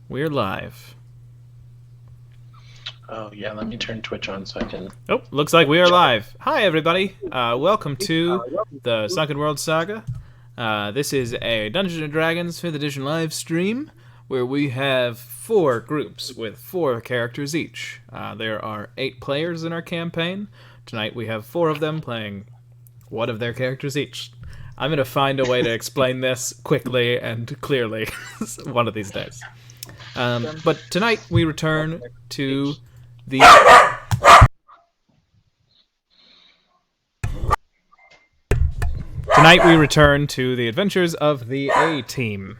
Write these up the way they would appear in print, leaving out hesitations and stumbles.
We're live. Oh, yeah, let me turn Twitch on so I can... Oh, looks like we are live. Hi, everybody. Welcome to the Sunken World Saga. This is a Dungeons & Dragons 5th edition live stream where we have 4 groups with 4 characters each. There are 8 players in our campaign. Tonight we have 4 of them playing one of their characters each. I'm going to find a way to explain this quickly and clearly one of these days. But tonight we return to the... Tonight we return to the adventures of the A-Team.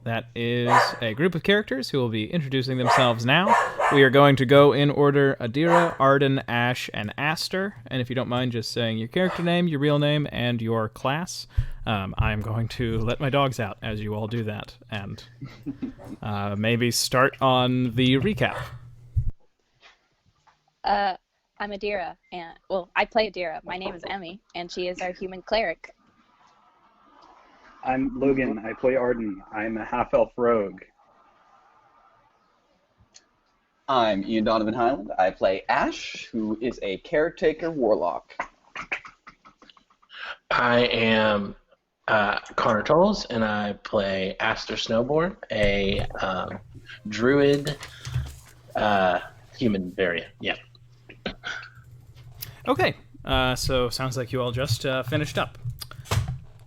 That is a group of characters who will be introducing themselves now. We are going to go in order: Adira, Arden, Ash, and Aster. And if you don't mind just saying your character name, your real name, and your class, I'm going to let my dogs out as you all do that. And maybe start on the recap. I'm Adira, and I play Adira. My name is Emmy, and she is our human cleric. I'm Logan. I play Arden. I'm a half-elf rogue. I'm Ian Donovan Highland. I play Ash, who is a caretaker warlock. I am Connor Tolles, and I play Aster Snowborn, a druid human variant. Yeah. Okay, so sounds like you all just finished up.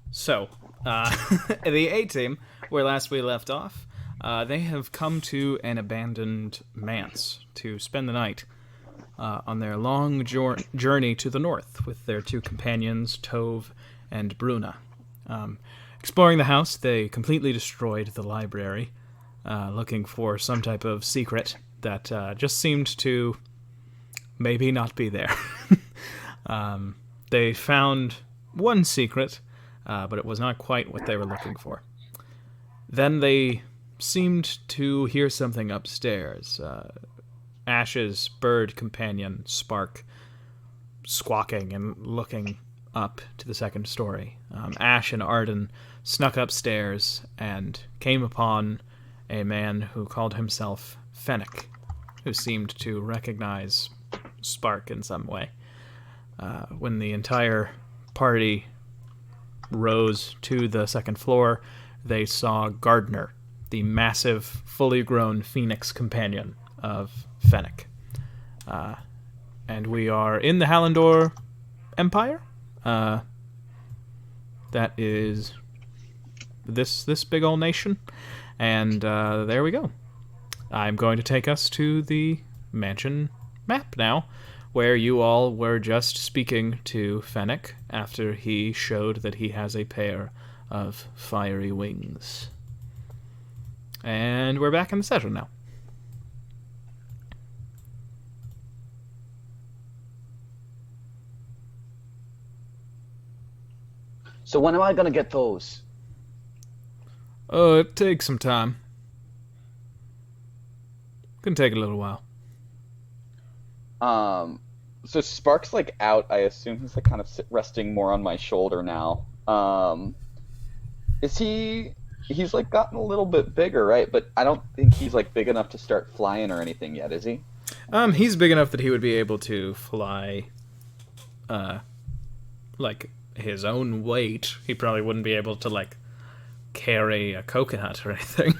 So, the A-Team, where last we left off, they have come to an abandoned manse to spend the night on their long journey to the north with their 2 companions, Tove and Bruna. Exploring the house, they completely destroyed the library, looking for some type of secret that just seemed to maybe not be there. They found one secret, but it was not quite what they were looking for. Then they seemed to hear something upstairs. Ash's bird companion, Spark, squawking and looking up to the 2nd story. Ash and Arden snuck upstairs and came upon a man who called himself Fennec, who seemed to recognize Spark in some way. When the entire party rose to the 2nd floor, they saw Gardner, the massive, fully grown phoenix companion of Fennec. And we are in the Hallandor Empire. That is this big old nation. And there we go. I'm going to take us to the mansion map now, where you all were just speaking to Fennec after he showed that he has a pair of fiery wings. And we're back in the session now. So when am I going to get those? It takes some time. Can take a little while. So Spark's like out. I assume he's like kind of resting more on my shoulder now. Is he? He's like gotten a little bit bigger, right? But I don't think he's like big enough to start flying or anything yet, is he? He's big enough that he would be able to fly, like his own weight. He probably wouldn't be able to like carry a coconut or anything.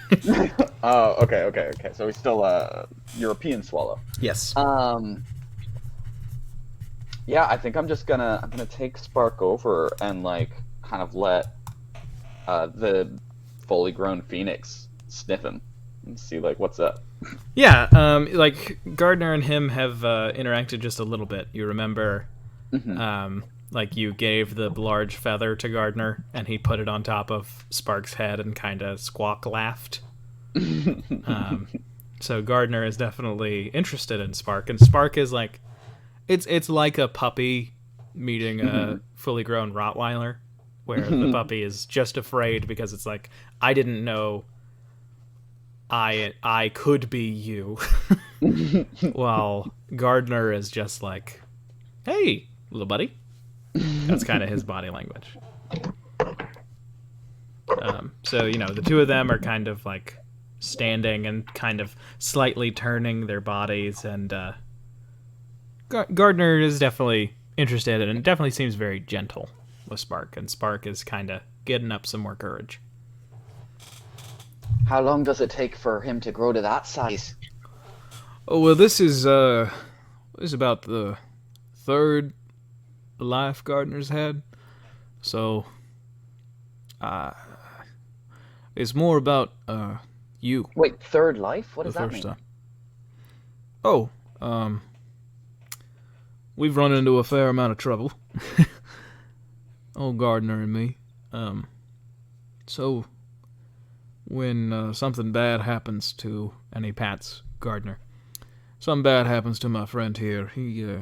Oh, okay. So he's still a European swallow. Yes. Yeah, I think I'm gonna take Spark over and like kind of let the fully grown phoenix sniff him and see like what's up. Yeah, like Gardner and him have interacted just a little bit. You remember, like you gave the large feather to Gardner and he put it on top of Spark's head and kind of squawk laughed. So Gardner is definitely interested in Spark, and Spark is like, it's like a puppy meeting a fully grown Rottweiler, where the puppy is just afraid because it's like, I didn't know I could be you. While Gardner is just like, hey, little buddy. That's kind of his body language. So, the 2 of them are kind of like standing and kind of slightly turning their bodies, and Gardner is definitely interested and it definitely seems very gentle with Spark, and Spark is kind of getting up some more courage. How long does it take for him to grow to that size? Oh, well, this is about the third life Gardner's had, so it's more about you. Wait, third life? What The does that first mean? time. Oh, we've run into a fair amount of trouble. Old Gardner and me. So when something bad happens to, and he pats Gardner, something bad happens to my friend here, he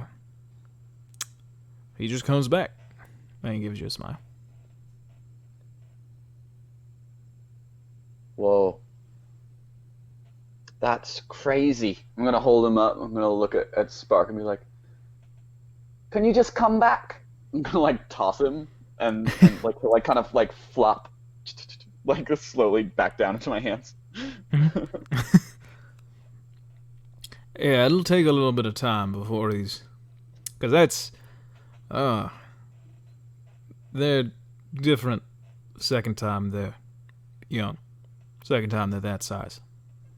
just comes back and he gives you a smile. Whoa. That's crazy. I'm gonna hold him up. I'm gonna look at Spark and be like, "Can you just come back?" I'm gonna like toss him and like kind of like flop like slowly back down into my hands. Yeah, it'll take a little bit of time before he's, because that's they're different. Second time they're young. Second time they're that size.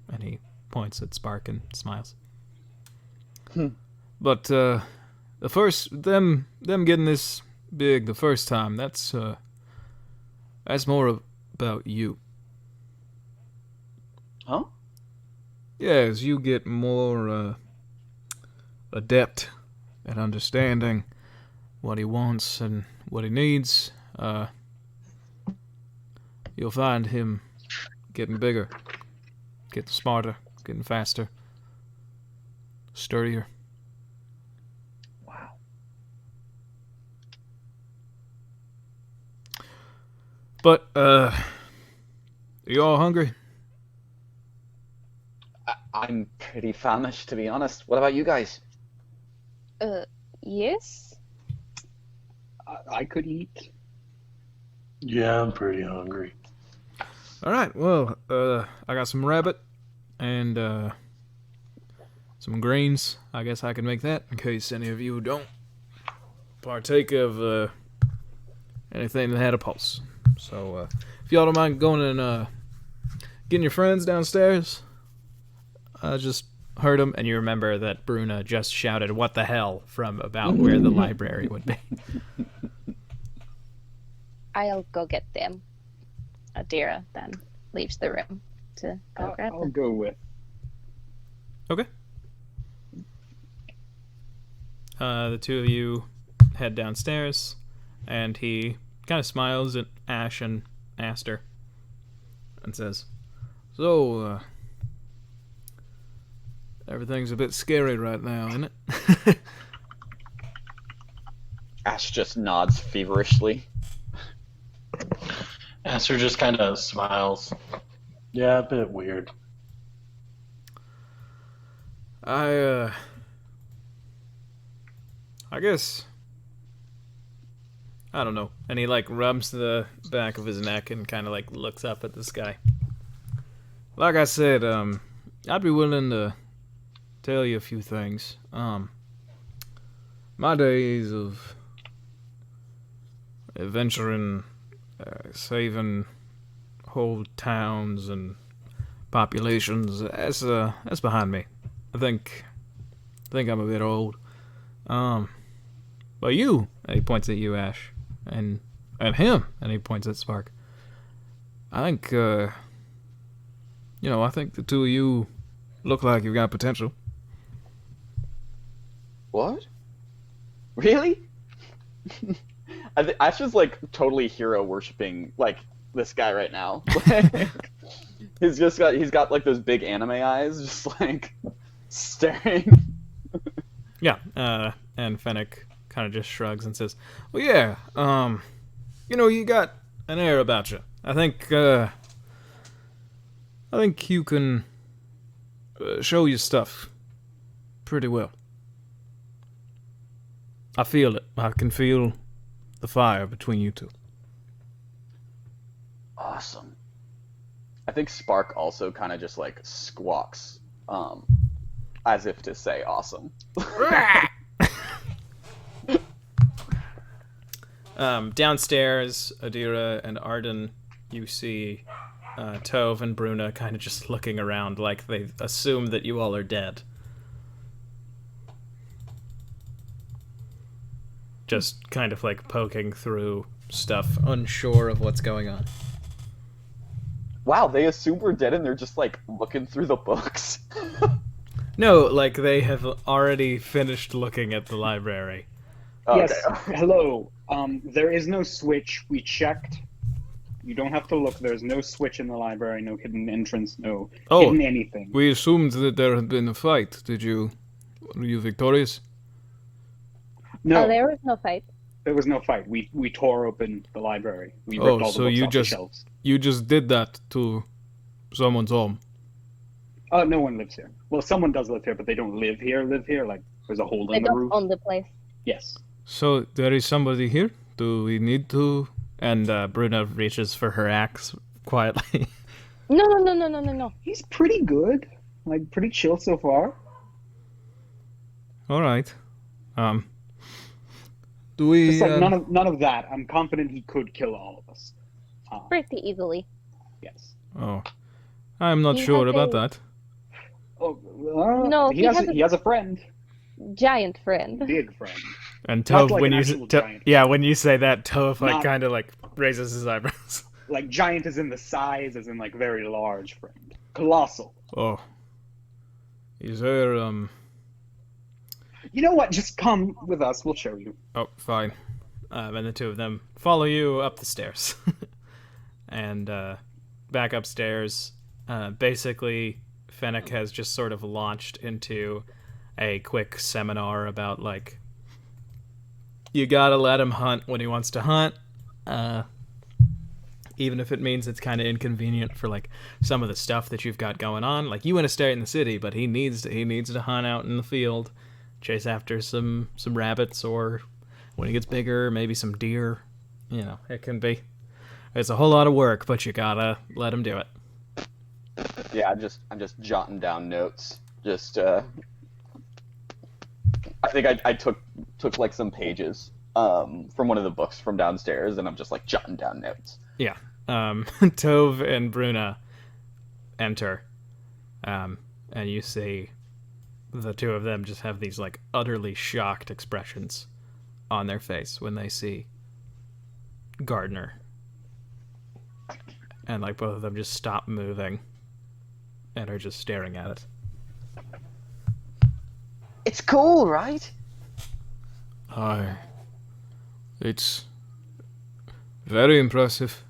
And he points at Spark and smiles. But the first them getting this big the first time, that's more about you. Huh? Yeah, as you get more adept at understanding what he wants and what he needs, you'll find him getting bigger, getting smarter, getting faster, sturdier. Wow. But, are you all hungry? I'm pretty famished, to be honest. What about you guys? Yes? I could eat. Yeah, I'm pretty hungry. Alright, well, I got some rabbit and some greens. I guess I can make that in case any of you don't partake of anything that had a pulse. So, if y'all don't mind going and getting your friends downstairs, I just heard them, and you remember that Bruna just shouted, "What the hell?" from about where the library would be. I'll go get them. Adira then leaves the room to go grab I'll them. go with. Okay. The two of you head downstairs, and he kind of smiles at Ash and Aster and says, "So, everything's a bit scary right now, isn't it?" Ash just nods feverishly. Aster just kind of smiles. Yeah, a bit weird. I guess, I don't know. And he like rubs the back of his neck and kind of like looks up at the sky. Like I said, I'd be willing to tell you a few things. My days of adventuring, saving whole towns and populations, that's behind me. I think I'm a bit old. But you, and he points at you, Ash, and him, and he points at Spark. I think, I think the two of you look like you've got potential. What? Really? Ash is like totally hero worshipping like this guy right now. He's got like those big anime eyes, just like staring. Yeah, and Fennec kind of just shrugs and says, "Well, yeah, you got an air about you. I think you can show your stuff pretty well. I feel it. I can feel the fire between you two." Awesome. I think Spark also kind of just like squawks, as if to say awesome. Downstairs, Adira and Arden, you see Tove and Bruna kind of just looking around like they assume that you all are dead. Just kind of like poking through stuff, unsure of what's going on. Wow, they assume we're dead and they're just like looking through the books. No, like they have already finished looking at the library. Yes. Okay. Hello. There is no switch. We checked. You don't have to look. There's no switch in the library. No hidden entrance. No hidden anything. We assumed that there had been a fight. Were you victorious? No, Oh, there was no fight. there was no fight. We tore open the library. We ripped all the books off the shelves. You just did that to someone's home. Oh, no one lives here. Well, someone does live here, but they don't live here. Like there's a hole They in the don't roof. own the place. Yes. So there is somebody here? Do we need to? And Bruna reaches for her axe quietly. No. He's pretty good. Like pretty chill so far. All right. Do we? Just like none of that. I'm confident he could kill all of us. Pretty easily. Yes. Oh, I'm not He sure has about a- that. Oh, No, he he has has he has a friend, Giant friend. big friend. And Not Tove, like when an you actual giant. when you say that, Tove Not- kind of like raises his eyebrows. Like giant is in the size, as in like very large friend. Colossal. Oh, is there You know what? Just come with us. We'll show you. Oh, fine. And the two of them follow you up the stairs. And back upstairs, basically, Fennec has just sort of launched into a quick seminar about, like, you gotta let him hunt when he wants to hunt, even if it means it's kind of inconvenient for, like, some of the stuff that you've got going on. Like, you want to stay in the city, but he needs to hunt out in the field, chase after some rabbits, or when he gets bigger, maybe some deer. You know, it's a whole lot of work, but you gotta let him do it. Yeah, I'm just jotting down notes. Just I think I took like some pages from one of the books from downstairs, and I'm just like jotting down notes. Yeah. Tove and Bruna enter, and you see the two of them just have these like utterly shocked expressions on their face when they see Gardner. And like both of them just stop moving and are just staring at it. It's cool, right? Aye. It's very impressive.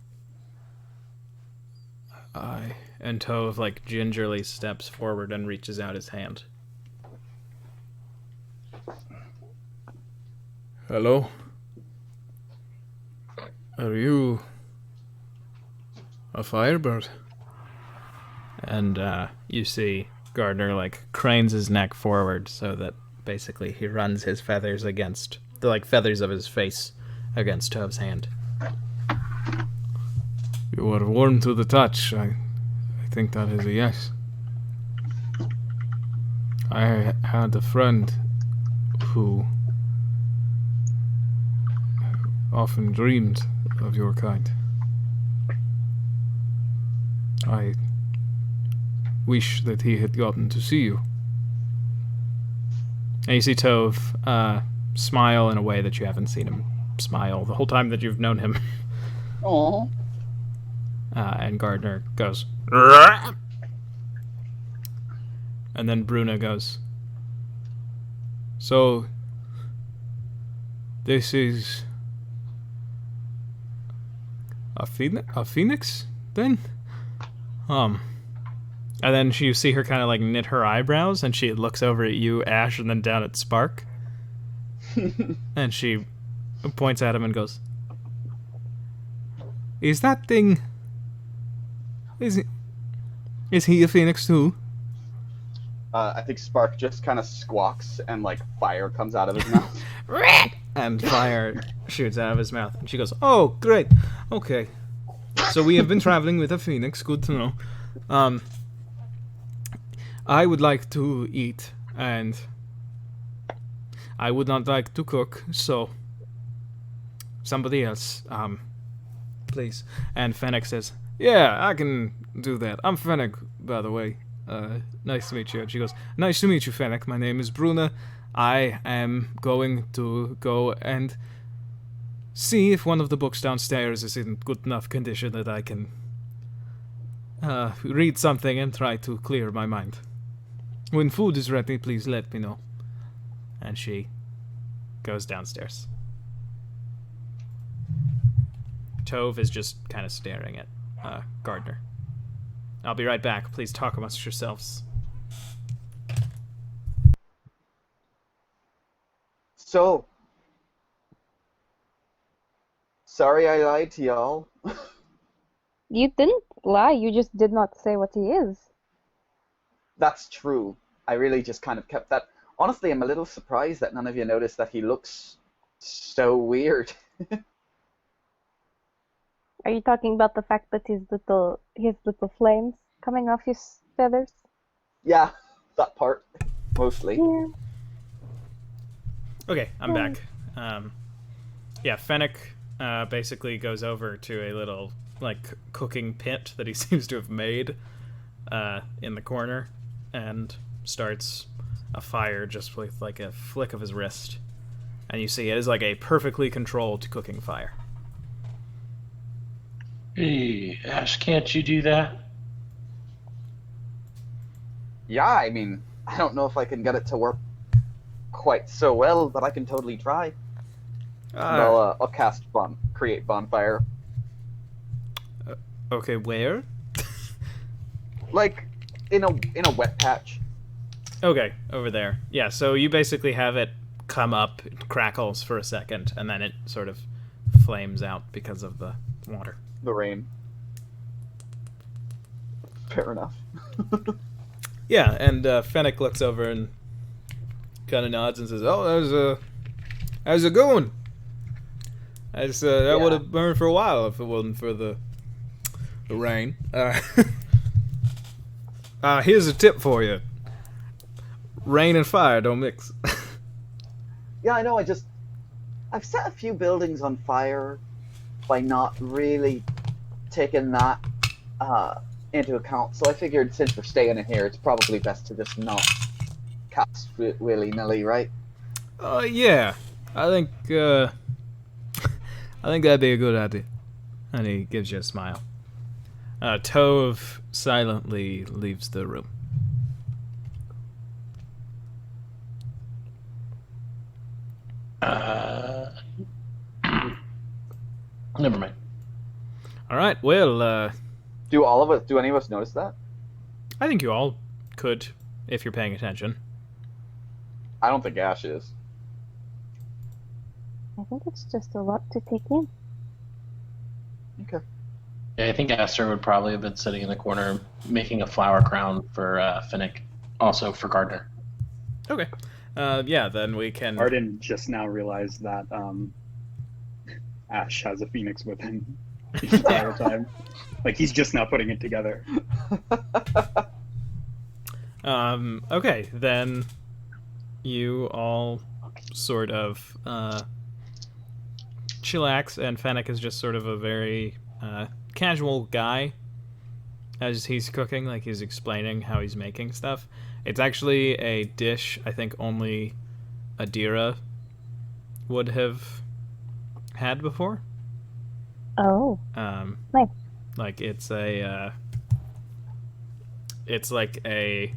Aye. And Tove like gingerly steps forward and reaches out his hand. Hello? Are you a firebird? And you see Gardner like cranes his neck forward so that basically he runs his feathers against the like feathers of his face against Tove's hand. You are warm to the touch. I think that is a yes. I had a friend who often dreamed of your kind. I wish that he had gotten to see you. And you see Tove smile in a way that you haven't seen him smile the whole time that you've known him. Aww. And Gardner goes, "Rah!" And then Bruna goes, so this is a phoenix then? And then you see her kind of like knit her eyebrows, and she looks over at you, Ash, and then down at Spark. And she points at him and goes, is that thing... Is he a phoenix too? I think Spark just kind of squawks and like fire comes out of his mouth. And fire shoots out of his mouth. And she goes, oh, great. Okay. So we have been traveling with a phoenix. Good to know. I would like to eat, and I would not like to cook, so somebody else, please. And Fennec says, yeah, I can do that. I'm Fennec, by the way. Nice to meet you. And she goes, nice to meet you, Fennec. My name is Bruna. I am going to go and see if one of the books downstairs is in good enough condition that I can read something and try to clear my mind. When food is ready, please let me know. And she goes downstairs. Tove is just kind of staring at Gardner. I'll be right back. Please talk amongst yourselves. So, sorry I lied to y'all. You didn't lie, you just did not say what he is. That's true. I really just kind of kept that. Honestly, I'm a little surprised that none of you noticed that he looks so weird. Are you talking about the fact that his little flames coming off his feathers? Yeah, that part, mostly. Yeah. Okay, I'm back. Yeah, Fennec basically goes over to a little, like, cooking pit that he seems to have made in the corner and starts a fire just with, like, a flick of his wrist. And you see it is, like, a perfectly controlled cooking fire. Hey, Ash, can't you do that? Yeah, I mean, I don't know if I can get it to work quite so well, but I can totally try. I'll cast create bonfire. Okay, where? Like, in a wet patch. Okay, over there. Yeah, so you basically have it come up, it crackles for a second, and then it sort of flames out because of the water. The rain. Fair enough. Yeah, and Fennec looks over and kind of nods and says, "Oh, how's it going? That would have burned for a while if it wasn't for the rain. Here's a tip for you: rain and fire don't mix." Yeah, I know. I've set a few buildings on fire by not really taking that into account. So I figured since we're staying in here, it's probably best to just not cast willy-nilly, right? Yeah. I think that'd be a good idea. And he gives you a smile. Tove silently leaves the room. Never mind. All right. Well, Do any of us notice that? I think you all could if you're paying attention. I don't think Ash is. I think it's just a lot to take in. Okay. Yeah, I think Aster would probably have been sitting in the corner making a flower crown for Finnick, also for Gardner. Okay. Yeah, then we can... Arden just now realized that Ash has a phoenix with him the entire time. Like, he's just now putting it together. Okay, then you all sort of chillax, and Fennec is just sort of a very casual guy as he's cooking, like he's explaining how he's making stuff. It's actually a dish I think only Adira would have had before. Oh. Nice. Like it's like a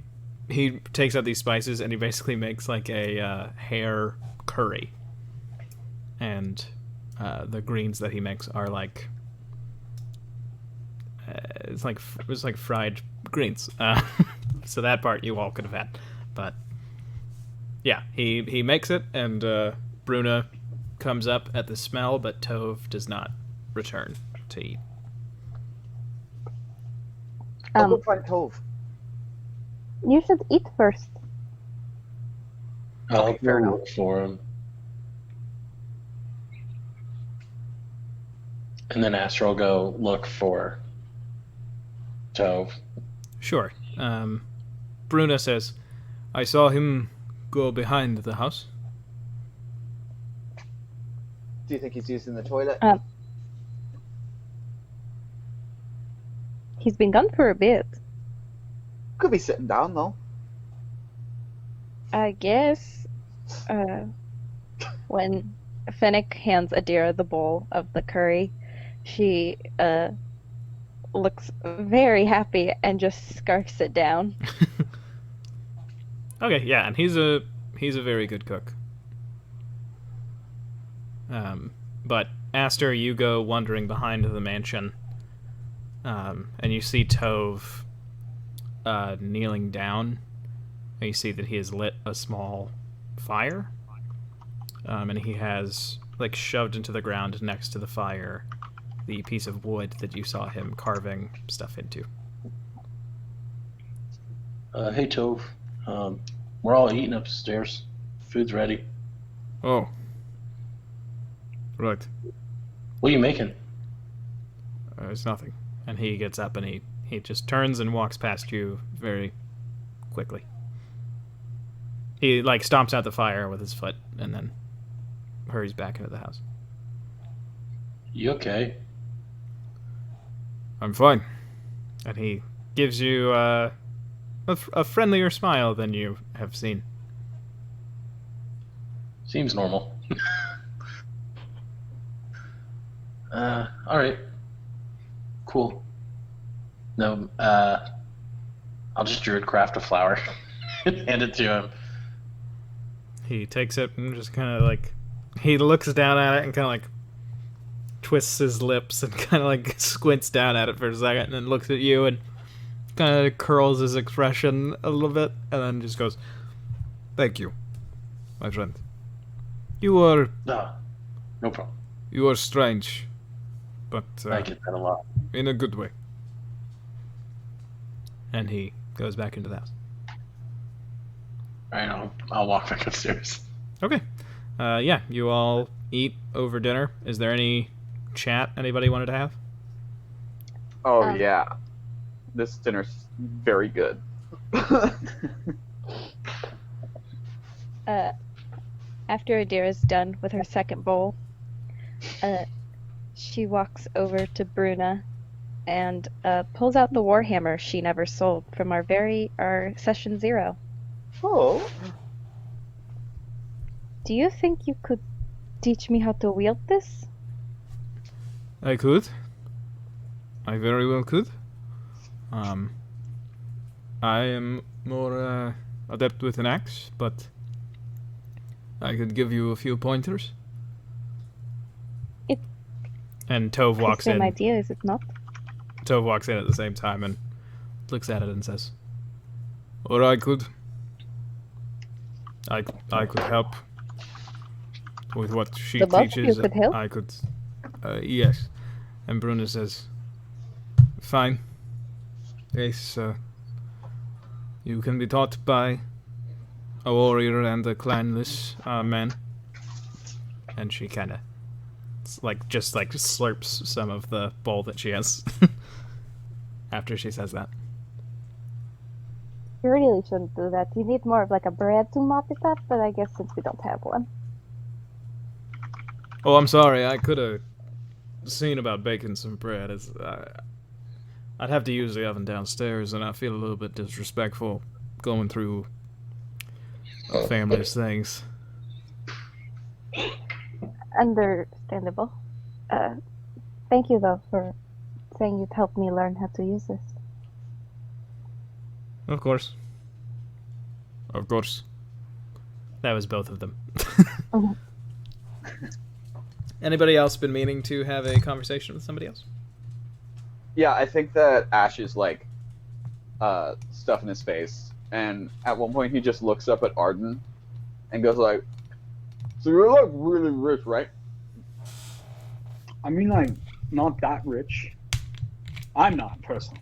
he takes out these spices and he basically makes like a hare curry, and the greens that he makes are like it's like fried greens. So that part you all could have had, but yeah, he makes it, and Bruna comes up at the smell, but Tove does not return to eat. I'll go find Tove. You should eat first. I'll Okay, fair go enough. look for him. And then Astro will go look for Tove. Sure. Bruna says, I saw him go behind the house. Do you think he's using the toilet? He's been gone for a bit. Could be sitting down though. I guess. When Finnick hands Adira the bowl of the curry, she looks very happy and just scarfs it down. Okay, yeah, and he's a very good cook. But Aster, you go wandering behind the mansion, and you see Tove kneeling down, and you see that he has lit a small fire, and he has shoved into the ground next to the fire the piece of wood that you saw him carving stuff into. Hey, Tove. We're all eating upstairs. Food's ready. Oh. Right. What are you making? It's nothing. And he gets up and he just turns and walks past you very quickly. He stomps out the fire with his foot and then hurries back into the house. You okay? I'm fine. And he gives you a friendlier smile than you have seen. Seems normal. Alright. Cool. No, I'll just druid craft a flower and hand it to him. He takes it and just kind of he looks down at it and kind of twists his lips and kind of squints down at it for a second and then looks at you and kind of curls his expression a little bit and then just goes, "Thank you, my friend. You are... No problem. You are strange, but I get that a lot. in a good way." And he goes back into the house. Alright, I'll walk back upstairs. Okay. Yeah, you all eat over dinner. Is there any chat anybody wanted to have? Oh yeah, this dinner's very good. After Adira's done with her second bowl, she walks over to Bruna and pulls out the warhammer she never sold from our session 0. Oh. Do you think you could teach me how to wield this? I could. I very well could. I am more adept with an axe, but I could give you a few pointers. And Tove walks in. Same idea, is it not? Tove walks in at the same time and looks at it and says, "Or I could help with what she The both of teaches." you could help? I could, yes. And Bruna says, "Fine. Yes, you can be taught by a warrior and a clanless man." And she kind of just slurps some of the bowl that she has after she says that. You really shouldn't do that. You need more of a bread to mop it up, but I guess since we don't have one. Oh, I'm sorry. I could have seen about baking some bread. I'd have to use the oven downstairs, and I feel a little bit disrespectful going through a family's things. Understandable. Thank you, though, for saying you'd help me learn how to use this. Of course. Of course. That was both of them. Anybody else been meaning to have a conversation with somebody else? Yeah, I think that Ash is stuffing his face, and at one point he just looks up at Arden and goes "So you're really rich, right?" I mean, not that rich. I'm not, personally.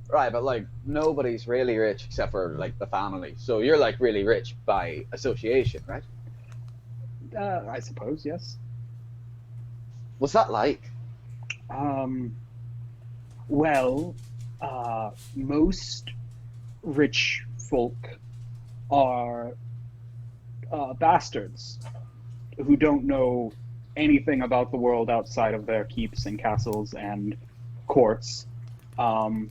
Right, but nobody's really rich except for the family. So you're really rich by association, right? I suppose, yes. What's that like? Well, most rich folk are bastards who don't know anything about the world outside of their keeps and castles and courts. And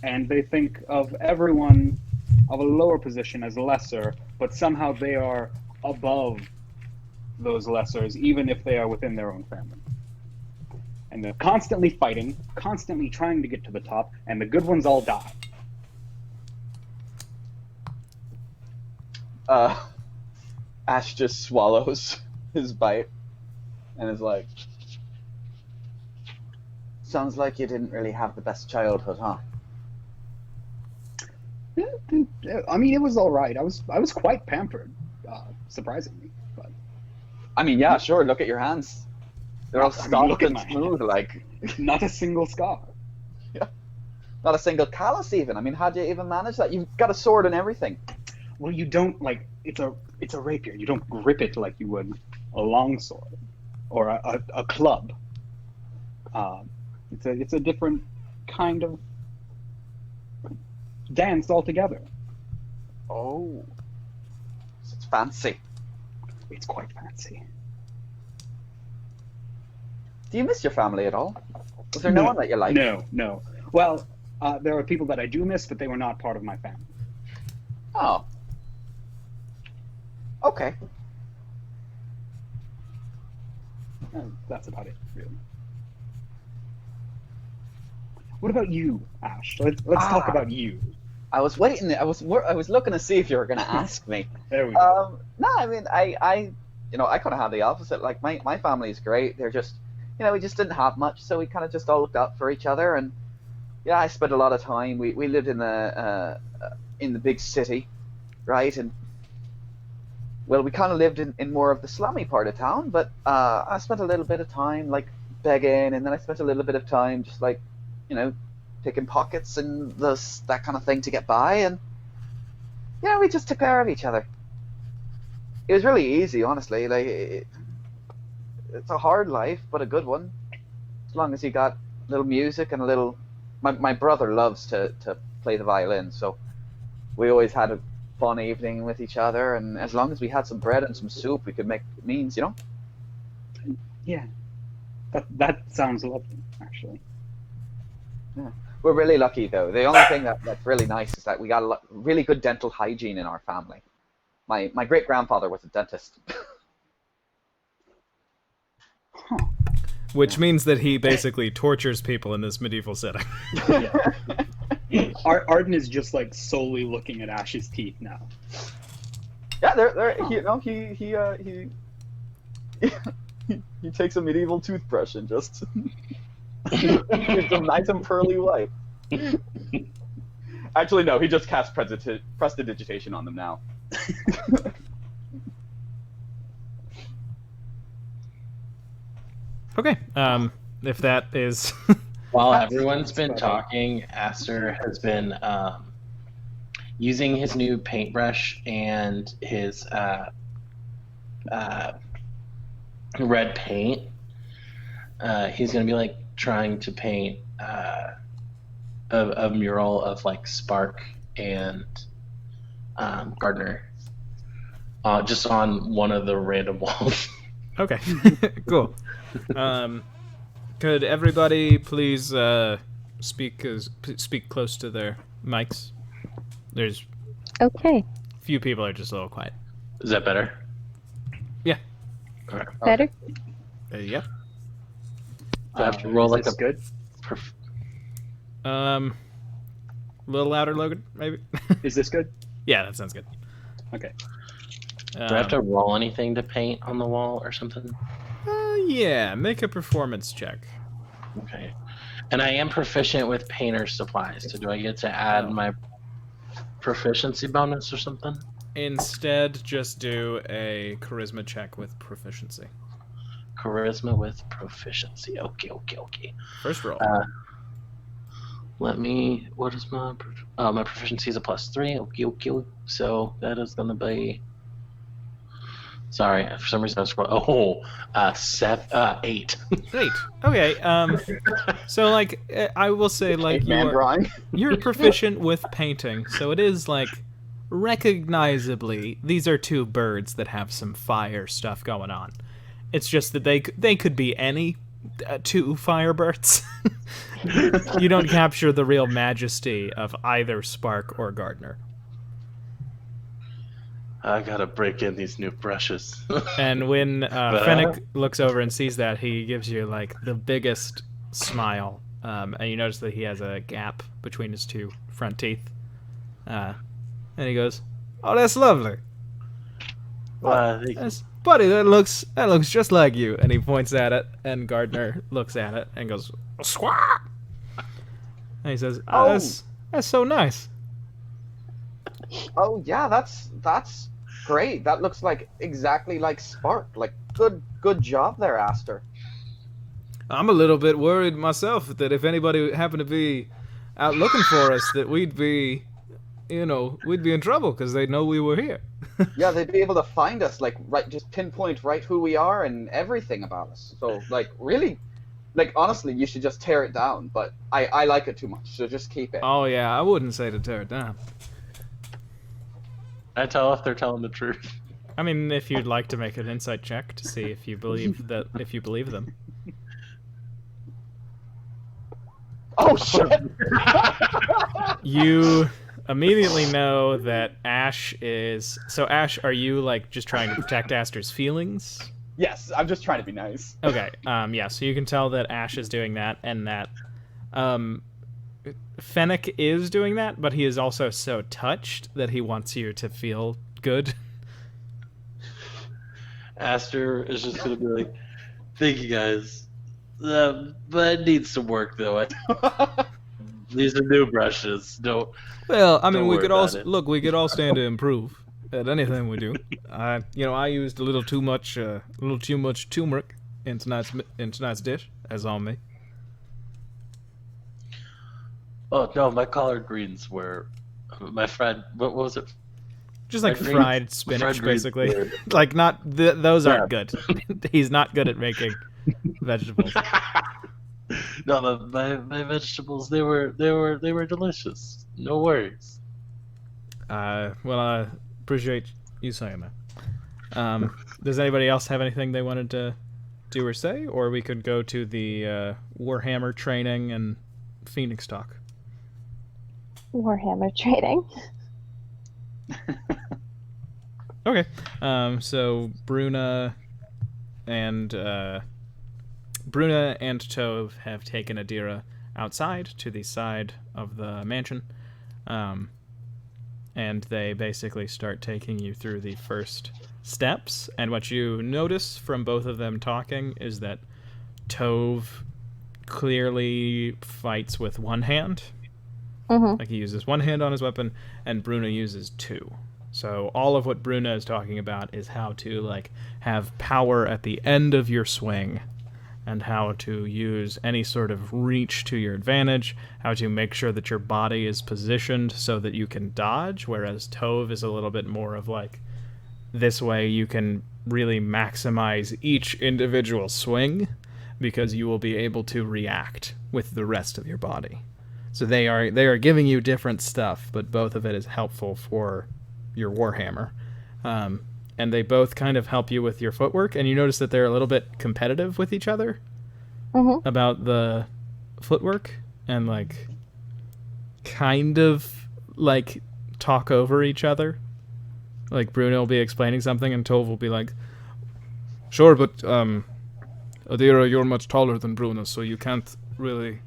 they think of everyone of a lower position as lesser, but somehow they are above those lessers, even if they are within their own family. And they're constantly fighting, constantly trying to get to the top, and the good ones all die. Ash just swallows his bite and is like, sounds like you didn't really have the best childhood, huh? I mean, it was all right. I was quite pampered, surprisingly. But I mean, yeah, sure, look at your hands. They're all soft and smooth, like. Not a single scar. Yeah. Not a single callus, even. I mean, how do you even manage that? You've got a sword and everything. Well, you don't, like, it's a rapier. You don't grip it like you would a longsword or a club. It's a different kind of dance altogether. Oh. So it's fancy. It's quite fancy. Do you miss your family at all? Was there no one that you liked? No. Well, there are people that I do miss, but they were not part of my family. Oh. Okay. That's about it, really. What about you, Ash? Let's talk about you. I was waiting. I was looking to see if you were going to ask me. There we go. No, I mean, I kind of have the opposite. Like my family is great. They're just, we just didn't have much, so we kind of just all looked out for each other. And yeah, I spent a lot of time. We lived in the big city, right? And well, we kind of lived in more of the slummy part of town. But I spent a little bit of time like begging, and then I spent a little bit of time just like, picking pockets and that kind of thing to get by. And we just took care of each other. It was really easy, honestly. Like it's a hard life, but a good one. As long as you got a little music and a little. My brother loves to play the violin, so we always had a fun evening with each other. And as long as we had some bread and some soup, we could make means, Yeah, that sounds lovely, actually. Yeah. We're really lucky, though. The only thing that's really nice is that we got really good dental hygiene in our family. My great-grandfather was a dentist. Huh. Which means that he basically tortures people in this medieval setting. Yeah. Arden is just like solely looking at Ash's teeth now. Yeah, he takes a medieval toothbrush and just keeps them nice and pearly white. Actually, no, he just casts prestidigitation on them now. Okay, if that is... While everyone's been talking, Aster has been using his new paintbrush and his red paint. He's going to be like trying to paint a mural of like Spark and Gardner just on one of the random walls. Okay, cool. Could everybody please speak close to their mics? There's Okay. few people are just a little quiet. Is that better? Yeah. All right. Better? Yeah. Do I have to roll like Is this good? A little louder, Logan, maybe? Is this good? Yeah, that sounds good. Okay. Do I have to roll anything to paint on the wall or something? Yeah, make a performance check. Okay. And I am proficient with painter's supplies, so do I get to add my proficiency bonus or something? Instead, just do a charisma check with proficiency. Charisma with proficiency. Okay. First roll. What is my my proficiency is a +3. Okay. So that is gonna be Sorry, for some reason I was scrolling. Oh, 8. 8. Okay. So like I will say like Man drawing. you're proficient with painting, so it is like recognizably these are two birds that have some fire stuff going on. It's just that they could be any two firebirds. You don't capture the real majesty of either Spark or Gardner. I gotta break in these new brushes. And when Fennec looks over and sees that, he gives you like the biggest smile, and you notice that he has a gap between his two front teeth. And he goes, "Oh, that's lovely, buddy. That looks just like you." And he points at it, and Gardner looks at it and goes, "Squawk!" And he says, "Oh, that's so nice." Oh yeah, that's great. That looks like exactly like Spark. Like good job there, Aster. I'm a little bit worried myself that if anybody happened to be out looking for us, that we'd be in trouble because they'd know we were here. Yeah, they'd be able to find us, like just pinpoint right who we are and everything about us. So like really, like honestly, you should just tear it down. But I like it too much, so just keep it. Oh yeah, I wouldn't say to tear it down. I tell if they're telling the truth. I mean, if you'd like to make an insight check to see if you believe them. Oh shit! You immediately know that Ash is... So Ash, are you like just trying to protect Aster's feelings? Yes, I'm just trying to be nice. Okay, yeah, so you can tell that Ash is doing that, and that Fennec is doing that, but he is also so touched that he wants you to feel good. Aster is just gonna be like, "Thank you guys, but it needs some work though. These are new brushes. Don't." Well, I mean, Don't we worry could all about it. look. We could all stand to improve at anything we do. I used a little too much turmeric in tonight's dish, as on me. Oh no, my collard greens were my friend. What was it? Just like Fried fried greens- spinach, fried greens basically. were- Like not those aren't Yeah. good. He's not good at making vegetables. No, my vegetables they were delicious. No worries. Well, I appreciate you saying that. Does anybody else have anything they wanted to do or say, or we could go to the Warhammer training and Phoenix talk? Warhammer trading. Okay. So Bruna and Tove have taken Adira outside to the side of the mansion, and they basically start taking you through the first steps. And what you notice from both of them talking is that Tove clearly fights with one hand. Mm-hmm. Like he uses one hand on his weapon, and Bruna uses two. So all of what Bruna is talking about is how to like have power at the end of your swing, and how to use any sort of reach to your advantage, how to make sure that your body is positioned so that you can dodge, whereas Tove is a little bit more of like, this way you can really maximize each individual swing, because you will be able to react with the rest of your body. So they are giving you different stuff, but both of it is helpful for your Warhammer. And they both kind of help you with your footwork, and you notice that they're a little bit competitive with each other about the footwork, and like kind of like talk over each other. Like Bruno will be explaining something, and Tove will be like, "Sure, but Adira, you're much taller than Bruno, so you can't really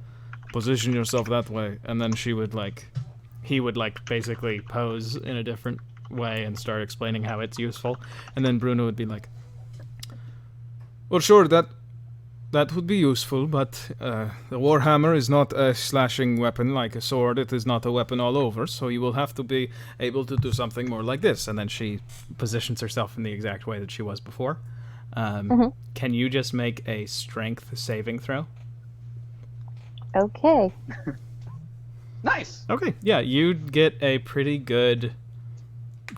position yourself that way." And then he would basically pose in a different way and start explaining how it's useful. And then Bruno would be like, "Well, sure, that would be useful, but the Warhammer is not a slashing weapon like a sword. It is not a weapon all over, so you will have to be able to do something more like this." And then she positions herself in the exact way that she was before. Can you just make a strength saving throw? Okay. Nice. Okay, yeah, you get a pretty good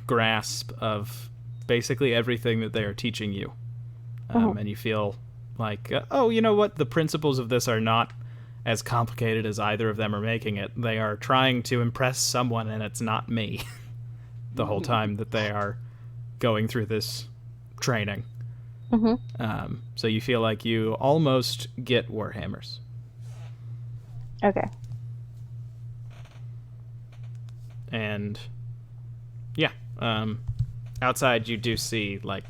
grasp of basically everything that they are teaching you. And you feel like, oh, you know what? The principles of this are not as complicated as either of them are making it. They are trying to impress someone, and it's not me the whole time that they are going through this training. So you feel like you almost get Warhammers. Okay. And yeah, outside you do see like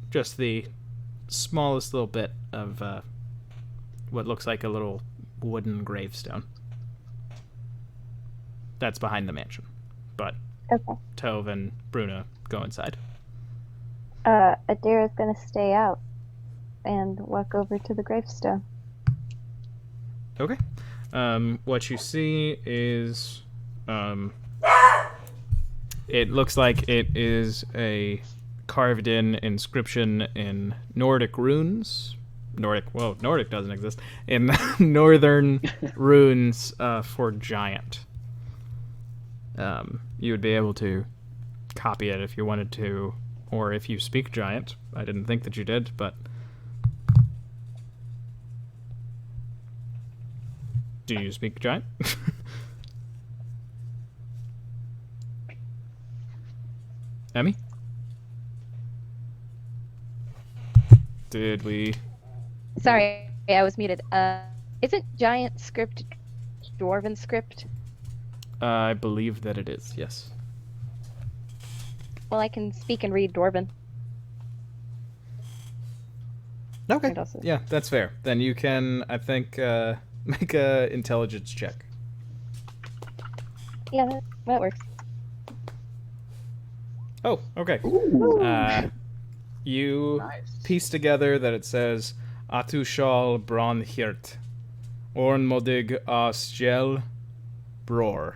just the smallest little bit of what looks like a little wooden gravestone. That's behind the mansion. But Okay. Tove and Bruna go inside. Adira's gonna stay out and walk over to the gravestone. Okay. What you see is it looks like it is a carved in inscription in Nordic runes. Nordic doesn't exist. In northern runes for giant. You would be able to copy it if you wanted to, or if you speak giant. I didn't think that you did, but do you speak giant? Emmy? Did we... Sorry, I was muted. Isn't giant script dwarven script? I believe that it is, yes. Well, I can speak and read dwarven. Okay. What else is- Yeah, that's fair. Then you can, I think, make a intelligence check. Yeah, that works. Oh, okay. You Nice. piece together that it says Atushal Bronhirt Ornmodig Asgel Bror.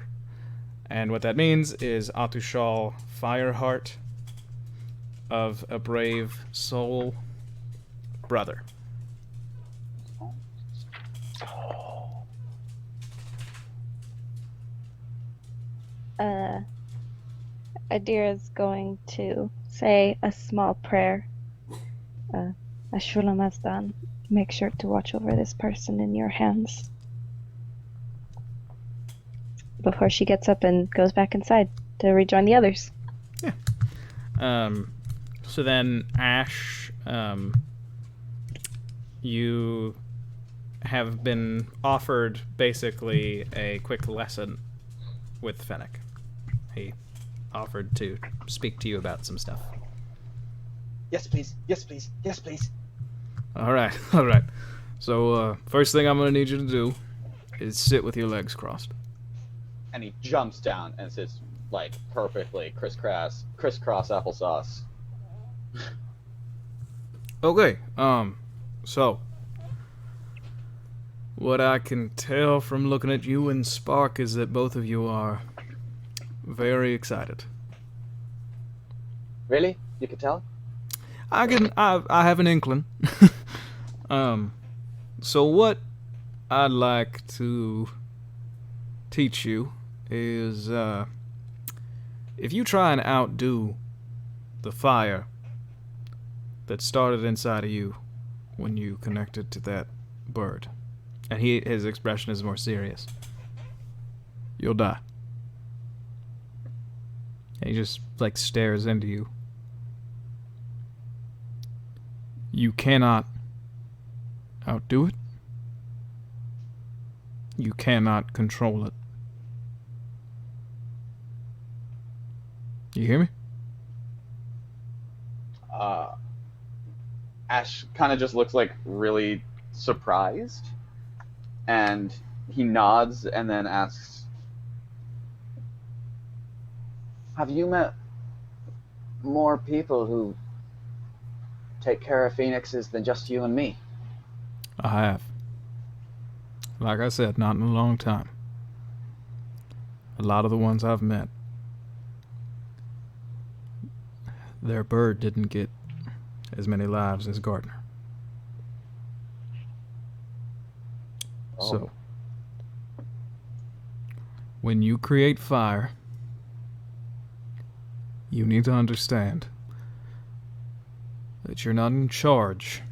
And what that means is Atushal Fireheart of a brave soul brother. Adira's going to say a small prayer. Ashula Mazdan, make sure to watch over this person in your hands. Before she gets up and goes back inside to rejoin the others. So then, Ash, you have been offered basically a quick lesson with Fennec. He offered to speak to you about some stuff. Yes, please. Yes, please. Yes, please. All right, all right. So, first thing I'm going to need you to do is sit with your legs crossed. And he jumps down and sits like perfectly crisscross applesauce. Okay, so what I can tell from looking at you and Spark is that both of you are very excited. Really? You could tell? I have an inkling. So what I'd like to teach you is, if you try and outdo the fire that started inside of you when you connected to that bird, and his expression is more serious, you'll die. And he just, like, stares into you. You cannot outdo it. You cannot control it. You hear me? Ash kind of just looks like really surprised, and he nods and then asks, "Have you met more people who take care of phoenixes than just you and me?" I have. Like I said, not in a long time. A lot of the ones I've met, their bird didn't get as many lives as Gardner. Oh. So, when you create fire, you need to understand that you're not in charge.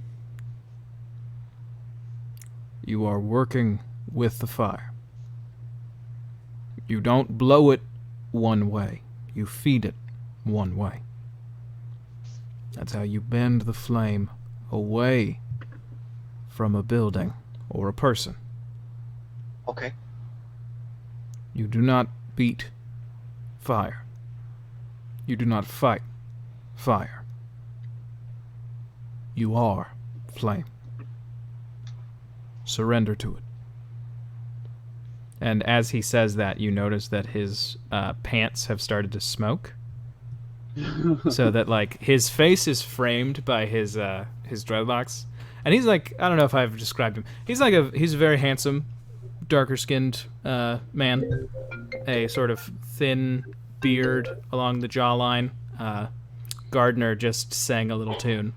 You are working with the fire. You don't blow it one way. You feed it one way. That's how you bend the flame away from a building or a person. Okay. You do not beat fire. You do not fight fire. You are flame. Surrender to it. And as he says that, you notice that his pants have started to smoke. So that, like, his face is framed by his dreadlocks. And he's like, I don't know if I've described him. He's a very handsome, darker skinned man. A sort of thin beard along the jawline. Gardner just sang a little tune.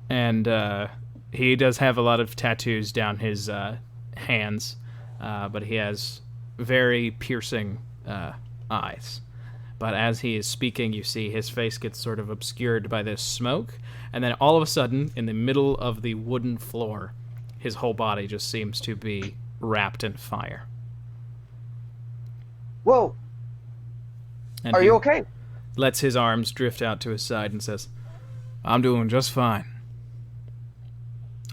And he does have a lot of tattoos down his hands, but he has very piercing eyes. But as he is speaking, you see his face gets sort of obscured by this smoke, and then all of a sudden, in the middle of the wooden floor, his whole body just seems to be wrapped in fire. Whoa! And Are he you okay? lets his arms drift out to his side and says, I'm doing just fine.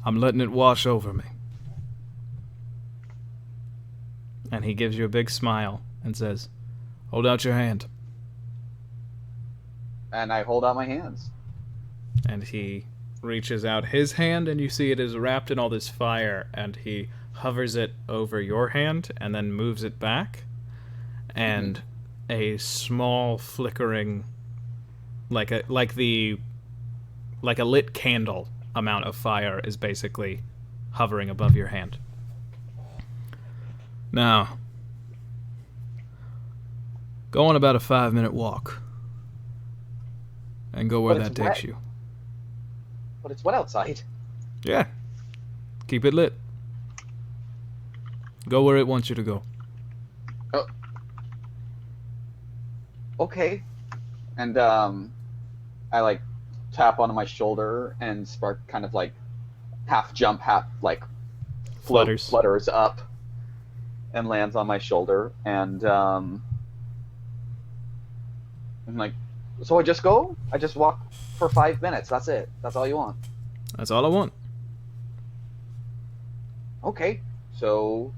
I'm letting it wash over me. And he gives you a big smile and says, hold out your hand. And I hold out my hands. And he reaches out his hand, and you see it is wrapped in all this fire, and he hovers it over your hand and then moves it back. And a small flickering, like a lit candle amount of fire is basically hovering above your hand. Now, go on about a 5-minute walk and go where But that it's takes wet. you. But it's wet outside. Yeah. Keep it lit. Go where it wants you to go. Oh. Okay. And I like tap onto my shoulder, and Spark kind of like half jump, half like flutters up and lands on my shoulder, and I'm like, so I just go? I just walk for 5 minutes. That's it. That's all you want. That's all I want. Okay. So,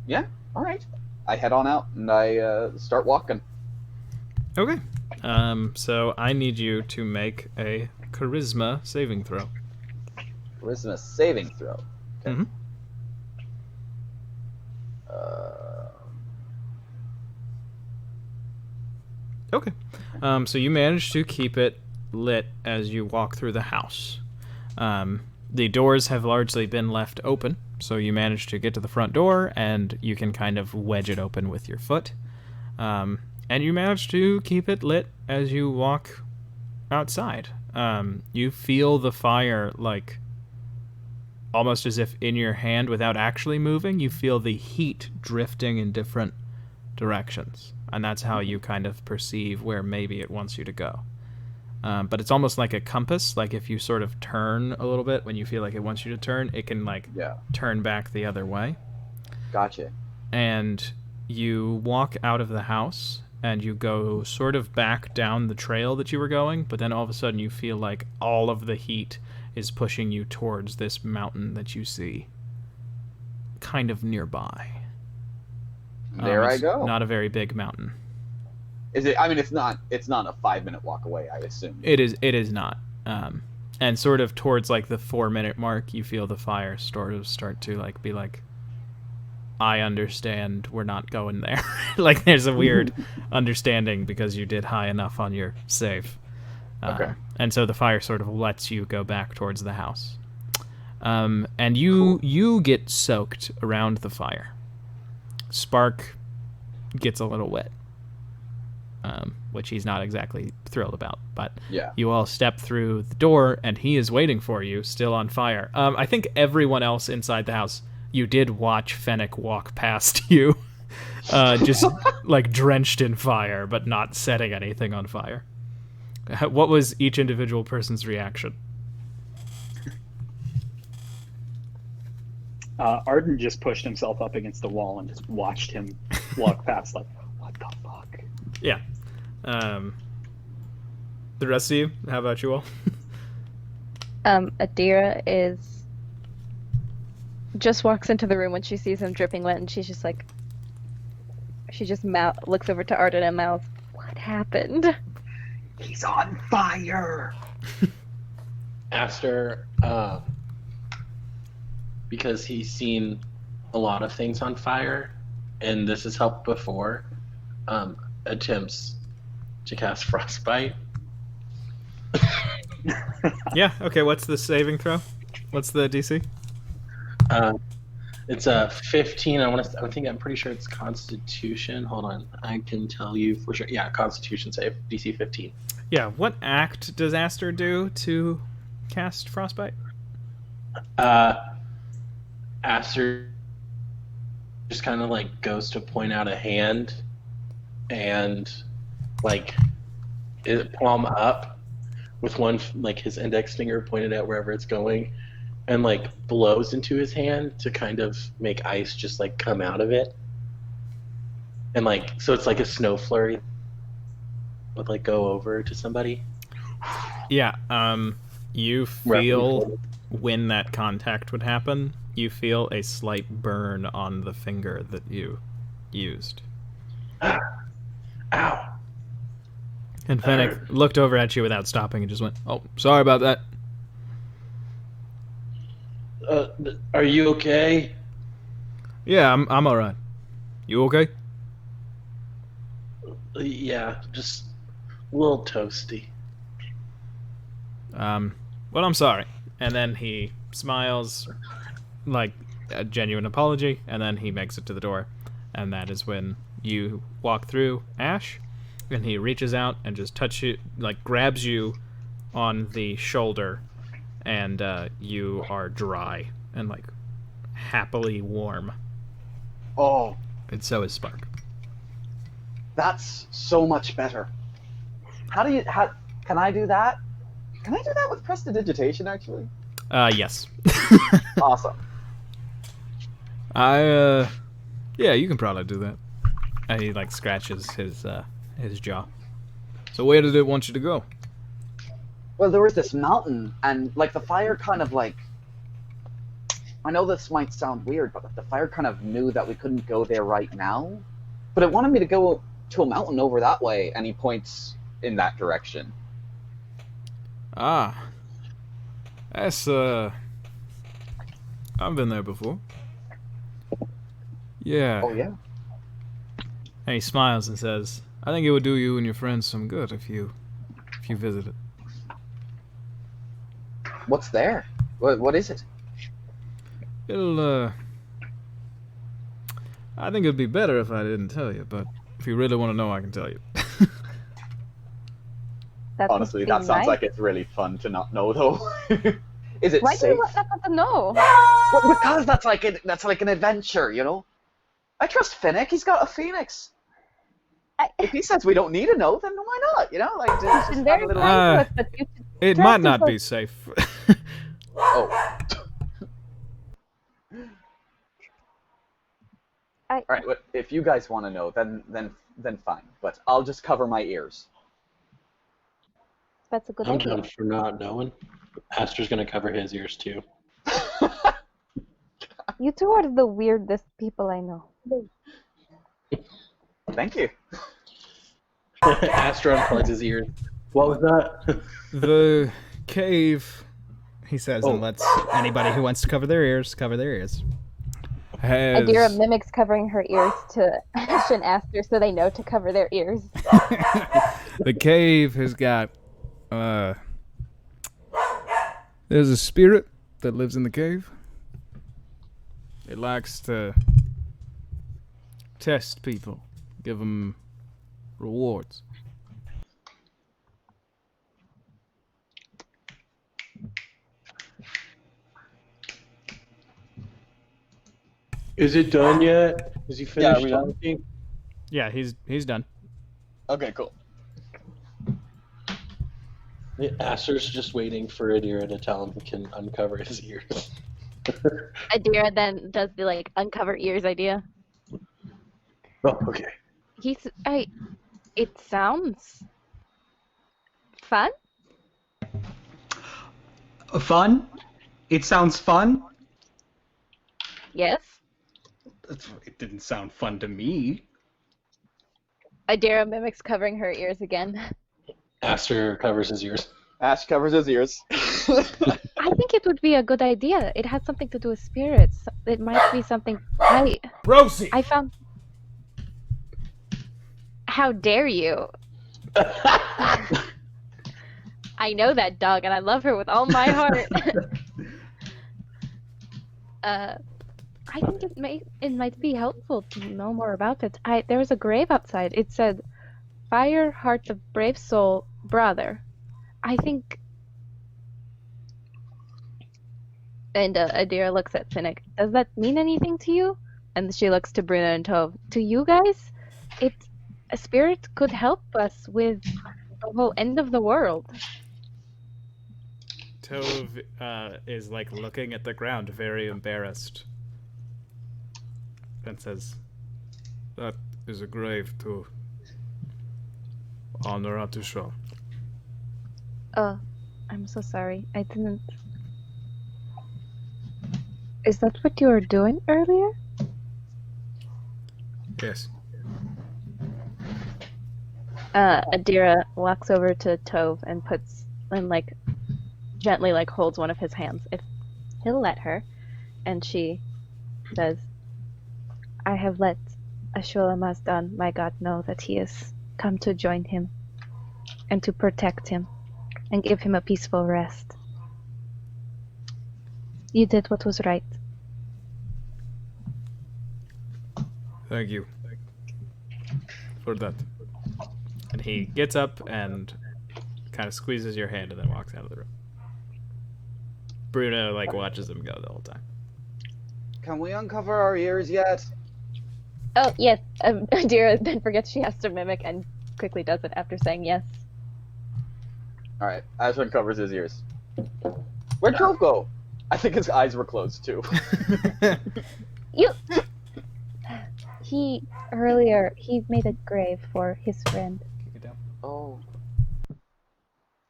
yeah. All right. I head on out and I start walking. Okay. So I need you to make a charisma saving throw. Charisma saving throw. Okay. Mhm. Okay. So you manage to keep it lit as you walk through the house. The doors have largely been left open, so you manage to get to the front door, and you can kind of wedge it open with your foot. And you manage to keep it lit as you walk outside. You feel the fire, like, almost as if in your hand without actually moving. You feel the heat drifting in different directions. And that's how you kind of perceive where maybe it wants you to go. But it's almost like a compass. Like if you sort of turn a little bit when you feel like it wants you to turn, it can like turn back the other way. Gotcha. And you walk out of the house and you go sort of back down the trail that you were going, but then all of a sudden you feel like all of the heat is pushing you towards this mountain that you see kind of nearby. There I go. Not a very big mountain. Is it? I mean, it's not a 5-minute walk away, I assume. It is not. And sort of towards like the 4-minute mark, you feel the fire sort of start to like be like, I understand we're not going there. Like there's a weird understanding because you did high enough on your save. Okay. And so the fire sort of lets you go back towards the house. And you get soaked around the fire. Spark gets a little wet, which he's not exactly thrilled about. But Yeah. you all step through the door, and he is waiting for you, still on fire. I think everyone else inside the house, you did watch Fennec walk past you just like drenched in fire, but not setting anything on fire. What was each individual person's reaction? Arden just pushed himself up against the wall and just watched him walk past, like, what the fuck? Yeah. The rest of you, how about you all? Adira just walks into the room when she sees him dripping wet, and she's just like, she just looks over to Arden and mouths, "What happened?" He's on fire! Aster, because he's seen a lot of things on fire, and this has helped before, attempts to cast Frostbite. Yeah, okay, what's the saving throw? What's the DC? It's a 15. I'm pretty sure it's Constitution. Hold on, I can tell you for sure. Yeah, Constitution save, DC 15. Yeah, what act does Aster do to cast Frostbite? Aster just kind of like goes to point out a hand, and like palm up with one, like his index finger pointed out wherever it's going, and like blows into his hand to kind of make ice just like come out of it, and like so it's like a snow flurry would like go over to somebody. Yeah, you feel when that contact would happen, you feel a slight burn on the finger that you used. Ow. And Fennec looked over at you without stopping and just went, "Oh, sorry about that." Are you okay? Yeah, I'm all right. You okay? Yeah, just a little toasty. Well, I'm sorry. And then he smiles, like a genuine apology, and then he makes it to the door. And that is when you walk through Ash, and he reaches out and just grabs you on the shoulder, and you are dry and like happily warm. Oh, And so is Spark. that's so much better. Can I do that? Can I do that with prestidigitation, actually? Yes. Awesome. Yeah, you can probably do that. And he like scratches his jaw. So where did it want you to go? Well, there was this mountain, and like the fire kind of like, I know this might sound weird, but the fire kind of knew that we couldn't go there right now, but it wanted me to go to a mountain over that way, and he points in that direction. Ah. That's I've been there before. Yeah. Oh yeah. And he smiles and says, "I think it would do you and your friends some good if you visited." What's there? What is it? It'll I think it'd be better if I didn't tell you, but if you really want to know, I can tell you. That Honestly, that sounds like it's really fun to not know, though. Is it Why do safe? you want that to know? Well, because that's like an adventure, you know. I trust Finnick. He's got a phoenix. If he says we don't need to know, then why not? You know, like just It's have very a little. kind to us, but you should It dress might us not like- be safe. Oh. I- All right. Well, if you guys want to know, then fine. But I'll just cover my ears. That's a good I'm idea. down for not knowing. Aster's gonna cover his ears too. You two are the weirdest people I know. Thank you. Aster unplugs his ears. What was that? The cave, he says, Oh. and lets anybody who wants to cover their ears cover their ears. Has... Adira mimics covering her ears to Ash and Aster so they know to cover their ears. The cave has got there's a spirit that lives in the cave. It likes to test people, give them rewards. Is it done yet? Is he Yeah, finished we done? talking? Yeah, he's done. Okay, cool. Aster's just waiting for Adira to tell him he can uncover his ears. Adira then does the like uncover ears idea. Oh, okay. It sounds fun. Fun? It sounds fun? Yes. It didn't sound fun to me. Adira mimics covering her ears again. Aster covers his ears. Ash covers his ears. I think it would be a good idea. It has something to do with spirits. It might be something Rosie! I found. How dare you? I know that dog and I love her with all my heart. I think it might be helpful to know more about it. There was a grave outside. It said, "Fire, heart of brave soul, brother." I think. And Adira looks at Cynic. Does that mean anything to you? And she looks to Bruno and Tove. To you guys, a spirit could help us with the whole end of the world. Tove is like looking at the ground, very embarrassed, and says, "That is a grave to honor Atusha." Oh, I'm so sorry. I didn't. Is that what you were doing earlier? Yes. Adira walks over to Tove and gently holds one of his hands if he'll let her, and she says, "I have let Ashura Mazdan, my god, know that he has come to join him and to protect him and give him a peaceful rest. You did what was right." Thank you for that. And he gets up and kind of squeezes your hand and then walks out of the room. Bruno watches him go the whole time. Can we uncover our ears yet? Oh, yes. Adira then forgets she has to mimic and quickly does it after saying yes. Alright, Ash uncovers his ears. Where'd Tove go? I think his eyes were closed too. He made a grave for his friend. Kick it down. Oh.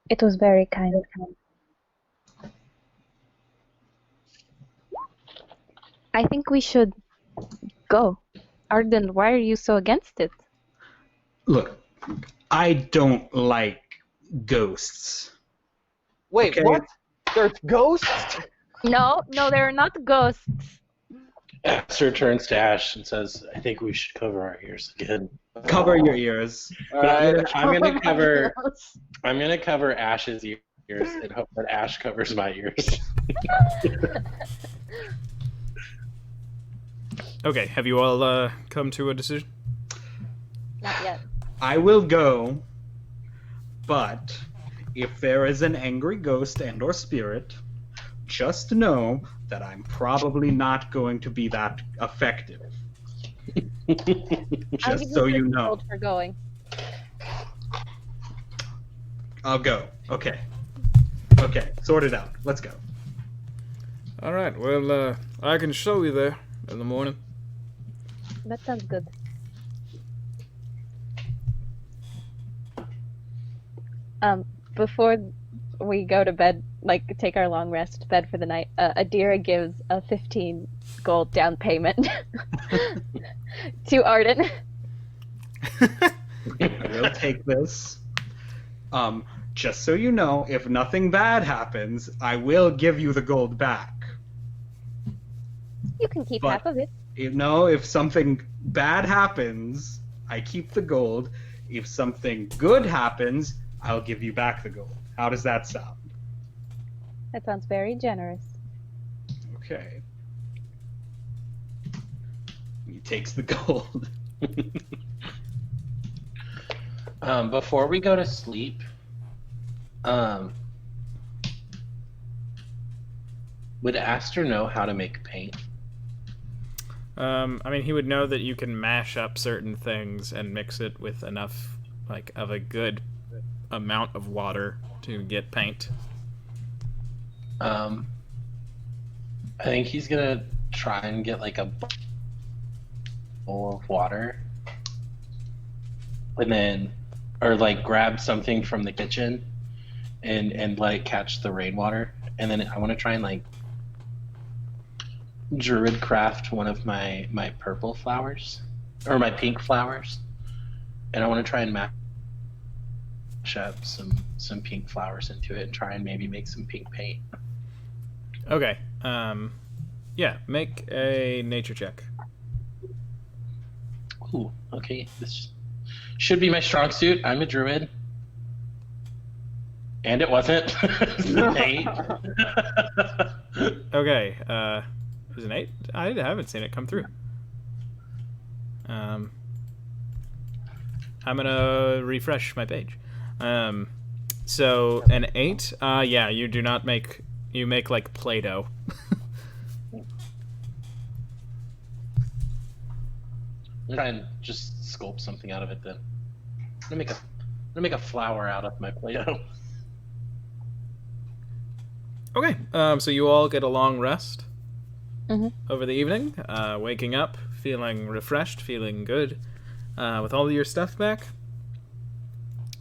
It was very kind of him. I think we should go. Arden, why are you so against it? Look, I don't like ghosts. Wait, Okay. what? There's ghosts? No, they're not ghosts. Aster turns to Ash and says, "I think we should cover our ears again." Cover your ears. Alright. I'm gonna cover Ash's ears and hope that Ash covers my ears. Okay, have you all come to a decision? Not yet. I will go, but if there is an angry ghost and or spirit, just know that I'm probably not going to be that effective. I'll give Just so you 50 know. gold for going. I'll go. Okay. Okay, sort it out. Let's go. All right. Well, I can show you there in the morning. That sounds good. Before we go to bed, take our long rest bed for the night, Adira gives a 15 gold down payment to Arden. I will take this. Just so you know, if nothing bad happens, I will give you the gold back. You can keep But- half of it. If something bad happens, I keep the gold. If something good happens, I'll give you back the gold. How does that sound? That sounds very generous. Okay. He takes the gold. Before we go to sleep, would Aster know how to make paint? I mean, he would know that you can mash up certain things and mix it with enough, like, of a good amount of water to get paint. I think he's gonna try and get like a bowl of water, and then, or like grab something from the kitchen, and let it catch the rainwater, and then I want to try and like druid craft one of my purple flowers, or my pink flowers, and I want to try and mash up some pink flowers into it and try and maybe make some pink paint. Okay. Yeah, make a nature check. Ooh, okay. This should be my strong suit. I'm a druid. And it wasn't. An 8. Okay, it was an 8? I haven't seen it come through. I'm gonna refresh my page. So an 8, yeah, you do not make, you make like Play-Doh. I'm trying to just sculpt something out of it then. I'm gonna make a flower out of my Play-Doh. Okay, so you all get a long rest over the evening, waking up, feeling refreshed, feeling good, with all of your stuff back.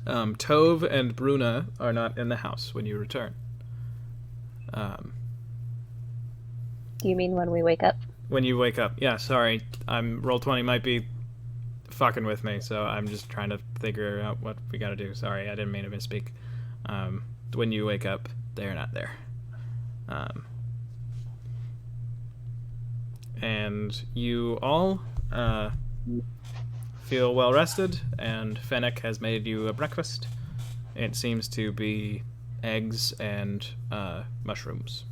Tove and Bruna are not in the house when you return. Do you mean when we wake up? When you wake up, yeah. Sorry, Roll20 might be fucking with me, so I'm just trying to figure out what we gotta do. Sorry, I didn't mean to misspeak. When you wake up, they're not there. And you all feel well rested, and Fennec has made you a breakfast. It seems to be eggs and mushrooms.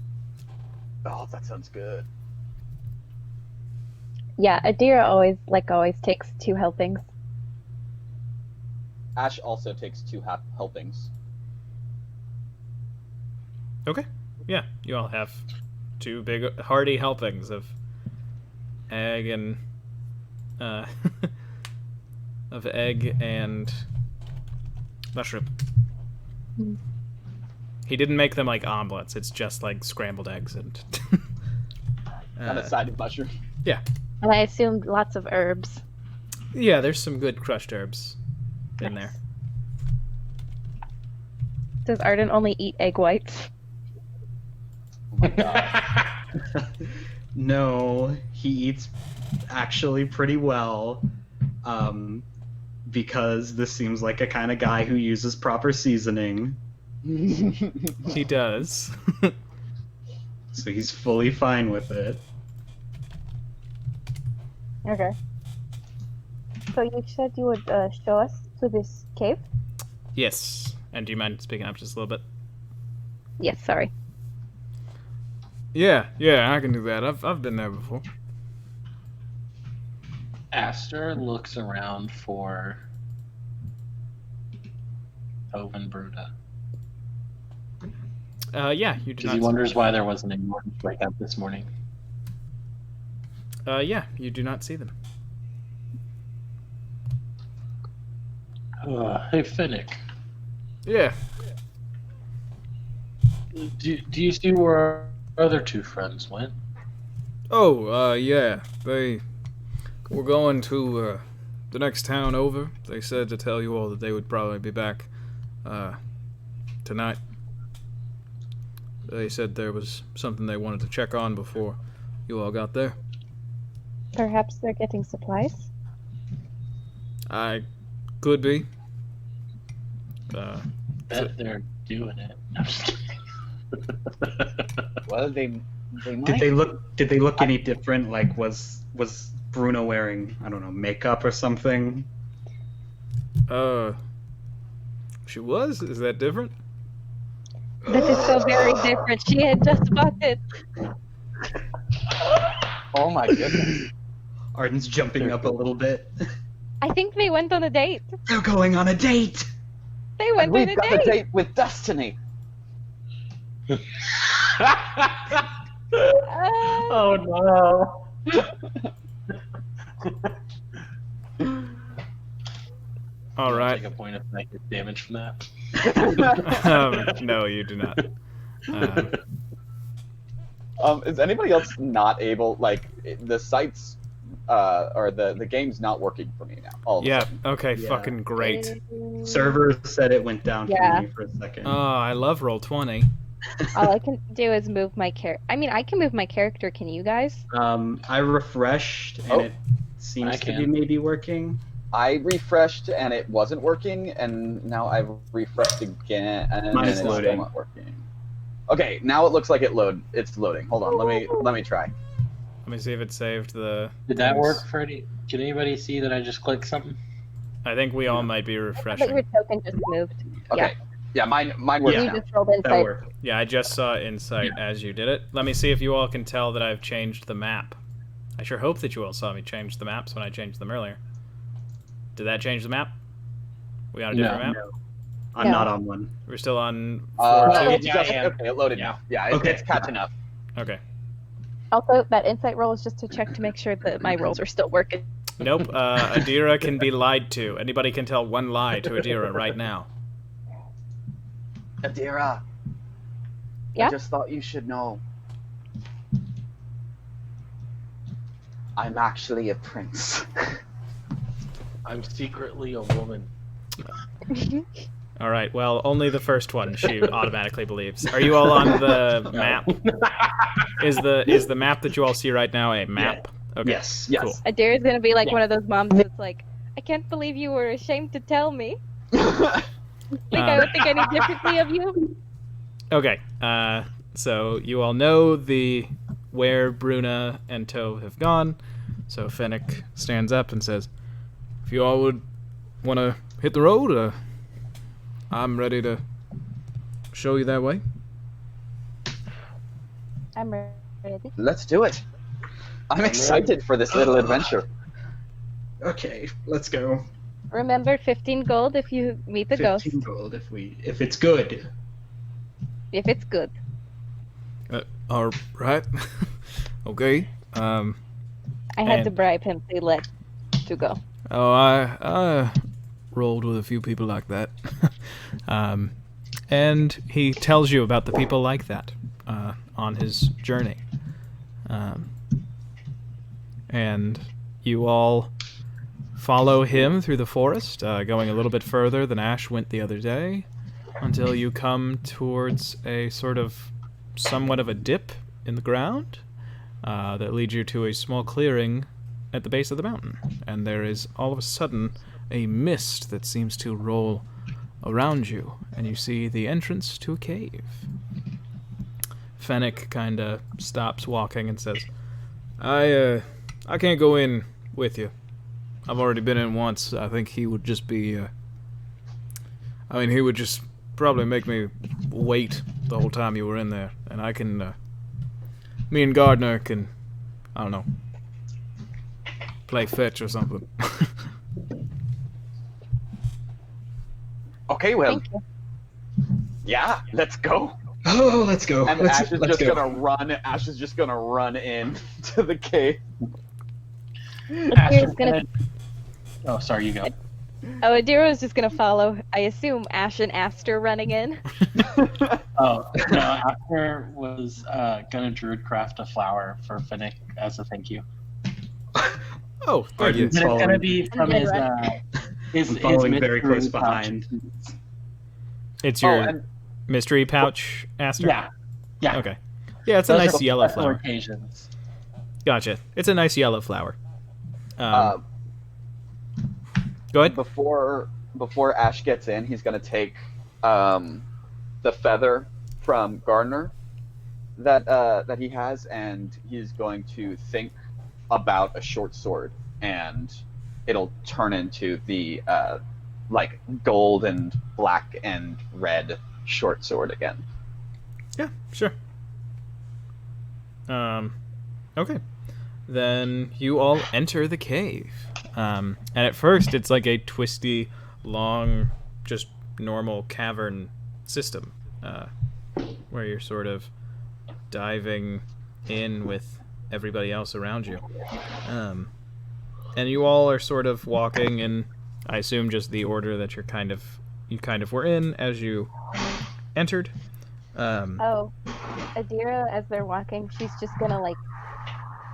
Oh, that sounds good. Yeah, Adira always takes 2 helpings. Ash also takes 2 helpings. Okay. Yeah, you all have 2 big hearty helpings of egg and of egg and mushroom. He didn't make them like omelets. It's just like scrambled eggs and On a side of mushroom. yeah. And I assumed lots of herbs. Yeah, there's some good crushed herbs in there. Does Arden only eat egg whites? Oh my god. No, he eats actually pretty well, because this seems like a kind of guy who uses proper seasoning. He does. So he's fully fine with it. Okay. So you said you would show us to this cave? Yes. And do you mind speaking up just a little bit? Yes, sorry. Yeah, I can do that. I've been there before. Aster looks around for Tove and Bruna. Yeah, you do Because not. he wonders why there wasn't any more wake up this morning. Yeah, you do not see them. Hey, Finnick. Yeah. Do you see where our other 2 friends went? Oh, yeah. They were going to the next town over. They said to tell you all that they would probably be back tonight. They said there was something they wanted to check on before you all got there. Perhaps they're getting supplies? I could be. Bet they're doing it. I'm just kidding. Well, they might. Did they look any different? Like, was Bruno wearing, I don't know, makeup or something? She was? Is that different? That is so very different. She had just bought it. Oh my goodness. Arden's jumping up a little bit. I think they went on a date. They're going on a date! They went And on we've a got a date. date with Destiny. Uh, Oh no. All right. Take a point of negative damage from that. No, you do not. Is anybody else not able, like, the sites, or the game's not working for me now? All of a Yeah. sudden. Okay. Yeah. Fucking great. Server said it went down Yeah. for me for a second. Oh, I love Roll20. All I can do is move my character. I mean, I can move my character. Can you guys? I refreshed and Oh, it seems I to be can. maybe working. I refreshed and it wasn't working, and now I've refreshed again and Mine is it's still loading. not working. Okay, now it looks like it's loading. Hold on, let me try. Let me see if it saved the. Did that things. work, Freddie? Can anybody see that I just clicked something? I think we all might be But your refreshing. token just moved. Okay. Yeah, mine works You now. just rolled That insight. worked. Yeah, I just saw Insight as you did it. Let me see if you all can tell that I've changed the map. I sure hope that you all saw me change the maps when I changed them earlier. Did that change the map? We on a different map? No. I'm No. not on one. We're still on Uh, 4-2? it's Yeah, just, I am. okay, it loaded Yeah. now. Yeah, Okay. it's catching up. Okay. Also, that insight roll is just to check to make sure that my rolls are still working. Nope. Adira can be lied to. Anybody can tell one lie to Adira right now. Adira, Yeah? I just thought you should know. I'm actually a prince. I'm secretly a woman. All right. Well, only the first one she automatically believes. Are you all on the map? Is the map that you all see right now a map? Okay. Yes. Yes. Cool. Adira's gonna be like Yeah. one of those moms that's like, I can't believe you were ashamed to tell me. Think I would think any differently of you? Okay. So you all know where Bruna and Toe have gone. So Fennec stands up and says, "If you all would want to hit the road, I'm ready to show you that way." I'm ready. Let's do it. I'm excited for this little adventure. Okay, let's go. Remember, 15 gold if you meet the ghost. 15 gold if it's good. If it's good. All right. Okay. I had to And- bribe him to let to go. Oh, I rolled with a few people like that. And he tells you about the people like that on his journey. And you all follow him through the forest, going a little bit further than Ash went the other day, until you come towards a sort of somewhat of a dip in the ground that leads you to a small clearing at the base of the mountain. And there is all of a sudden a mist that seems to roll around you, and you see the entrance to a cave. Fennec kind of stops walking and says, I can't go in with you. I've already been in once. I think he would just be, he would just probably make me wait the whole time you were in there. And I can, me and Gardner can, I don't know, play fetch or something. Okay, well, Thank you. yeah, let's go. Oh, let's go. And let's, Ash is let's just go. gonna run. Ash is just gonna run in to the cave. Adira's gonna. Oh, sorry, you go. Oh, Adira's just gonna follow. I assume Ash and Aster running in. Oh, no, After was gonna druidcraft a flower for Finnick as a thank you. Oh, thank you. Arden's But it's gonna following. be from I'm his, dead, his I'm following his very close mystery pouch. behind. It's Oh, your and mystery pouch, Aster? Yeah, yeah. Okay. Yeah, it's a Those nice are yellow special flower. occasions. Gotcha. It's a nice yellow flower. uh, Go ahead. before Ash gets in, he's gonna take the feather from Gardner that he has, and he's going to think about a short sword, and it'll turn into the like gold and black and red short sword again. Yeah, sure. Okay. Then you all enter the cave. And at first, it's like a twisty, long, just normal cavern system, where you're sort of diving in with everybody else around you. and you all are sort of walking in, I assume, just the order that you kind of were in as you entered. Oh, Adira, as they're walking, she's just gonna like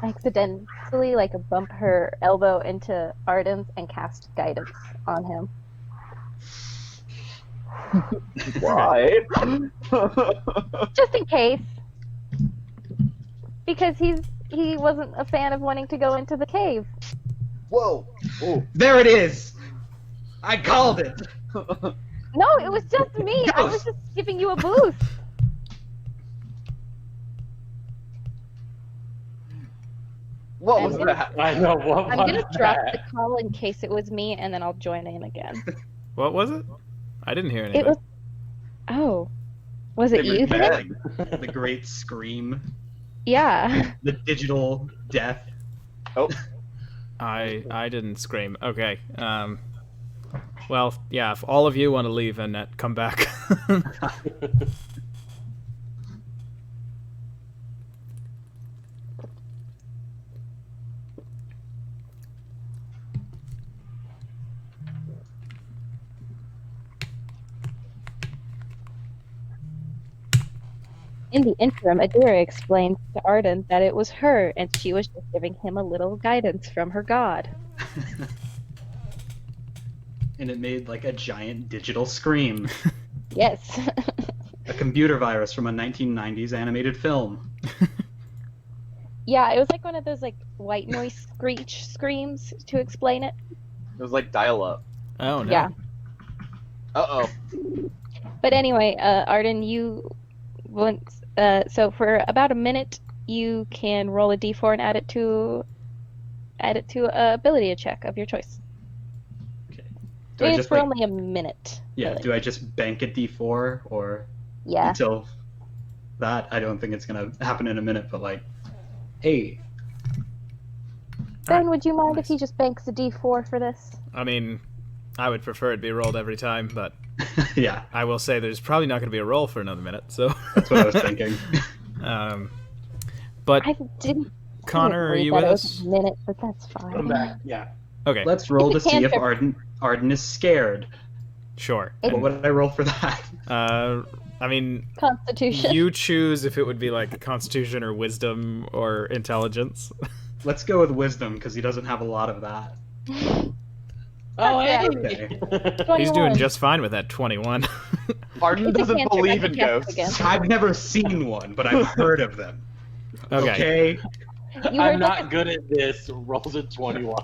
accidentally like bump her elbow into Arden's and cast guidance on him. Why? Just in case. Because he wasn't a fan of wanting to go into the cave. Whoa! Oh. There it is! I called it! No, it was just me. I was just giving you a boost. What I'm was gonna- that? I know what I'm was gonna drop the that? call in case it was me, and then I'll join in again. What was it? I didn't hear anything. It was. Oh, was it you? Then? The great scream. Yeah. The digital death. Oh, I didn't scream. Okay. Well, yeah. If all of you want to leave, Annette, come back. In the interim, Adira explained to Arden that it was her, and she was just giving him a little guidance from her god. And it made like a giant digital scream. Yes. A computer virus from a 1990s animated film. Yeah, it was like one of those like white noise screech screams to explain it. it was like dial-up. Oh no. Yeah. Uh-oh. But anyway, Arden, you once so for about a minute you can roll a d4 and add it to a ability check of your choice. Okay. I Do mean, I it's just for like, only a minute. yeah, really. do I just bank a d4 or Yeah. until that? I don't think it's gonna happen in a minute, but like, hey, Ben, would you mind Nice. if he just banks a d4 for this? I mean, I would prefer it be rolled every time, but yeah, I will say there's probably not going to be a roll for another minute. So that's what I was thinking. But I didn't. Connor, are believe you that with it was us? a minute, but that's fine. I'm back. Yeah. Okay, Let's roll to It's a see if cantrip. Arden is scared. sure. What would I roll for that? I mean, Constitution. you choose if it would be like Constitution or Wisdom or Intelligence. Let's go with wisdom because he doesn't have a lot of that. Oh, hey. Okay. He's 21. doing just fine with that 21. Arden It's a doesn't cantrip. believe I in can cast it ghosts. again. I've never seen one, but I've heard of them. Okay. You I'm heard not good at this. Rolls a 21.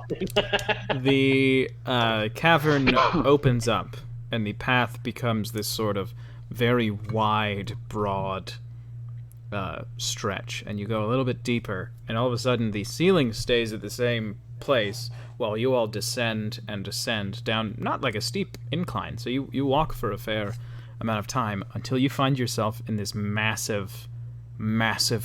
The cavern opens up, and the path becomes this sort of very wide, broad stretch. And you go a little bit deeper, and all of a sudden the ceiling stays at the same place while you all descend and descend down, not like a steep incline. So you walk for a fair amount of time until you find yourself in this massive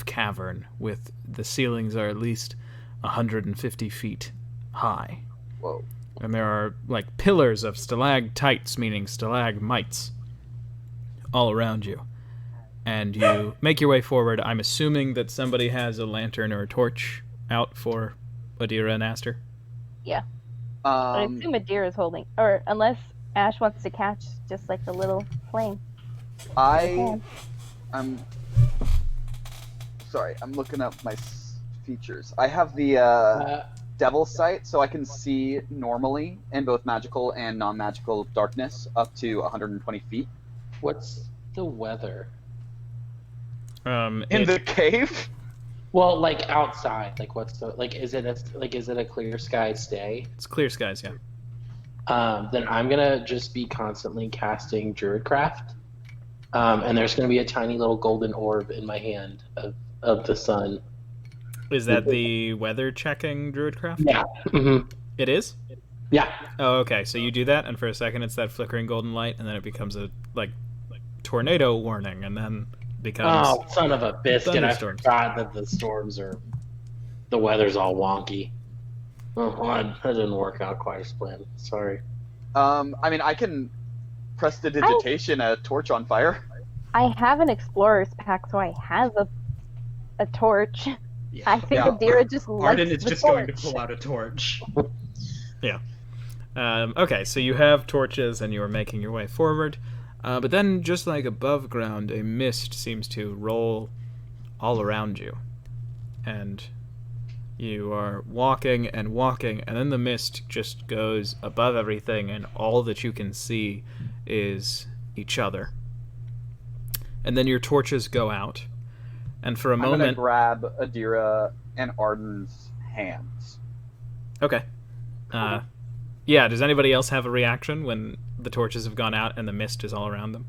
cavern with the ceilings are at least 150 feet high. Whoa. And there are like pillars of stalactites, meaning stalagmites, all around you. And you make your way forward. I'm assuming that somebody has a lantern or a torch out for Adira and Aster. I Um, assume Adira is holding, or unless Ash wants to catch just like the little flame. I'm sorry. I'm looking up my features. I have the Devil Sight, so I can see normally in both magical and non-magical darkness up to 120 feet. What's the weather? In the cave? Well, like outside. Like, what's the like? Is it a clear sky day? It's clear skies, yeah. Then I'm gonna just be constantly casting Druidcraft, and there's gonna be a tiny little golden orb in my hand of the sun. Is that the weather checking druidcraft? Yeah. Mm-hmm. It is? Yeah. Oh, okay. So you do that, and for a second it's that flickering golden light, and then it becomes a like tornado warning, and then becomes Oh, son of a biscuit! I thunderstorms. forgot that the weather's all wonky. Oh, that didn't work out quite as planned. Sorry. I mean, I can prestidigitation a torch on fire. I have an explorer's pack, so I have a torch. I think Yeah. Adira just likes Arden is the just torch. going to pull out a torch. Yeah. Okay, so you have torches and you are making your way forward. But then, just like above ground, a mist seems to roll all around you. And you are walking and walking, and then the mist just goes above everything, and all that you can see is each other. And then your torches go out. And for a I'm gonna moment... grab Adira and Arden's hands. Okay. Yeah, does anybody else have a reaction when the torches have gone out and the mist is all around them?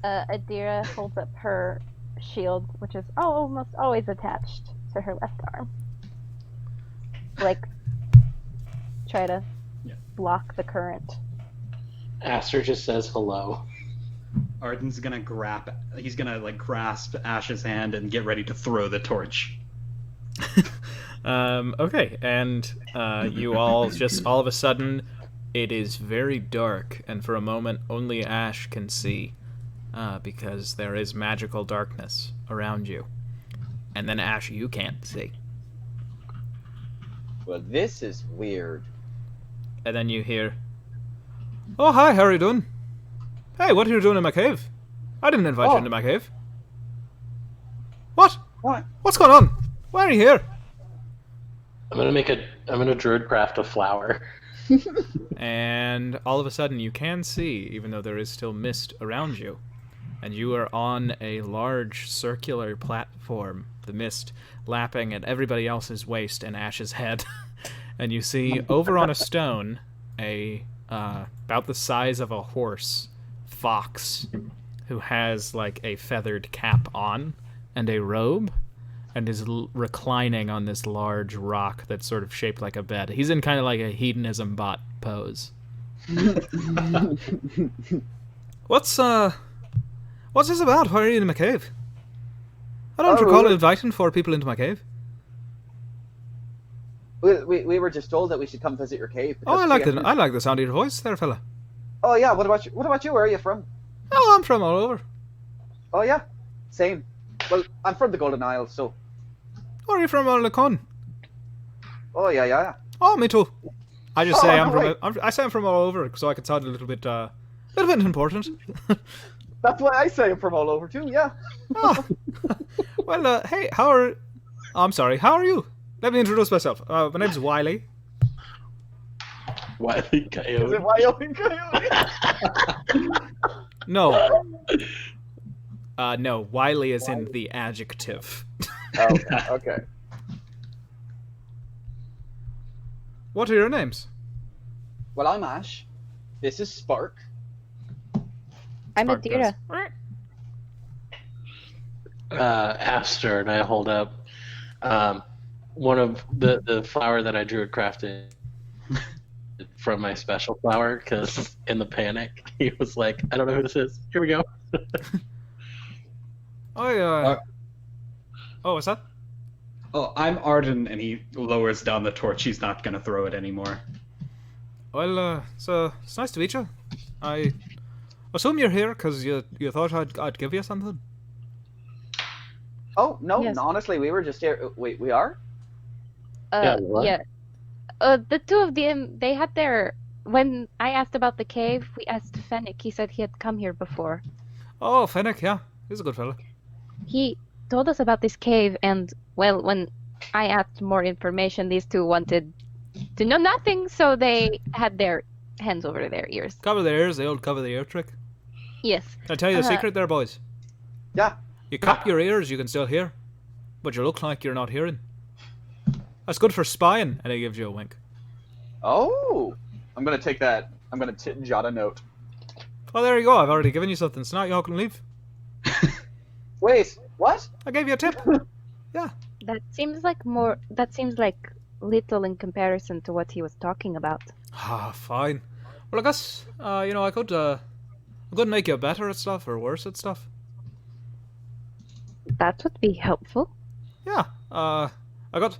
Adira holds up her shield, which is almost always attached to her left arm. Like, try to block the current. Aster just says hello. Arden's gonna he's gonna like grasp Ash's hand and get ready to throw the torch. Okay, and you all just all of a sudden, it is very dark, and for a moment only Ash can see, because there is magical darkness around you. And then Ash, you can't see. Well, this is weird. And then you hear, "Oh, hi, how are you doing? Hey, what are you doing in my cave? I didn't invite you into my cave." What? What? What's going on? Why are you here? I'm gonna druid craft a flower. And all of a sudden you can see, even though there is still mist around you. And you are on a large circular platform, the mist lapping at everybody else's waist and Ash's head. And you see over on a stone a about the size of a horse fox who has like a feathered cap on and a robe and is reclining on this large rock that's sort of shaped like a bed. He's in kind of like a hedonism bot pose. What's this about? Why are you in my cave? I don't recall inviting 4 people into my cave. We were just told that we should come visit your cave. Oh, I like the sound of your voice there, fella. Oh yeah, what about you? Where are you from? Oh, I'm from all over. Oh yeah, same. Well, I'm from the Golden Isle, so. Where are you from, Con? Oh yeah. Oh, me too. I just say right. I say I'm from all over, so I can sound a little bit important. That's why I say I'm from all over too. Yeah. Oh. Well, hey, I'm sorry. How are you? Let me introduce myself. My name's Wiley. Wiley Coyote. Is it Wyoming Coyote? No. No. Wiley is in the adjective. Okay. What are your names? Well, I'm Ash. This is Spark. I'm Spark Adira. Aster, and I hold up one of the flower that I druid crafted from my special flower, because in the panic he was like, I don't know who this is. Here we go. Oh, what's that? Oh, I'm Arden, and he lowers down the torch. He's not gonna throw it anymore. Well, so it's nice to meet you. I assume you're here because you thought I'd give you something. Oh no, Yes. honestly, we were just here. Wait, we are? What? Yeah. The two of them, they had their... When I asked about the cave, we asked Fennec. He said he had come here before. Oh, Fennec, yeah, he's a good fella. He told us about this cave, and, well, when I asked more information, these two wanted to know nothing, so they had their hands over their ears. Cover the ears, the old cover the ear trick. Yes. Can I tell you the secret there, boys? Yeah. You cup your ears, you can still hear, but you look like you're not hearing. That's good for spying, and he gives you a wink. Oh, I'm gonna take that. I'm gonna jot a note. Oh, there you go. I've already given you something, so now you all can leave. Wait, what? I gave you a tip. Yeah. That seems like little in comparison to what he was talking about. Ah, fine. Well, I guess I could make you better at stuff or worse at stuff. That would be helpful. Yeah. I got,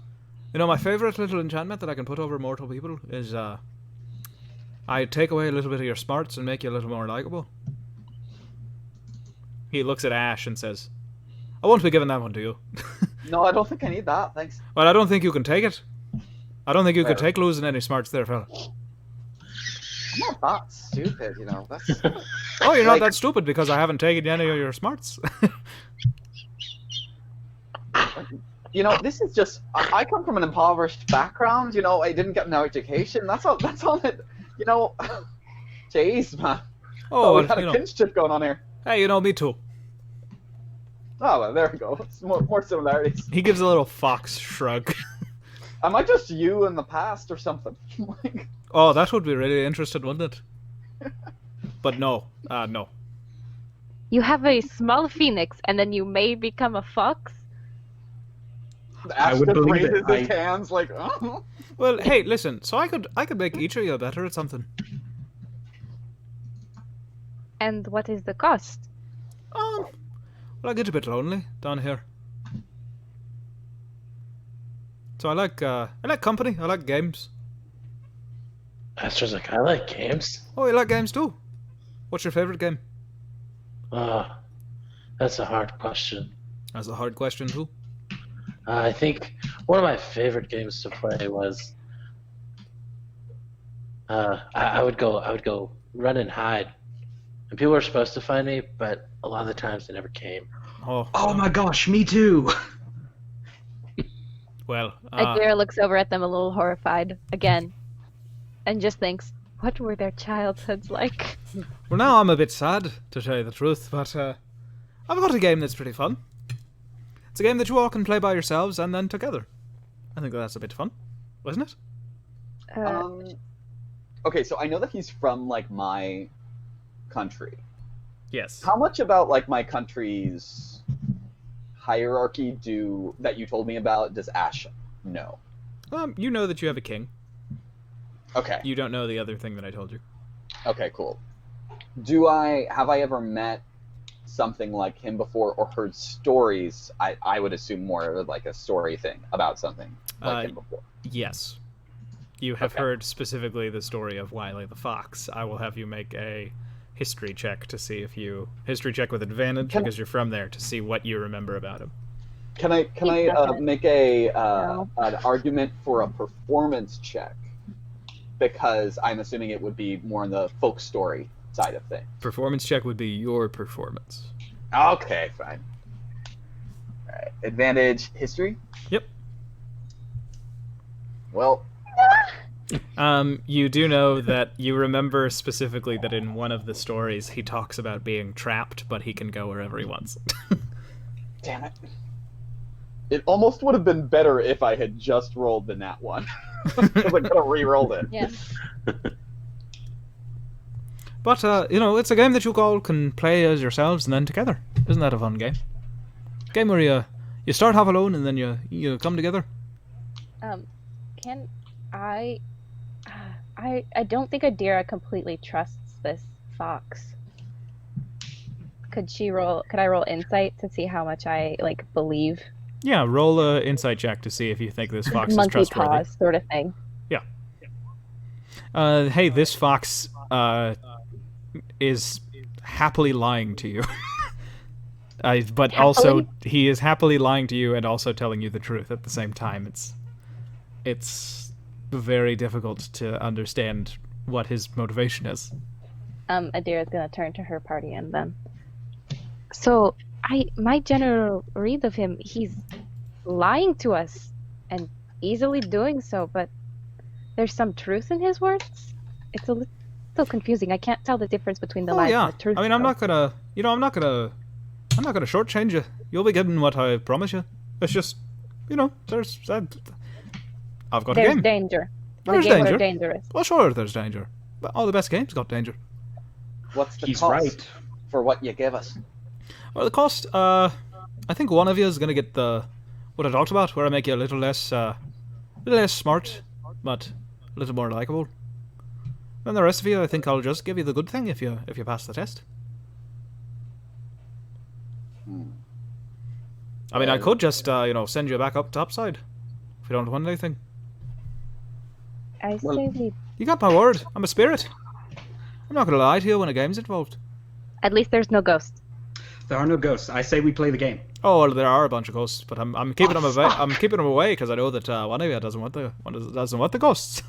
my favorite little enchantment that I can put over mortal people is I take away a little bit of your smarts and make you a little more likable. He looks at Ash and says, "I won't be giving that one to you." No, I don't think I need that. Thanks. Well, I don't think you can take it. I don't think you could Fair. take losing any smarts there, fella. I'm not that stupid, you know. That's Oh, you're not Like- that stupid because I haven't taken any of your smarts. you know, this is just. I come from an impoverished background. You know, I didn't get no education. That's all. That's all that. You know. Jeez, man. Oh, we well, got a pinch chip going on here. hey, me too. Oh, well, there we go. It's more similarities. He gives a little fox shrug. Am I just you in the past or something? Like, Oh, that would be really interesting, wouldn't it? But no, no. You have a small phoenix, and then you may become a fox? I would Ashton believe it. raises his hands like, oh. Well, hey, listen. So I could make each of you better at something. And what is the cost? Well, I get a bit lonely down here. So I like company. I like games. Astor's like, I like games. Oh, you like games too? What's your favorite game? That's a hard question. That's a hard question too. I think one of my favorite games to play was. I would go run and hide, and people were supposed to find me, but a lot of the times they never came. Oh my gosh, me too. Well, Adira looks over at them a little horrified again, and just thinks, what were their childhoods like? well, now I'm a bit sad to tell you the truth, but I've got a game that's pretty fun. It's a game that you all can play by yourselves and then together. I think that's a bit fun, wasn't it? Okay, so I know that he's from like my country. Yes. How much about like my country's hierarchy that you told me about does Ash know? You know that you have a king. Okay. You don't know the other thing that I told you. Okay, cool. Have I ever met something like him before or heard stories? I would assume more of like a story thing about something like him before. Yes. You have Okay. heard specifically the story of Wiley the Fox. I will have you make a history check to see if you history check with advantage because you're from there to see what you remember about him. Can I doesn't. make a No. an argument for a performance check? Because I'm assuming it would be more on the folk story side of things. Performance check would be your performance. Okay, fine. All right, advantage history. Yep. Well, You do know that you remember specifically that in one of the stories he talks about being trapped, but he can go wherever he wants. damn it. It almost would have been better if I had just rolled the nat one. Because I could have re-rolled it. Yeah. But, it's a game that you all can play as yourselves and then together. Isn't that a fun game? Game where you start half alone and then you come together. Can I don't think Adira completely trusts this fox. Could I roll insight to see how much I believe? Yeah, roll a insight check to see if you think this fox is Monkey trustworthy. paws sort of thing. Hey, this fox is happily lying to you. But also, he is happily lying to you and also telling you the truth at the same time. It's very difficult to understand what his motivation is. Adira's gonna turn to her party and then. So, my general read of him, he's lying to us and easily doing so, but there's some truth in his words. It's a little confusing. I can't tell the difference between the lies and the truth. I mean, I'm though. not gonna shortchange you. You'll be getting what I promise you. It's just, there's I've got a There's game. danger. There's the games danger. are dangerous. Well, sure, there's danger. But all the best games got danger. What's the He's cost right. for what you give us? Well, the cost, I think one of you is gonna get what I talked about, where I make you a little less smart, but a little more likable. And the rest of you, I think I'll just give you the good thing if you pass the test. I mean, I could just, send you back up topside if you don't want anything. I say we. You got my word. I'm a spirit. I'm not gonna lie to you when a game's involved. At least there's no ghost. There are no ghosts. I say we play the game. Oh, well, there are a bunch of ghosts, but I'm keeping them away. I'm keeping them away because I know that one of you doesn't want the ghosts.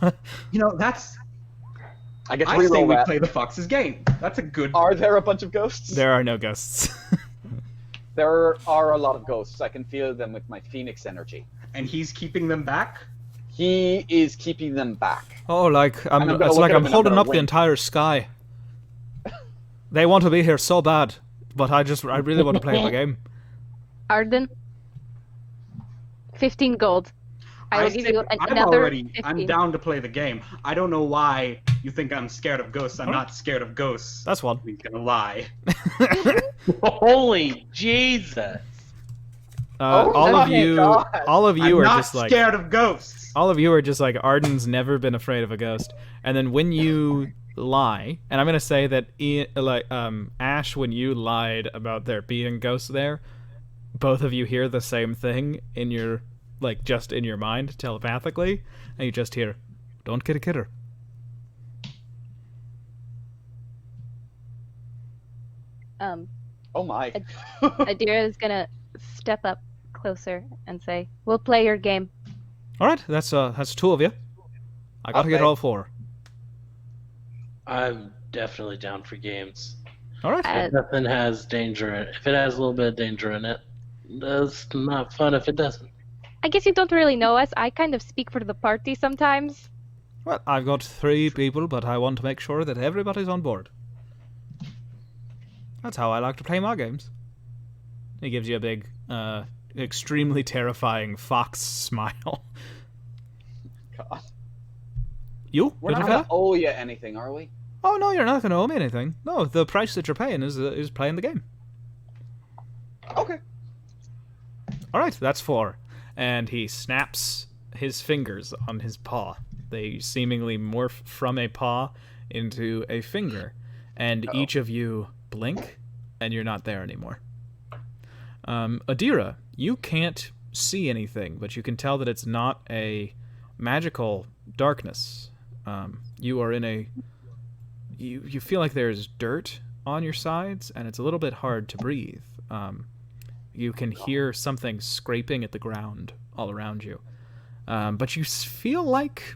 You know, that's. I get to I say reroll we that. play the Fox's game. That's a good. Are there a bunch of ghosts? There are no ghosts. There are a lot of ghosts. I can feel them with my phoenix energy. And he's keeping them back. He is keeping them back. Oh, like I'm gonna it's look like at I'm him and holding I'm up gonna the wink. entire sky. They want to be here so bad, but I really want to play the game. Arden, 15 gold. I will give you another 15. I'm down to play the game. I don't know why you think I'm scared of ghosts. I'm not scared of ghosts. That's one. He's gonna lie. Holy Jesus! All my of you God. are I'm not just like scared of ghosts. all of you are just like Arden's never been afraid of a ghost. And then when you lie, and I'm gonna say that Ash, when you lied about there being ghosts there, both of you hear the same thing in your just in your mind telepathically, and you just hear, "Don't get a kidder." Oh my. Adira is gonna step up closer and say, "We'll play your game." All right, that's two of you. I gotta get Okay. all four. I'm definitely down for games. All right. Uh, Nothing has danger in it. If it has a little bit of danger in it, that's not fun if it doesn't. I guess you don't really know us. I kind of speak for the party sometimes. Well, I've got 3 people, but I want to make sure that everybody's on board. That's how I like to play my games. He gives you a big, extremely terrifying fox smile. God. You, We're little not gonna fella? owe you anything, are we? Oh no, you're not going to owe me anything. No, the price that you're paying is playing the game. Okay. All right, that's 4. And he snaps his fingers on his paw. They seemingly morph from a paw into a finger, and each of you blink, and you're not there anymore. Adira, you can't see anything, but you can tell that it's not a magical darkness. You are in a... You feel like there's dirt on your sides, and it's a little bit hard to breathe. You can hear something scraping at the ground all around you. But you feel like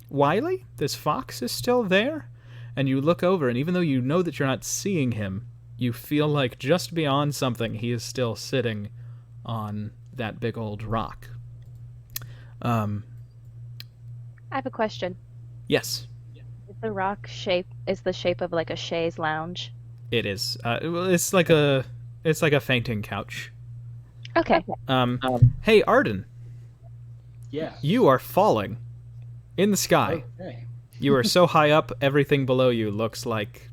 Wiley, this fox, is still there. And you look over, and even though you know that you're not seeing him, you feel like just beyond something, he is still sitting on that big old rock. I have a question. Yes, Is the rock the shape of like a chaise lounge? it is. It's like a fainting couch. Okay. Hey, Arden, Yeah. you are falling in the sky. Okay. You are so high up, everything below you looks like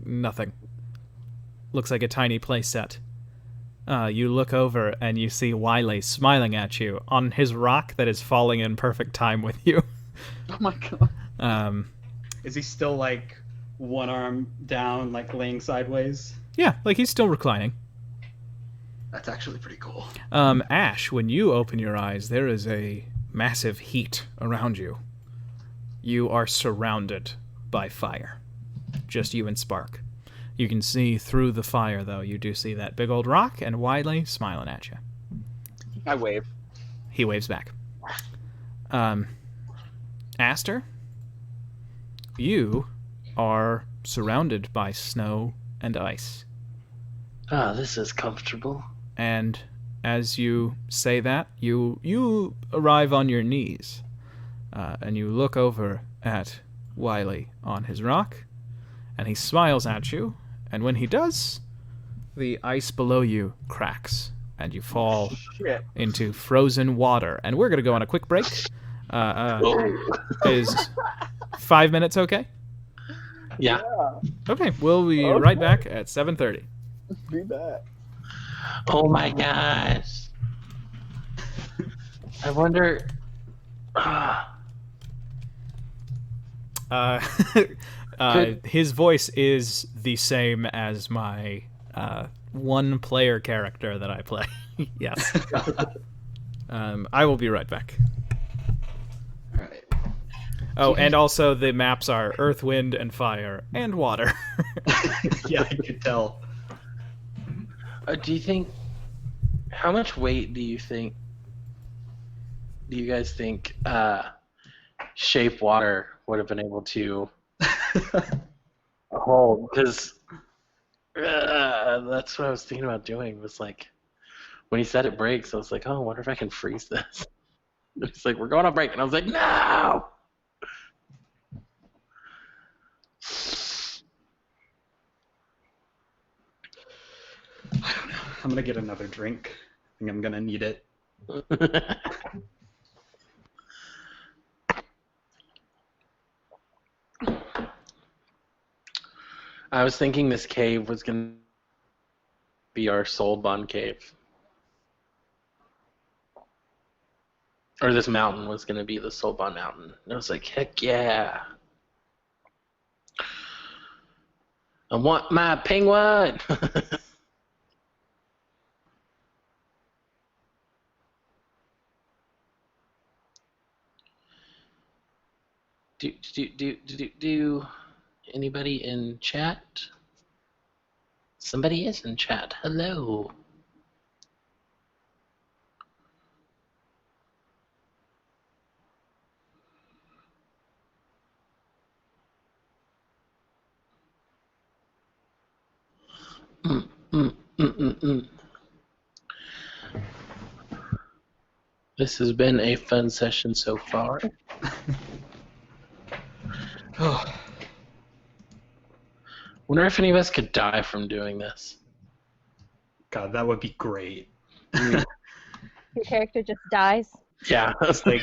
nothing. Looks like a tiny playset. You look over and you see Wiley smiling at you on his rock that is falling in perfect time with you. Oh my god. Is he still like one arm down, like laying sideways? Yeah, like he's still reclining. That's actually pretty cool. Ash, when you open your eyes, there is a massive heat around you. You are surrounded by fire. Just you and Spark. You can see through the fire, though. You do see that big old rock and Wiley smiling at you. I wave. He waves back. Aster, you are surrounded by snow and ice. Ah, this is comfortable. And as you say that, you arrive on your knees, and you look over at Wiley on his rock, and he smiles at you, and when he does, the ice below you cracks, and you fall Shit. into frozen water. And we're going to go on a quick break. Is 5 minutes okay? Yeah. Okay, we'll be right back at 7:30. Be back. Oh my gosh. I wonder. His voice is the same as my one-player character that I play. Yes. I will be right back. All right. Oh, and also the maps are Earth, Wind, and Fire, and Water. Yeah, I could tell. Do you think? How much weight do you think? Do you guys think Shape Water would have been able to hold? Because that's what I was thinking about doing. Was like when he said it breaks, I was like, oh, I wonder if I can freeze this. It's like we're going on break, and I was like, no. I don't know. I'm gonna get another drink. I think I'm gonna need it. I was thinking this cave was gonna be our soul bond cave, or this mountain was gonna be the soul bond mountain. And I was like, heck yeah! I want my penguin. Do anybody in chat? Somebody is in chat. Hello. Mm, mm, mm, mm, mm. This has been a fun session so far. Oh, Wonder if any of us could die from doing this. God, that would be great. Your character just dies. Yeah, I was like,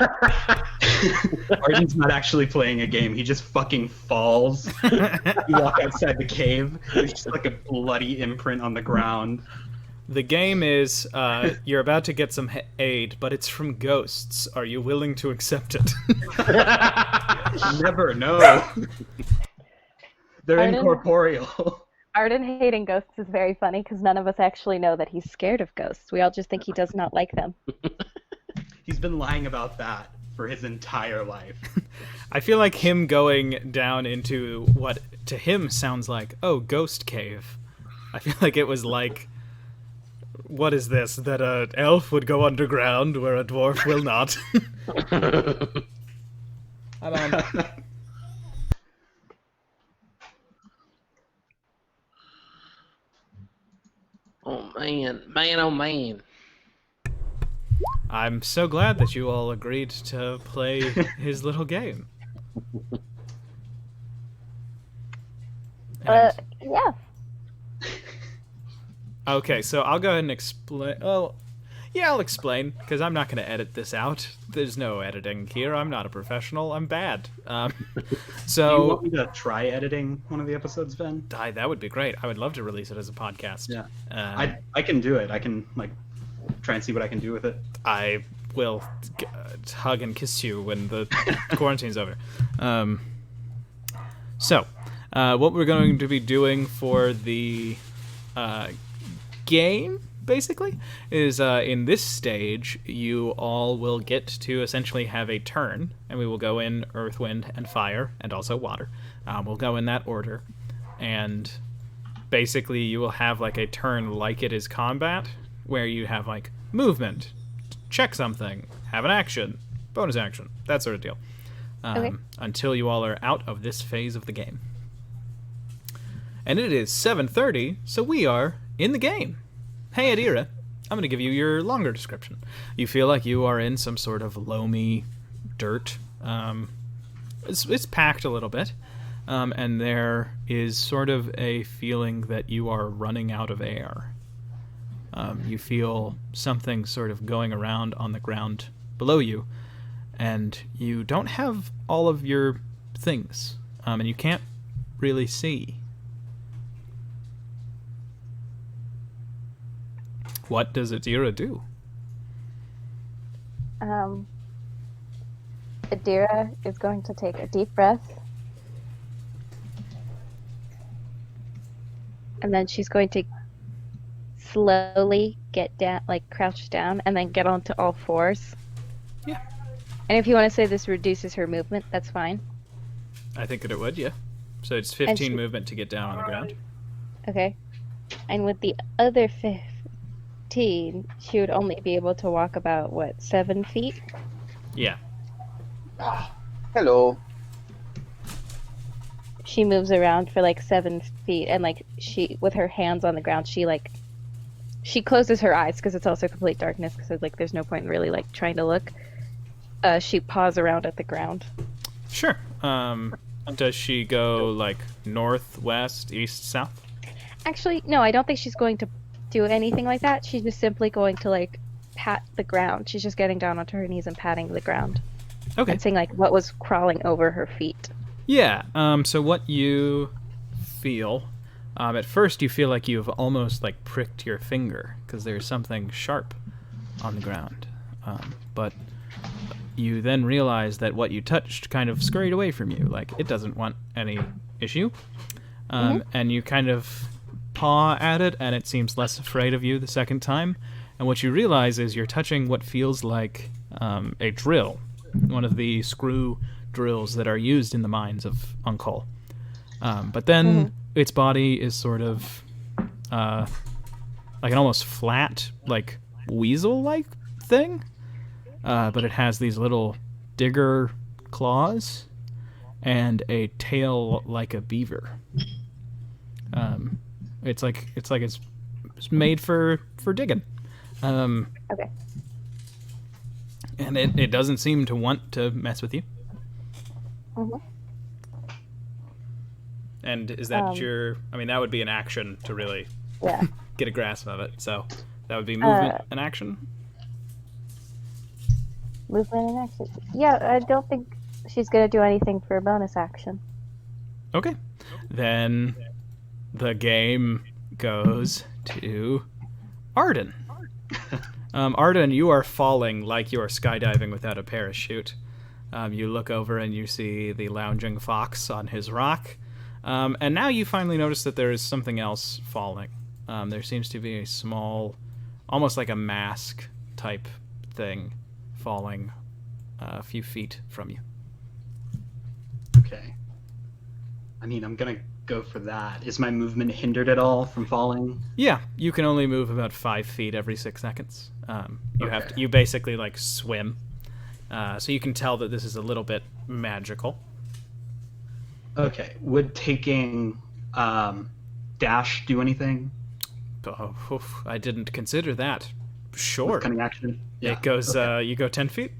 Arden's not actually playing a game. He just fucking falls. You walk outside the cave. There's just like a bloody imprint on the ground. The game is you're about to get some aid, but it's from ghosts. Are you willing to accept it? Never, no. They're Arden? incorporeal. Arden hating ghosts is very funny because none of us actually know that he's scared of ghosts. We all just think he does not like them. He's been lying about that for his entire life. I feel like him going down into what to him sounds like, oh, ghost cave. I feel like it was like, what is this? That an elf would go underground where a dwarf will not. oh man, oh man. I'm so glad that you all agreed to play his little game. And- Yeah. Okay, so I'll go ahead and explain. Oh, yeah, I'll explain, because I'm not going to edit this out. There's no editing here. I'm not a professional. I'm bad. Do you So want me to try editing one of the episodes, Ben? that would be great. I would love to release it as a podcast. Yeah. Um, I can do it. I can like try and see what I can do with it. I will hug and kiss you when the quarantine's over. So, what we're going to be doing for the game, basically, is in this stage, you all will get to essentially have a turn, and we will go in Earth, Wind, and Fire, and also Water. We'll go in that order, and basically you will have like a turn like it is combat, where you have like movement, check something, have an action, bonus action, that sort of deal. Okay. Until you all are out of this phase of the game. And it is 7:30, so we are in the game. Hey, Adira, I'm going to give you your longer description. You feel like you are in some sort of loamy dirt. It's packed a little bit, and there is sort of a feeling that you are running out of air. You feel something sort of going around on the ground below you, and you don't have all of your things, and you can't really see. What does Adira do? Adira is going to take a deep breath. And then she's going to slowly get down, like crouch down, and then get onto all fours. Yeah. And if you want to say this reduces her movement, that's fine. I think that it would, yeah. So it's 15 she- movement to get down on the ground. Okay. And with the other 15, she would only be able to walk about, 7 feet? Yeah. Hello. She moves around for 7 feet, and she, with her hands on the ground, she closes her eyes because it's also complete darkness because there's no point in really trying to look. She paws around at the ground. Sure. Does she go north, west, east, south? Actually, no, I don't think she's going to do anything like that. She's just simply going to pat the ground. She's just getting down onto her knees and patting the ground. Okay. And seeing what was crawling over her feet. Yeah. So what you feel, at first you feel like you've almost pricked your finger because there's something sharp on the ground. But you then realize that what you touched kind of scurried away from you. It doesn't want any issue. And you kind of paw at it, and it seems less afraid of you the second time. And what you realize is you're touching what feels like a drill, one of the screw drills that are used in the mines of Uncol. But then its body is sort of an almost flat, weasel-like thing. But it has these little digger claws and a tail like a beaver. It's made for digging. Okay. And it doesn't seem to want to mess with you. Mhm. And is that your... I mean, that would be an action to really Yeah. get a grasp of it. So that would be movement and action. Movement and action. Yeah, I don't think she's going to do anything for a bonus action. Okay. Then the game goes to Arden. Arden, you are falling like you are skydiving without a parachute. You look over and you see the lounging fox on his rock. And now you finally notice that there is something else falling. There seems to be a small, almost like a mask type thing falling a few feet from you. Okay. I mean, I'm gonna go for that. Is my movement hindered at all from falling? Yeah, you can only move about 5 feet every 6 seconds. You have Okay. to, you basically swim. So you can tell that this is a little bit magical. Okay. Would taking dash do anything? Oh, oof, I didn't consider that. Sure. Cunning action. Yeah. It goes. Okay. You go 10 feet.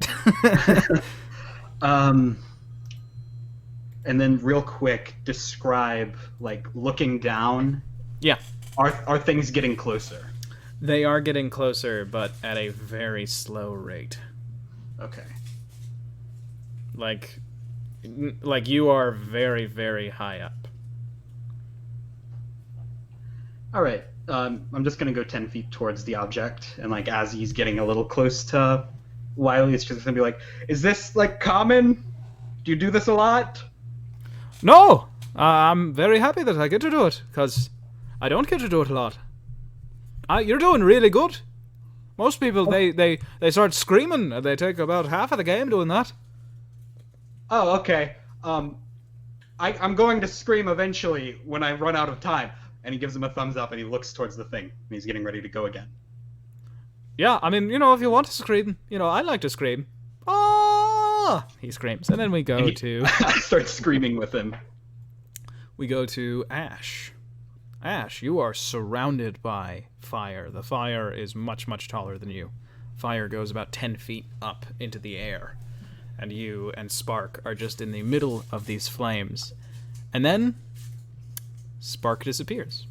And then real quick, describe looking down. Yeah. Are things getting closer? They are getting closer, but at a very slow rate. Okay. Like you are very, very high up. All right. I'm just gonna go 10 feet towards the object, and as he's getting a little close to Wiley, it's just gonna be like, "Is this common? Do you do this a lot?" No, I'm very happy that I get to do it because I don't get to do it a lot. You're doing really good. Most people they start screaming and they take about half of the game doing that. Oh, okay. I'm going to scream eventually when I run out of time. And he gives him a thumbs up, and he looks towards the thing, and he's getting ready to go again. Yeah, I mean, if you want to scream, I like to scream. Ah! He screams, and then we go to I start screaming with him. we go to Ash. Ash, you are surrounded by fire. The fire is much, much taller than you. Fire goes about 10 feet up into the air, and you and Spark are just in the middle of these flames. And then Spark disappears.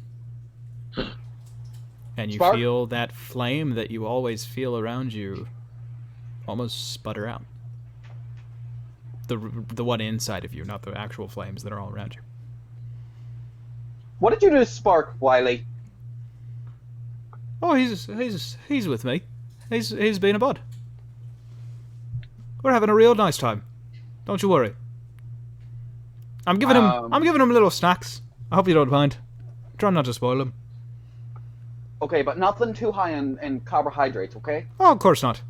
And you Spark? feel that flame that you always feel around you almost sputter out. The one inside of you, not the actual flames that are all around you. What did you do to Spark, Wiley? Oh, he's with me. He's been a bud. We're having a real nice time. Don't you worry. I'm giving him little snacks. I hope you don't mind. Try not to spoil him. Okay, but nothing too high in carbohydrates, okay? Oh, of course not.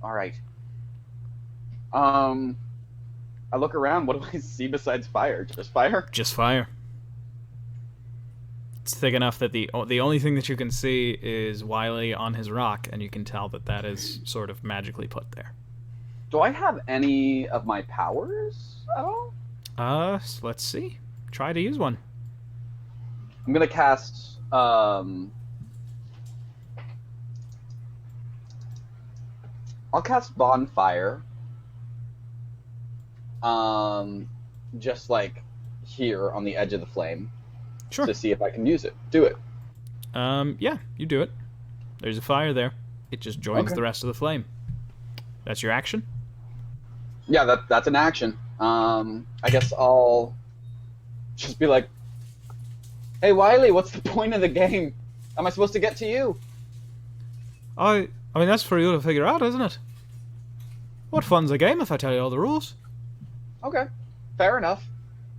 All right. I look around. What do I see besides fire? Just fire? Just fire. It's thick enough that the only thing that you can see is Wiley on his rock, and you can tell that that is sort of magically put there. Do I have any of my powers at all? Let's see. Try to use one. I'm gonna cast. I'll cast Bonfire. Just like here on the edge of the flame. Sure. To see if I can use it. Do it. Yeah, you do it. There's a fire there. It just joins Okay. the rest of the flame. That's your action? Yeah, that's an action. I guess I'll just be like, "Hey Wiley, what's the point of the game? Am I supposed to get to you?" I mean, that's for you to figure out, isn't it? What fun's a game if I tell you all the rules? Okay, fair enough.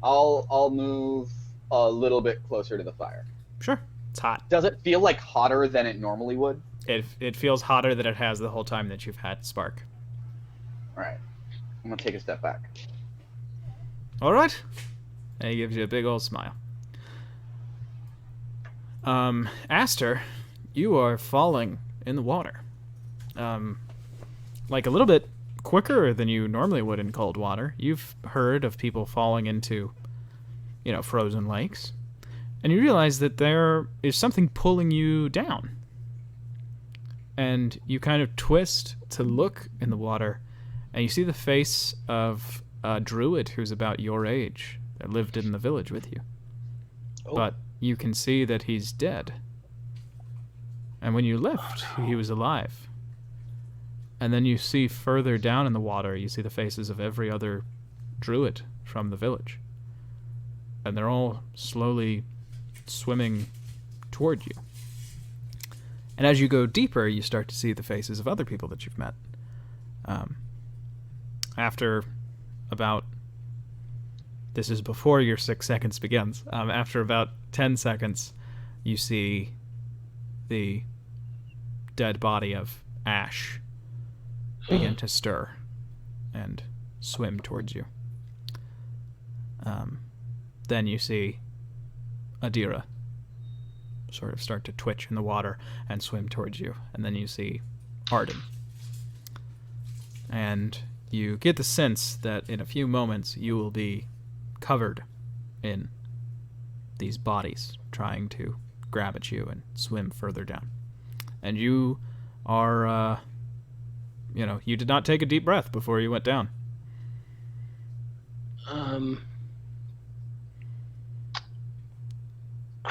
I'll move a little bit closer to the fire. Sure. It's hot. Does it feel like hotter than it normally would? It feels hotter than it has the whole time that you've had Spark. All right, I'm gonna take a step back. All right. And he gives you a big old smile. Aster, you are falling in the water. Like a little bit quicker than you normally would in cold water. You've heard of people falling into, frozen lakes. And you realize that there is something pulling you down. And you kind of twist to look in the water, and you see the face of a druid who's about your age that lived in the village with you. Oh. But you can see that he's dead. And when you lift, he was alive. And then you see further down in the water, you see the faces of every other druid from the village. And they're all slowly swimming toward you. And as you go deeper, you start to see the faces of other people that you've met. After about... This is before your 6 seconds begins. After about 10 seconds, you see the dead body of Ash begin to stir and swim towards you. Then you see Adira sort of start to twitch in the water and swim towards you. And then you see Arden. And you get the sense that in a few moments you will be covered in these bodies trying to grab at you and swim further down. And you are, you did not take a deep breath before you went down.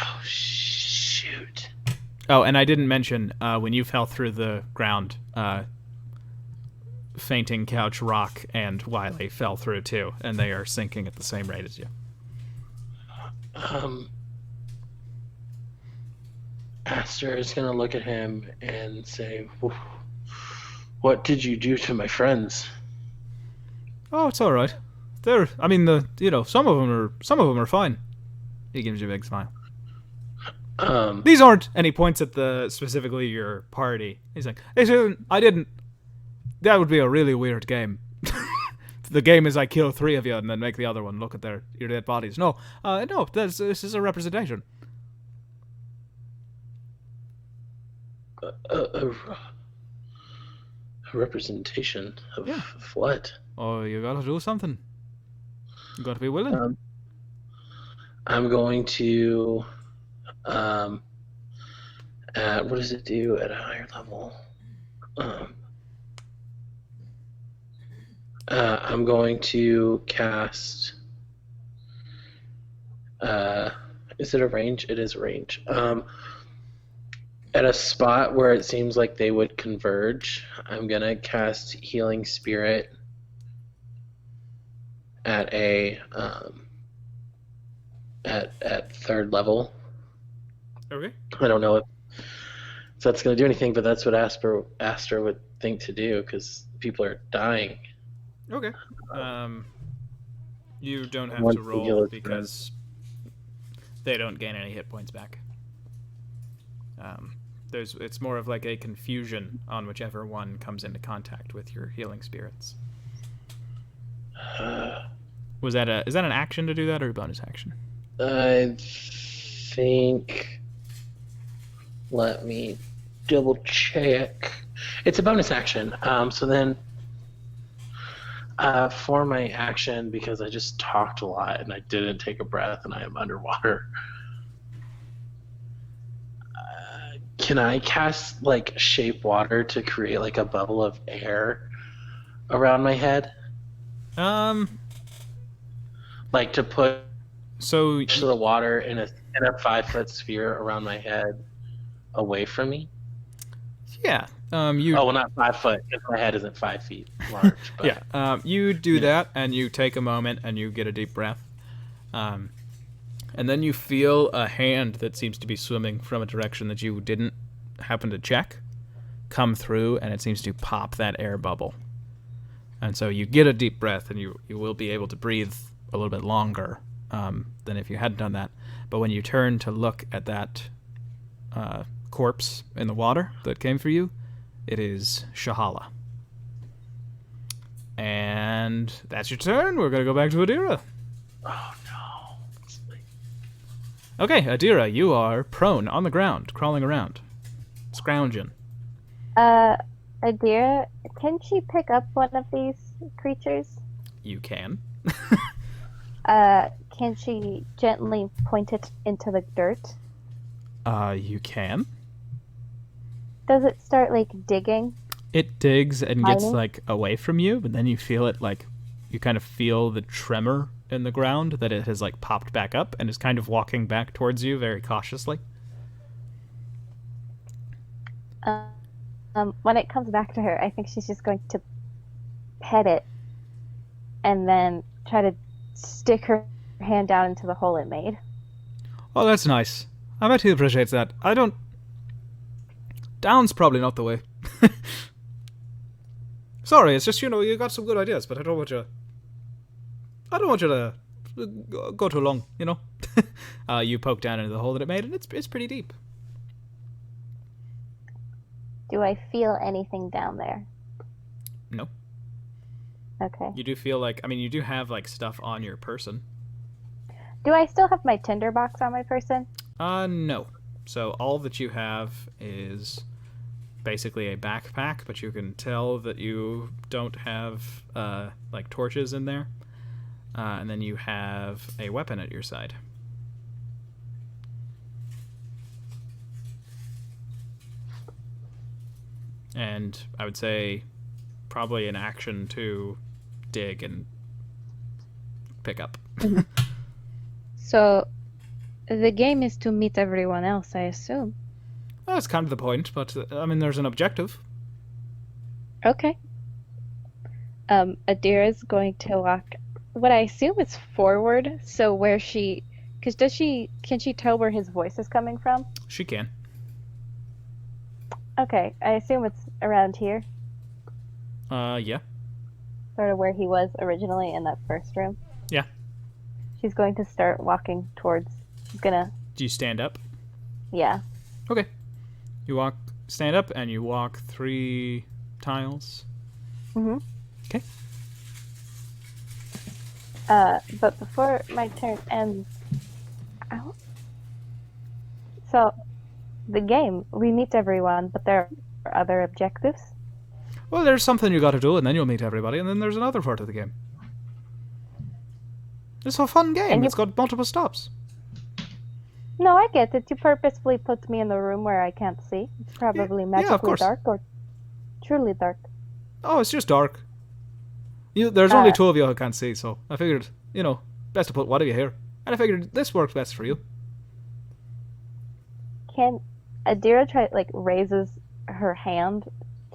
Oh, shoot. Oh, and I didn't mention, when you fell through the ground, Fainting Couch, Rock, and Wiley fell through too, and they are sinking at the same rate as you. Aster is going to look at him and say, "What did you do to my friends?" Oh, it's all right. Some of them are fine. He gives you a big smile. These aren't, and he points at specifically your party. He's like, I didn't. That would be a really weird game. The game is I kill 3 of you and then make the other one look at your dead bodies. No, this is a representation. A representation of what? Oh, you gotta do something. You gotta be willing. I'm going to, what does it do at a higher level? I'm going to cast, is it a range? It is a range. At a spot where it seems like they would converge, I'm going to cast Healing Spirit at a, at 3rd level. Okay. I don't know if that's going to do anything, but that's what Aster would think to do, because people are dying. Okay. You don't have One to roll singular because they don't gain any hit points back. It's more of like a confusion on whichever one comes into contact with your healing spirits. Is that an action to do that or a bonus action? I think. Let me double check. It's a bonus action. So then, for my action, because I just talked a lot and I didn't take a breath and I am underwater, can I cast like shape water to create like a bubble of air around my head? Like to put So the water in a 5-foot sphere around my head, away from me. yeah, Oh well, not 5 foot because my head isn't 5 feet large. But yeah, you do that, and you take a moment, and you get a deep breath, and then you feel a hand that seems to be swimming from a direction that you didn't happen to check come through, and it seems to pop that air bubble. And so you get a deep breath, and you will be able to breathe a little bit longer than if you hadn't done that. But when you turn to look at that corpse in the water that came for you, it is Shahala. And that's your turn. We're going to go back to Adira. oh no. Okay, Adira, you are prone on the ground, crawling around, scrounging. Adira, can she pick up one of these creatures? You can. Can she gently point it into the dirt? You can. Does it start, like, digging? It digs and gets, Mining? like, away from you, but then you feel it, like, you kind of feel the tremor in the ground that it has, like, popped back up and is kind of walking back towards you very cautiously. When it comes back to her, I think she's just going to pet it and then try to stick her hand down into the hole it made. Oh, that's nice. I bet he appreciates that. I don't... Down's probably not the way. Sorry, it's just, you got some good ideas, but I don't want you to go too long, You poke down into the hole that it made, and it's pretty deep. Do I feel anything down there? No. Okay. You do feel like, you do have, like, stuff on your person. Do I still have my tinderbox on my person? No. So all that you have is basically a backpack, but you can tell that you don't have, like, torches in there. And then you have a weapon at your side. And I would say probably an action to dig and pick up. So, the game is to meet everyone else, I assume. Well, that's kind of the point, but, there's an objective. Okay. Adira's going to walk, what I assume is forward, so where she... Because can she tell where his voice is coming from? She can. Okay, I assume it's around here, Yeah. sort of where he was originally in that first room. Yeah. She's going to start walking towards... She's gonna... Do you stand up? Yeah. Okay. You stand up, and you walk 3 tiles. Mm-hmm. Okay. But before my turn ends... So, the game, we meet everyone, but there are other objectives? Well, there's something you gotta do, and then you'll meet everybody, and then there's another part of the game. It's a fun game. It's got multiple stops. No, I get it. You purposefully put me in the room where I can't see. It's probably of magically course. dark or truly dark. Oh, it's just dark. There's only 2 of you who can't see, so I figured, best to put one of you here. And I figured this works best for you. Can Adira raises her hand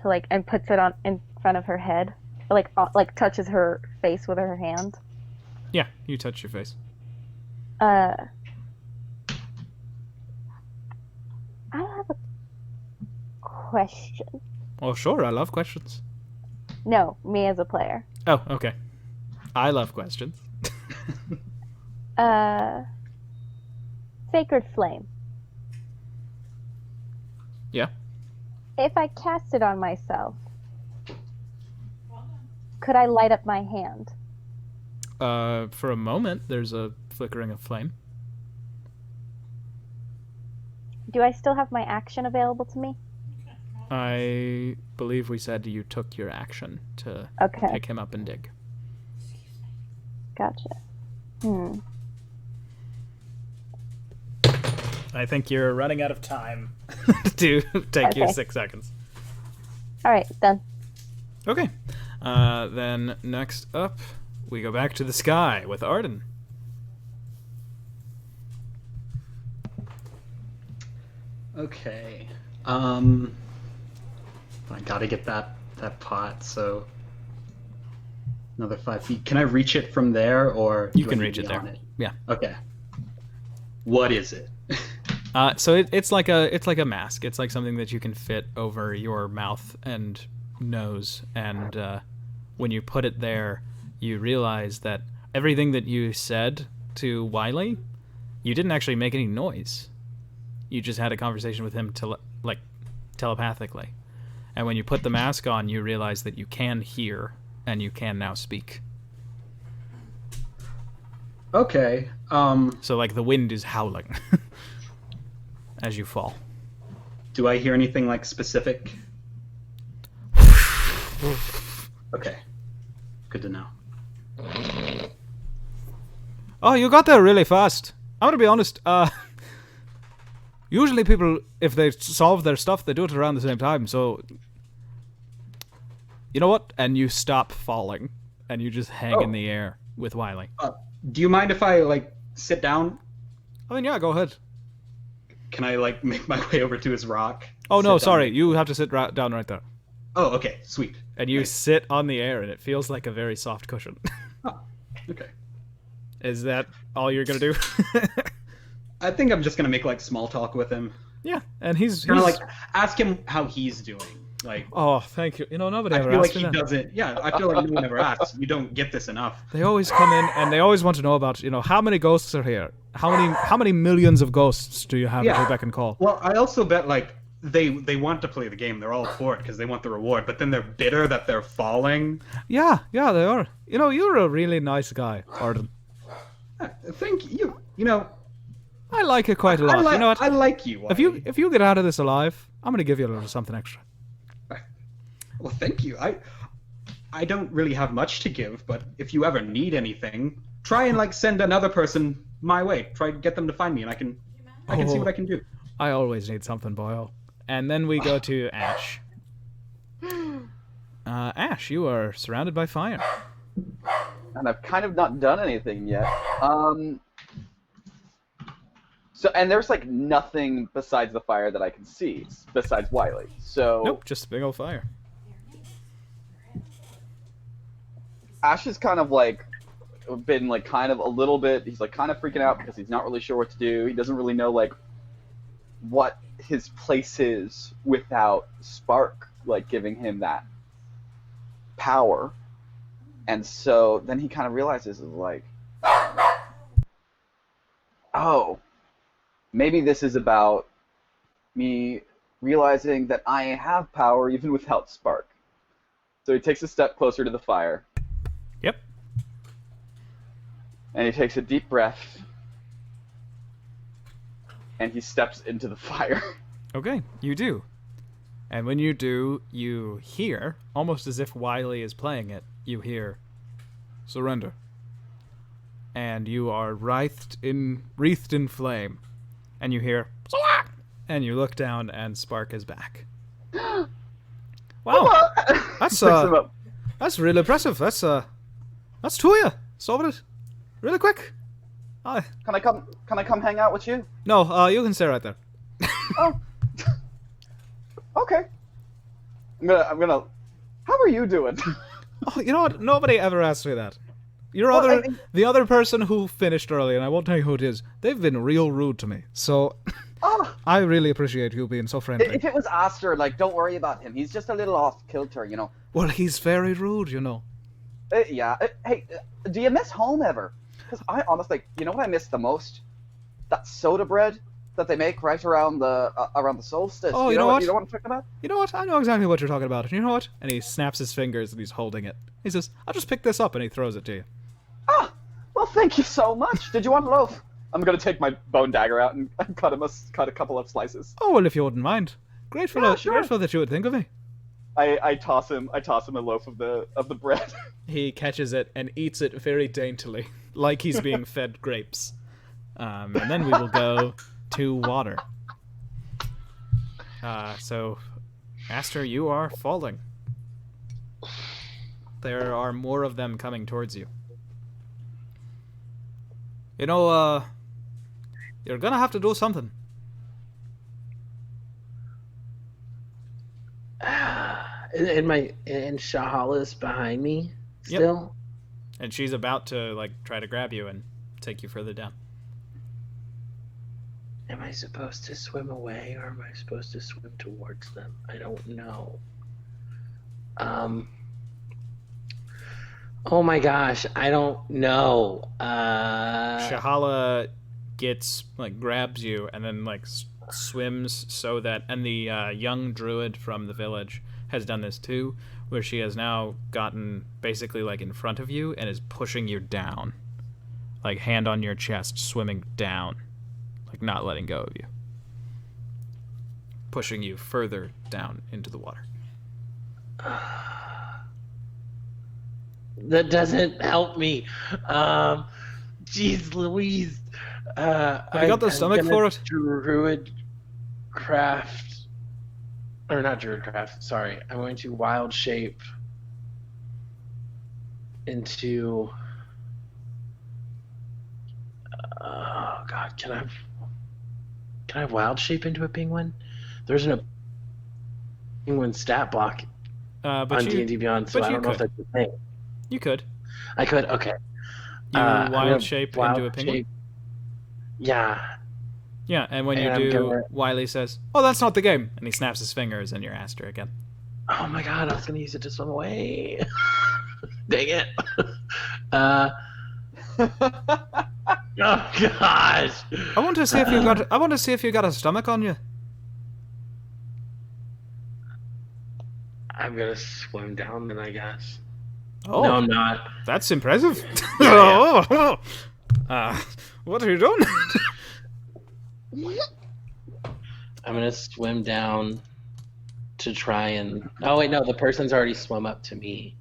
to and puts it on in front of her head, like touches her face with her hand. Yeah, you touch your face. I have a question. Oh, sure, I love questions. No, me as a player. Oh, okay. I love questions. Sacred Flame. Yeah. If I cast it on myself, could I light up my hand? For a moment, there's a flickering of flame. Do I still have my action available to me? I believe we said you took your action to Okay, pick him up and dig. gotcha. I think you're running out of time to take your Okay. 6 seconds. All right, done. Okay. Then next up, we go back to the sky with Arden. Okay. I gotta get that pot, so another 5 feet. Can I reach it from there, or You do I can need reach to it be there. on it? Yeah. Okay. What is it? So it's like a mask. It's like something that you can fit over your mouth and nose, and when you put it there, you realize that everything that you said to Wiley, you didn't actually make any noise. You just had a conversation with him telepathically. And when you put the mask on, you realize that you can hear and you can now speak. Okay. So like the wind is howling as you fall. Do I hear anything like specific? Okay. Good to know. Oh, you got there really fast. I'm gonna be honest. Usually people, if they solve their stuff, they do it around the same time. So, you know what? And you stop falling, and you just hang in the air with Wiley. Do you mind if I like sit down? I mean, yeah, go ahead. Can I like make my way over to his rock? Oh no, Sit down? sorry. You have to sit down right there. Oh, okay, sweet. And you Nice. sit on the air, and it feels like a very soft cushion. Oh, okay. Is that all you're gonna do? I think I'm just gonna make like small talk with him. Yeah, and he's Kind of like ask him how he's doing. Like, Oh, thank you. You know, nobody I ever feel like asked me he that. doesn't. Yeah, I feel like no one ever asks. You don't get this enough. They always come in and they always want to know about, how many ghosts are here? How many millions of ghosts do you have at Yeah. your beck and call? Well, I also bet like they want to play the game. They're all for it because they want the reward. But then they're bitter that they're falling. Yeah, they are. You're a really nice guy, Arden. Thank you. You know, I like it quite a lot. You know what? I like you. If you get out of this alive, I'm gonna give you a little something extra. Well, thank you. I don't really have much to give, but if you ever need anything, try and like send another person my way. Try to get them to find me, and I can see what I can do. I always need something, Boyle. And then we go to Ash. Ash, you are surrounded by fire. And I've kind of not done anything yet. So, and there's like nothing besides the fire that I can see, besides Wiley. So Nope, just a big old fire. Ash is kind of like been like kind of a little bit. He's like kind of freaking out because he's not really sure what to do. He doesn't really know like what his place is without Spark like giving him that power. And so then he kind of realizes like, oh, maybe this is about me realizing that I have power even without Spark. So he takes a step closer to the fire. Yep. And he takes a deep breath. And he steps into the fire. Okay, you do. And when you do, you hear, almost as if Wiley is playing it, you hear, surrender. And you are wreathed in flame. And you hear, "Swat!" And you look down and Spark is back. Wow. That's Picks him up. that's really impressive. That's two of you. Solved it. Really quick. Can I come hang out with you? No, you can stay right there. Oh. Okay. I'm gonna. How are you doing? Oh, you know what? Nobody ever asked me that. Well, The other person who finished early, and I won't tell you who it is, they've been real rude to me. So, Oh, I really appreciate you being so friendly. if it was Aster, like, don't worry about him. He's just a little off kilter, you know. Well, he's very rude, you know. Yeah. Hey, do you miss home ever? Because I honestly, you know what I miss the most? That soda bread that they make right around the solstice. Oh, you know what? You know what I'm talking about? You know what? I know exactly what you're talking about. And you know what? And he snaps his fingers and he's holding it. He says, I'll just pick this up, and he throws it to you. Ah, well, thank you so much. Did you want a loaf? I'm gonna take my bone dagger out and cut a couple of slices. Oh, well, if you wouldn't mind. Grateful, Yeah, sure. grateful that you would think of me. I toss him a loaf of the bread. He catches it and eats it very daintily, like he's being fed grapes. And then we will go to water. So, Aster, you are falling. There are more of them coming towards you. You know, you're gonna have to do something. And Shahala's behind me still. And she's about to like try to grab you and take you further down. Am I supposed to swim away or am I supposed to swim towards them? I don't know. Oh my gosh, I don't know. Shahala grabs you and then swims so that, and the young druid from the village has done this too, where she has now gotten basically in front of you and is pushing you down, like hand on your chest, swimming down, not letting go of you, pushing you further down into the water. That doesn't help me. Jeez Louise. Have you got the stomach for it? Druid craft. Or not druid craft, sorry. I'm going to wild shape into... Oh god, can I wild shape into a penguin? There's a penguin stat block on D&D Beyond, so I don't know if that's the thing. You could. I could, okay. You wild shape into a penguin? Yeah. Yeah, and when you do, Wiley says, "Oh, that's not the game," and he snaps his fingers, and you're Aster again. Oh my god, I was gonna use it to swim away. Dang it. Oh gosh. I want to see if you got a stomach on you. I'm gonna swim down then, I guess. Oh, no, I'm not. That's impressive. Yeah. What are you doing? I'm gonna swim down to try and... Oh wait, no, the person's already swum up to me.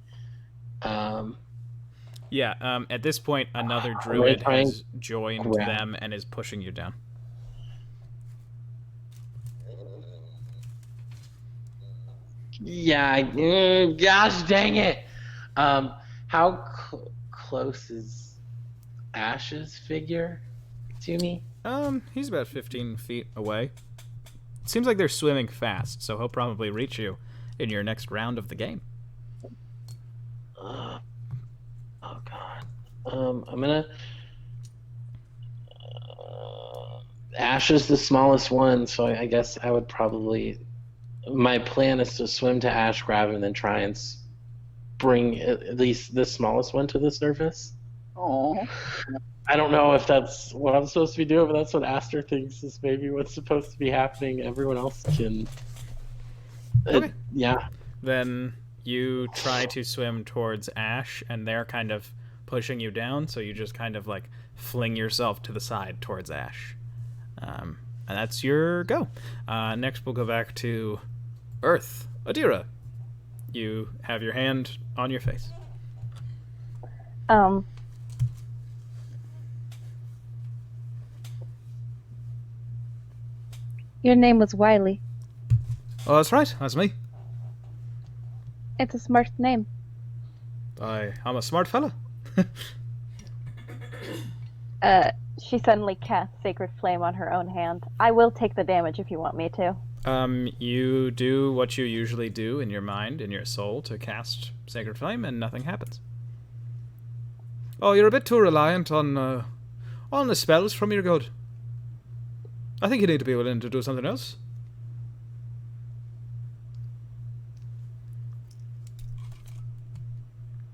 Yeah, at this point, another druid has joined them and is pushing you down. Yeah, gosh dang it. How close is Ash's figure to me? He's about 15 feet away. It seems like they're swimming fast, so he'll probably reach you in your next round of the game. Oh god. I'm gonna... Ash is the smallest one, so I guess I would probably... My plan is to swim to Ash, grab him, and then try and bring at least the smallest one to the surface. Aww. I don't know if that's what I'm supposed to be doing, but that's what Aster thinks is maybe what's supposed to be happening. Everyone else can... Okay. Yeah. Then you try to swim towards Ash, and they're kind of pushing you down, so you just kind of fling yourself to the side towards Ash. And that's your go. Next we'll go back to Earth. Adira, you have your hand on your face. Your name was Wiley. Oh, that's right. That's me. It's a smart name. I'm a smart fella. She suddenly casts Sacred Flame on her own hand. I will take the damage if you want me to. You do what you usually do in your mind, in your soul, to cast Sacred Flame, and nothing happens. Oh, you're a bit too reliant on the spells from your god. I think you need to be willing to do something else.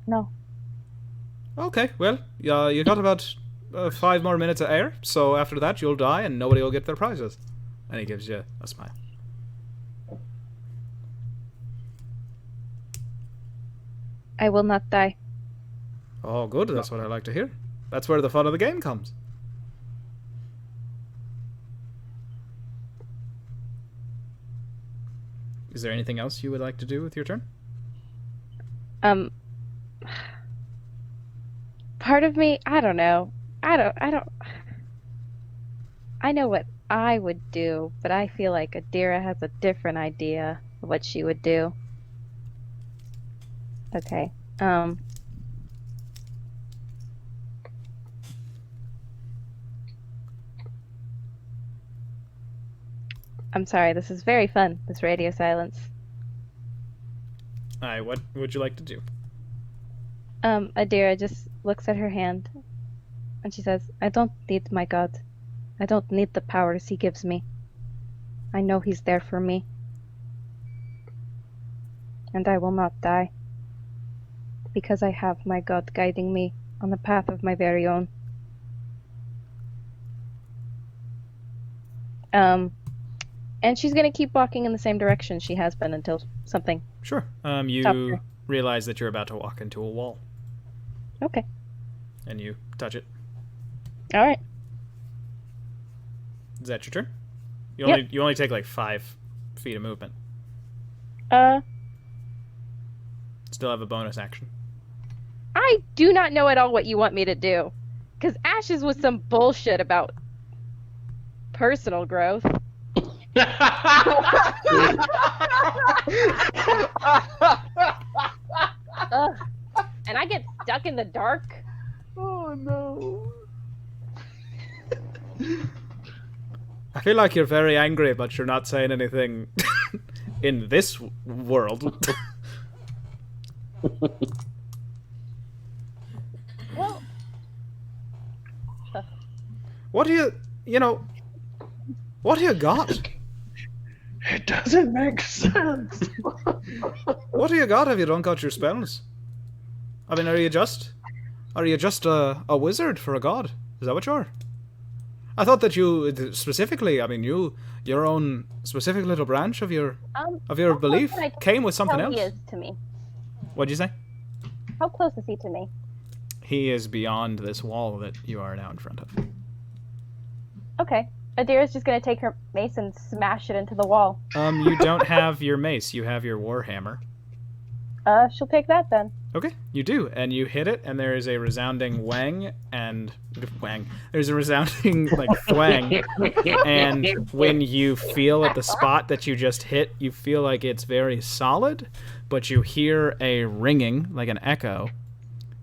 No. Okay, well, you got about 5 more minutes of air, so after that you'll die and nobody will get their prizes. And he gives you a smile. I will not die. Oh, good, that's what I like to hear. That's where the fun of the game comes. Is there anything else you would like to do with your turn? Part of me, I don't know. I know what I would do, but I feel like Adira has a different idea of what she would do. Okay. I'm sorry, this is very fun, this radio silence. Aye, what would you like to do? Adira just looks at her hand and she says, I don't need my god. I don't need the powers he gives me. I know he's there for me. And I will not die. Because I have my god guiding me on the path of my very own. And she's gonna keep walking in the same direction she has been until something. Sure. Stop You her. realize that you're about to walk into a wall, Okay. and you touch it. Alright. Is that your turn? Yep. You only take like 5 feet of movement. Still have a bonus action. I do not know at all what you want me to do. Because Ashes was some bullshit about personal growth. Ugh. And I get stuck in the dark. Oh no. I feel like you're very angry, but you're not saying anything in this world. Well, What do what do you got? It doesn't make sense. What do you got if you don't got your spells? I mean, are you just a wizard for a god? Is that what you are? I thought that you specifically, I mean, your own specific little branch of your how belief close can I came with something tell else. he is to me? What'd you say? How close is he to me? He is beyond this wall that you are now in front of. Okay. Adira's just gonna take her mace and smash it into the wall. You don't have your mace. You have your warhammer. She'll take that then. Okay, you do, and you hit it, and there is a resounding wang. There's a resounding like thwang, and when you feel at the spot that you just hit, you feel like it's very solid, but you hear a ringing, like an echo,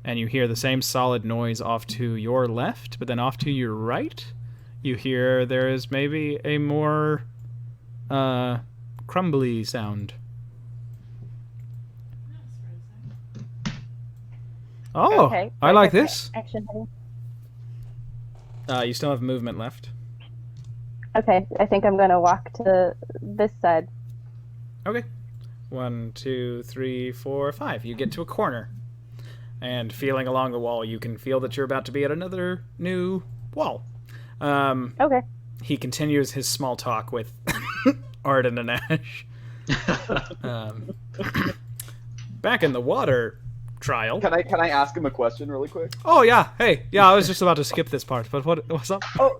and you hear the same solid noise off to your left, but then off to your right, you hear there is maybe a more crumbly sound. Oh, Okay. I like this. Action heading. You still have movement left. Okay, I think I'm gonna walk to this side. Okay. 1, 2, 3, 4, 5. You get to a corner. And feeling along the wall, you can feel that you're about to be at another new wall. Okay. He continues his small talk with Arden and Ash. Back in the water trial. Can I ask him a question really quick? Oh, yeah. Hey. Yeah, I was just about to skip this part, but what's up? Oh,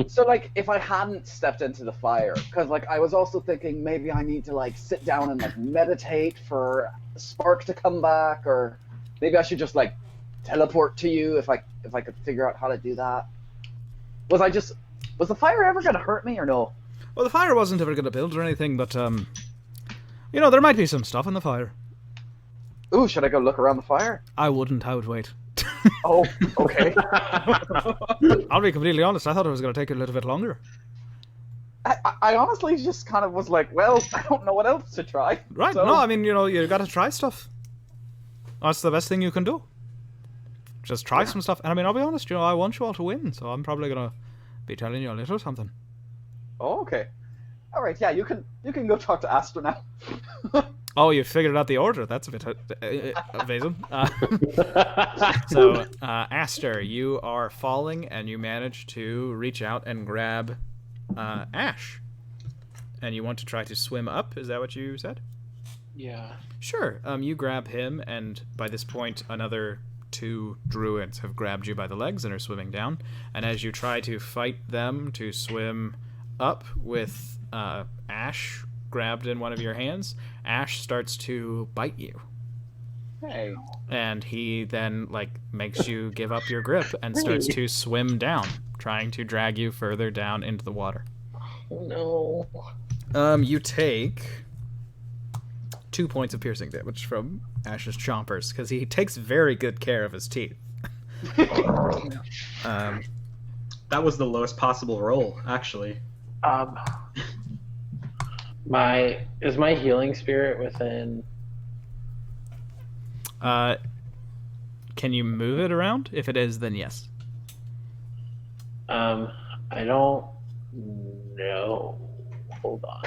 so like if I hadn't stepped into the fire, because like I was also thinking maybe I need to like sit down and like meditate for spark to come back, or maybe I should just like teleport to you if I could figure out how to do that. Was the fire ever gonna hurt me or no? Well, the fire wasn't ever going to build or anything, but, there might be some stuff in the fire. Ooh, should I go look around the fire? I wouldn't. I would wait. Oh, okay. I'll be completely honest. I thought it was going to take a little bit longer. I honestly just kind of was like, well, I don't know what else to try. Right. So... No, I mean, you got to try stuff. That's the best thing you can do. Just try some stuff. And I mean, I'll be honest, I want you all to win, so I'm probably going to be telling you a little something. Oh, okay. All right, yeah, you can go talk to Astor now. Oh, you figured out the order. That's a bit evasive. So, Aster, you are falling, and you manage to reach out and grab Ash. And you want to try to swim up? Is that what you said? Yeah. Sure. You grab him, and by this point, another 2 druids have grabbed you by the legs and are swimming down. And as you try to fight them to swim up with Ash grabbed in one of your hands, Ash starts to bite you. Hey. And he then, like, makes you give up your grip and starts to swim down, trying to drag you further down into the water. Oh, no. You take 2 points of piercing damage from Ash's chompers, because he takes very good care of his teeth. That was the lowest possible roll, actually. Is my healing spirit within? Can you move it around? If it is, then yes. I don't know. Hold on.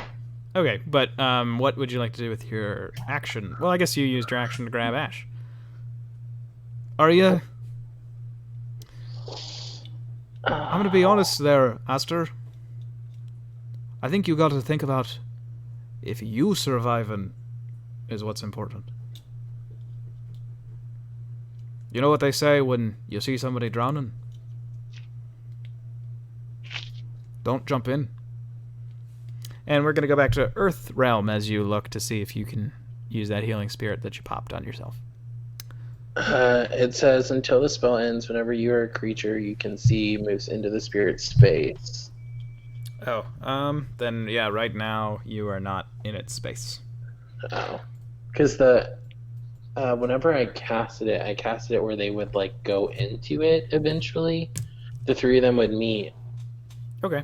Okay, but what would you like to do with your action? Well, I guess you used your action to grab Ash. Are you? I'm gonna be honest there, Aster. I think you got to think about if you surviving is what's important. You know what they say when you see somebody drowning? Don't jump in. And we're going to go back to Earth Realm as you look to see if you can use that healing spirit that you popped on yourself. It says, until the spell ends, whenever you are a creature you can see moves into the spirit space. Oh, then yeah, right now you are not in its space. Oh. Because whenever I casted it where they would, like, go into it eventually. The three of them would meet. Okay.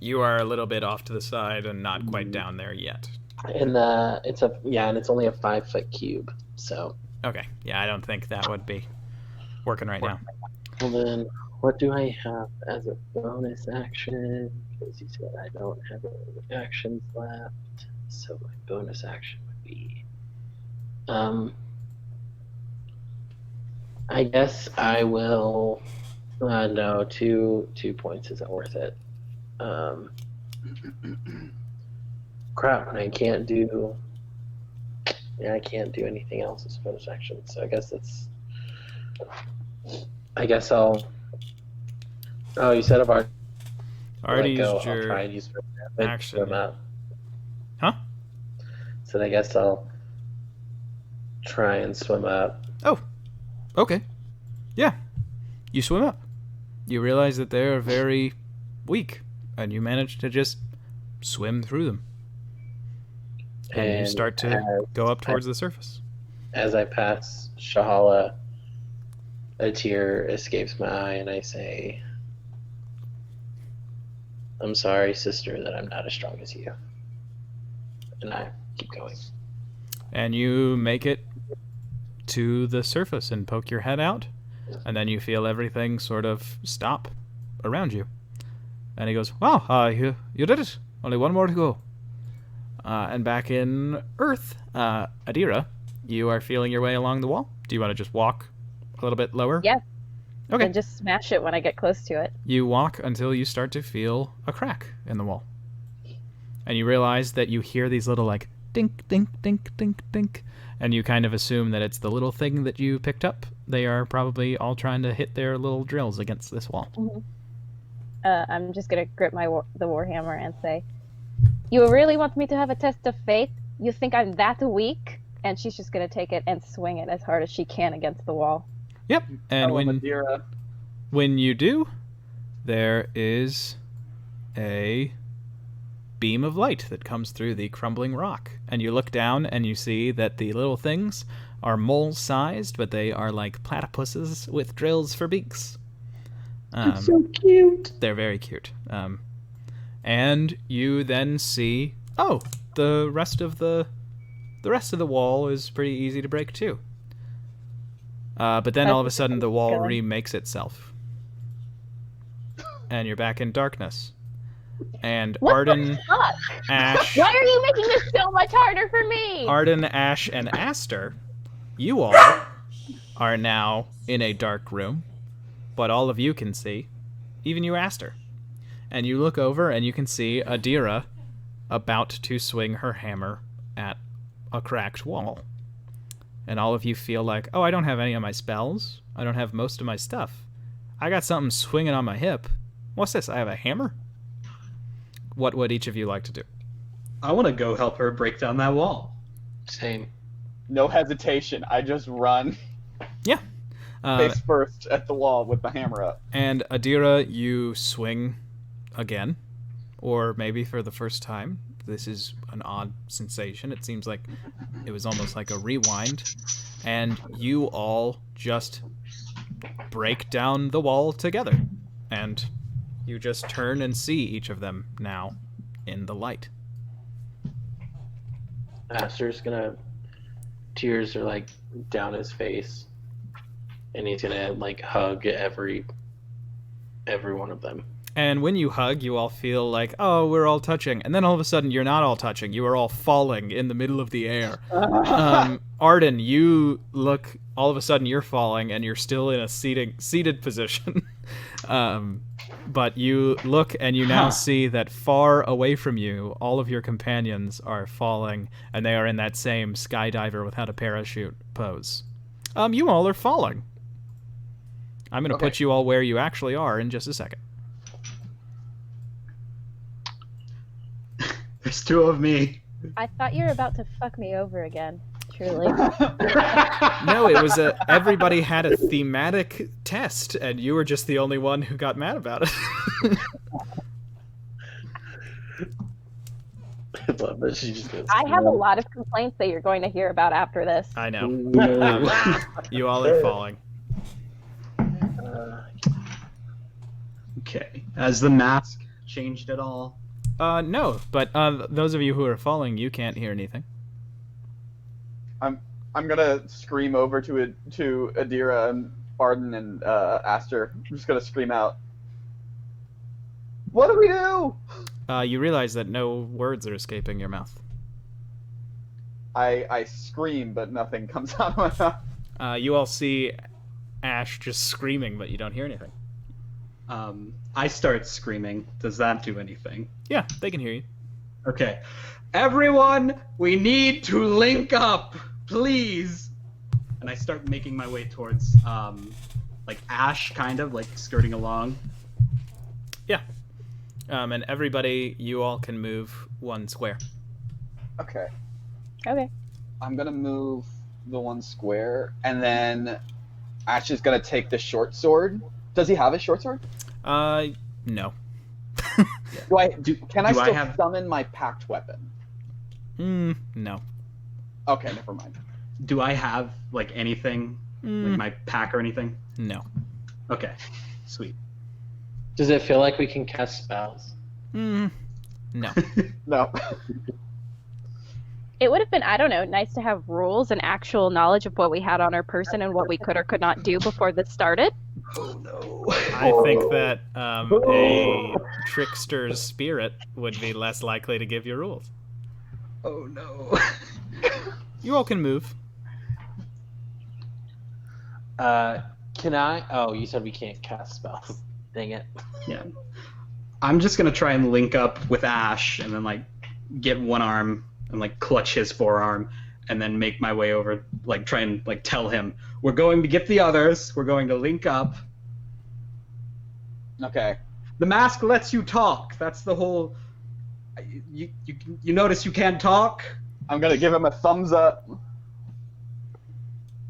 You are a little bit off to the side and not quite down there yet. And it's only a 5-foot cube, so. Okay. Yeah, I don't think that would be working right now. Well then, what do I have as a bonus action? Because you said I don't have any actions left, so my bonus action would be, I guess I will. No, 2 points isn't worth it. Crap, and I can't do anything else as bonus action. So I guess I'll. Oh, you said I've Already used I'll your try and use action. swim up. Huh? So I guess I'll try and swim up. Oh, okay. Yeah, you swim up. You realize that they're very weak, and you manage to just swim through them. And you start to go up towards the surface. As I pass Shahala, a tear escapes my eye, and I say, I'm sorry, sister, that I'm not as strong as you. And I keep going. And you make it to the surface and poke your head out, and then you feel everything sort of stop around you. And he goes, wow, you did it. Only one more to go. And back in Earth, Adira, you are feeling your way along the wall. Do you want to just walk a little bit lower? Yeah. Okay. And just smash it when I get close to it. You walk until you start to feel a crack in the wall. And you realize that you hear these little, like, dink, dink, dink, dink, dink. And you kind of assume that it's the little thing that you picked up. They are probably all trying to hit their little drills against this wall. Mm-hmm. I'm just going to grip the warhammer and say, you really want me to have a test of faith? You think I'm that weak? And she's just going to take it and swing it as hard as she can against the wall. Yep. And when you do, there is a beam of light that comes through the crumbling rock. And you look down and you see that the little things are mole-sized, but they are like platypuses with drills for beaks. It's so cute. They're very cute. And you then see, the rest of the wall is pretty easy to break too. But then all of a sudden the wall remakes itself. And you're back in darkness. And What Arden, the fuck? Ash... Why are you making this so much harder for me? Arden, Ash, and Aster, you all are now in a dark room. But all of you can see, even you, Aster. And you look over and you can see Adira about to swing her hammer at a cracked wall. And all of you feel like, I don't have any of my spells. I don't have most of my stuff. I got something swinging on my hip. What's this? I have a hammer? What would each of you like to do? I want to go help her break down that wall. Same. No hesitation. I just run Yeah. face first at the wall with the hammer up. And Adira, you swing again, or maybe for the first time. This is an odd sensation. It seems like it was almost like a rewind. And you all just break down the wall together. And you just turn and see each of them now in the light. Aster's gonna... Tears are, like, down his face. And he's gonna, like, hug every one of them. And when you hug, you all feel like, oh, we're all touching. And then all of a sudden, you're not all touching. You are all falling in the middle of the air. Arden, you look, all of a sudden you're falling, and you're still in a seated position. But you look, and you now see that far away from you, all of your companions are falling, and they are in that same skydiver without a parachute pose. You all are falling. I'm going to put you all where you actually are in just a second. There's two of me. I thought you were about to fuck me over again. Truly. No, it was everybody had a thematic test, and you were just the only one who got mad about it. I love that she just goes, I have a lot of complaints that you're going to hear about after this. I know. No. You all are falling. Okay. Has the mask changed at all? No, but those of you who are falling, you can't hear anything. I'm gonna scream over to Adira and Arden and Aster. I'm just gonna scream out, "What do we do?" You realize that no words are escaping your mouth. I scream, but nothing comes out of my mouth. You all see Ash just screaming, but you don't hear anything. I start screaming. Does that do anything? Yeah, they can hear you. Okay. Everyone, we need to link up, please. And I start making my way towards, like Ash, kind of, like skirting along. Yeah. And everybody, you all can move one square. Okay. Okay. I'm gonna move the one square, and then Ash is gonna take the short sword. Does he have a short sword? No. Can I do I still have- summon my packed weapon? No. Okay, never mind. Do I have, like, anything? Like my pack or anything? No. Okay. Sweet. Does it feel like we can cast spells? No. No. It would have been, I don't know, nice to have rules and actual knowledge of what we had on our person and what we could or could not do before this started. Oh no. I think that a trickster's spirit would be less likely to give you rules. Oh no. You all can move. Can I? Oh, you said we can't cast spells. Dang it. Yeah. I'm just gonna try and link up with Ash and then, like, get one arm and, like, clutch his forearm and then make my way over, like, try and, like, tell him, we're going to get the others, we're going to link up. Okay. The mask lets you talk. That's the whole... You notice you can't talk? I'm gonna give him a thumbs up.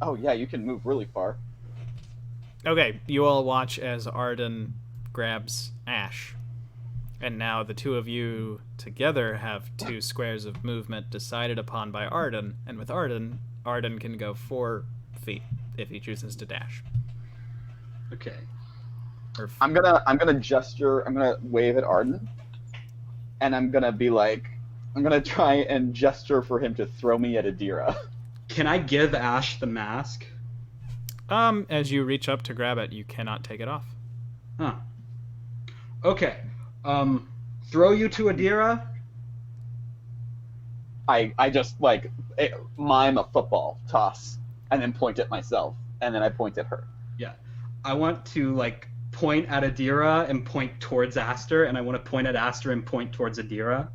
Oh yeah, you can move really far. Okay, you all watch as Arden grabs Ash. And now the two of you together have 2 squares of movement decided upon by Arden, and with Arden can go 4 feet if he chooses to dash. Okay. Or I'm gonna gesture. I'm gonna wave at Arden, and I'm gonna be like, I'm gonna try and gesture for him to throw me at Adira. Can I give Ash the mask? As you reach up to grab it, you cannot take it off. Huh. Okay. Throw you to Adira? I just like mime a football toss and then point at myself, and then I point at her. Yeah. I want to, like, point at Adira and point towards Aster, and I want to point at Aster and point towards Adira.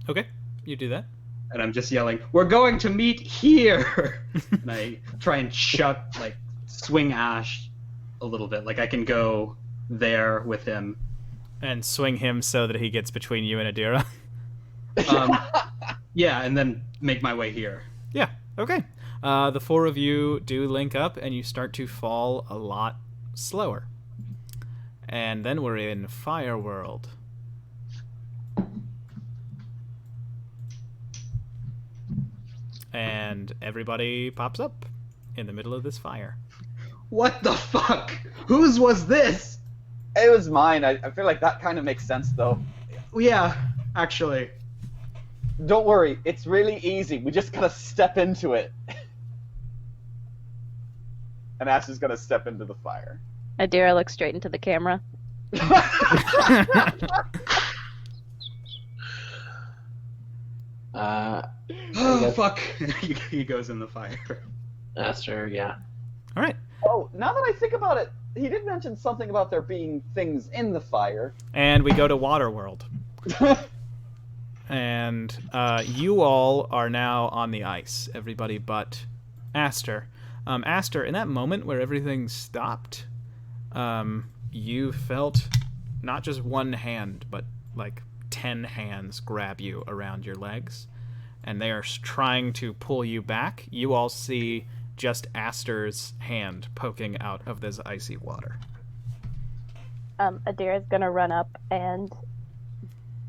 Okay, you do that. And I'm just yelling, we're going to meet here! And I try and swing Ash a little bit. Like, I can go there with him, And swing him so that he gets between you and Adira. Yeah, and then make my way here. Yeah, okay. The four of you do link up, and you start to fall a lot slower. And then we're in Fire World. And everybody pops up in the middle of this fire. What the fuck? Whose was this? It was mine. I feel like that kind of makes sense, though. Yeah, actually. Don't worry, it's really easy. We just gotta step into it. And Ash is gonna step into the fire. Adira looks straight into the camera. Oh, fuck. He goes in the fire. Aster, yeah. All right. Oh, now that I think about it, he did mention something about there being things in the fire. And we go to Waterworld. And you all are now on the ice, everybody but Aster. Aster, in that moment where everything stopped, you felt not just one hand, but like 10 hands grab you around your legs, and they are trying to pull you back. You all see just Aster's hand poking out of this icy water. Adira's gonna run up and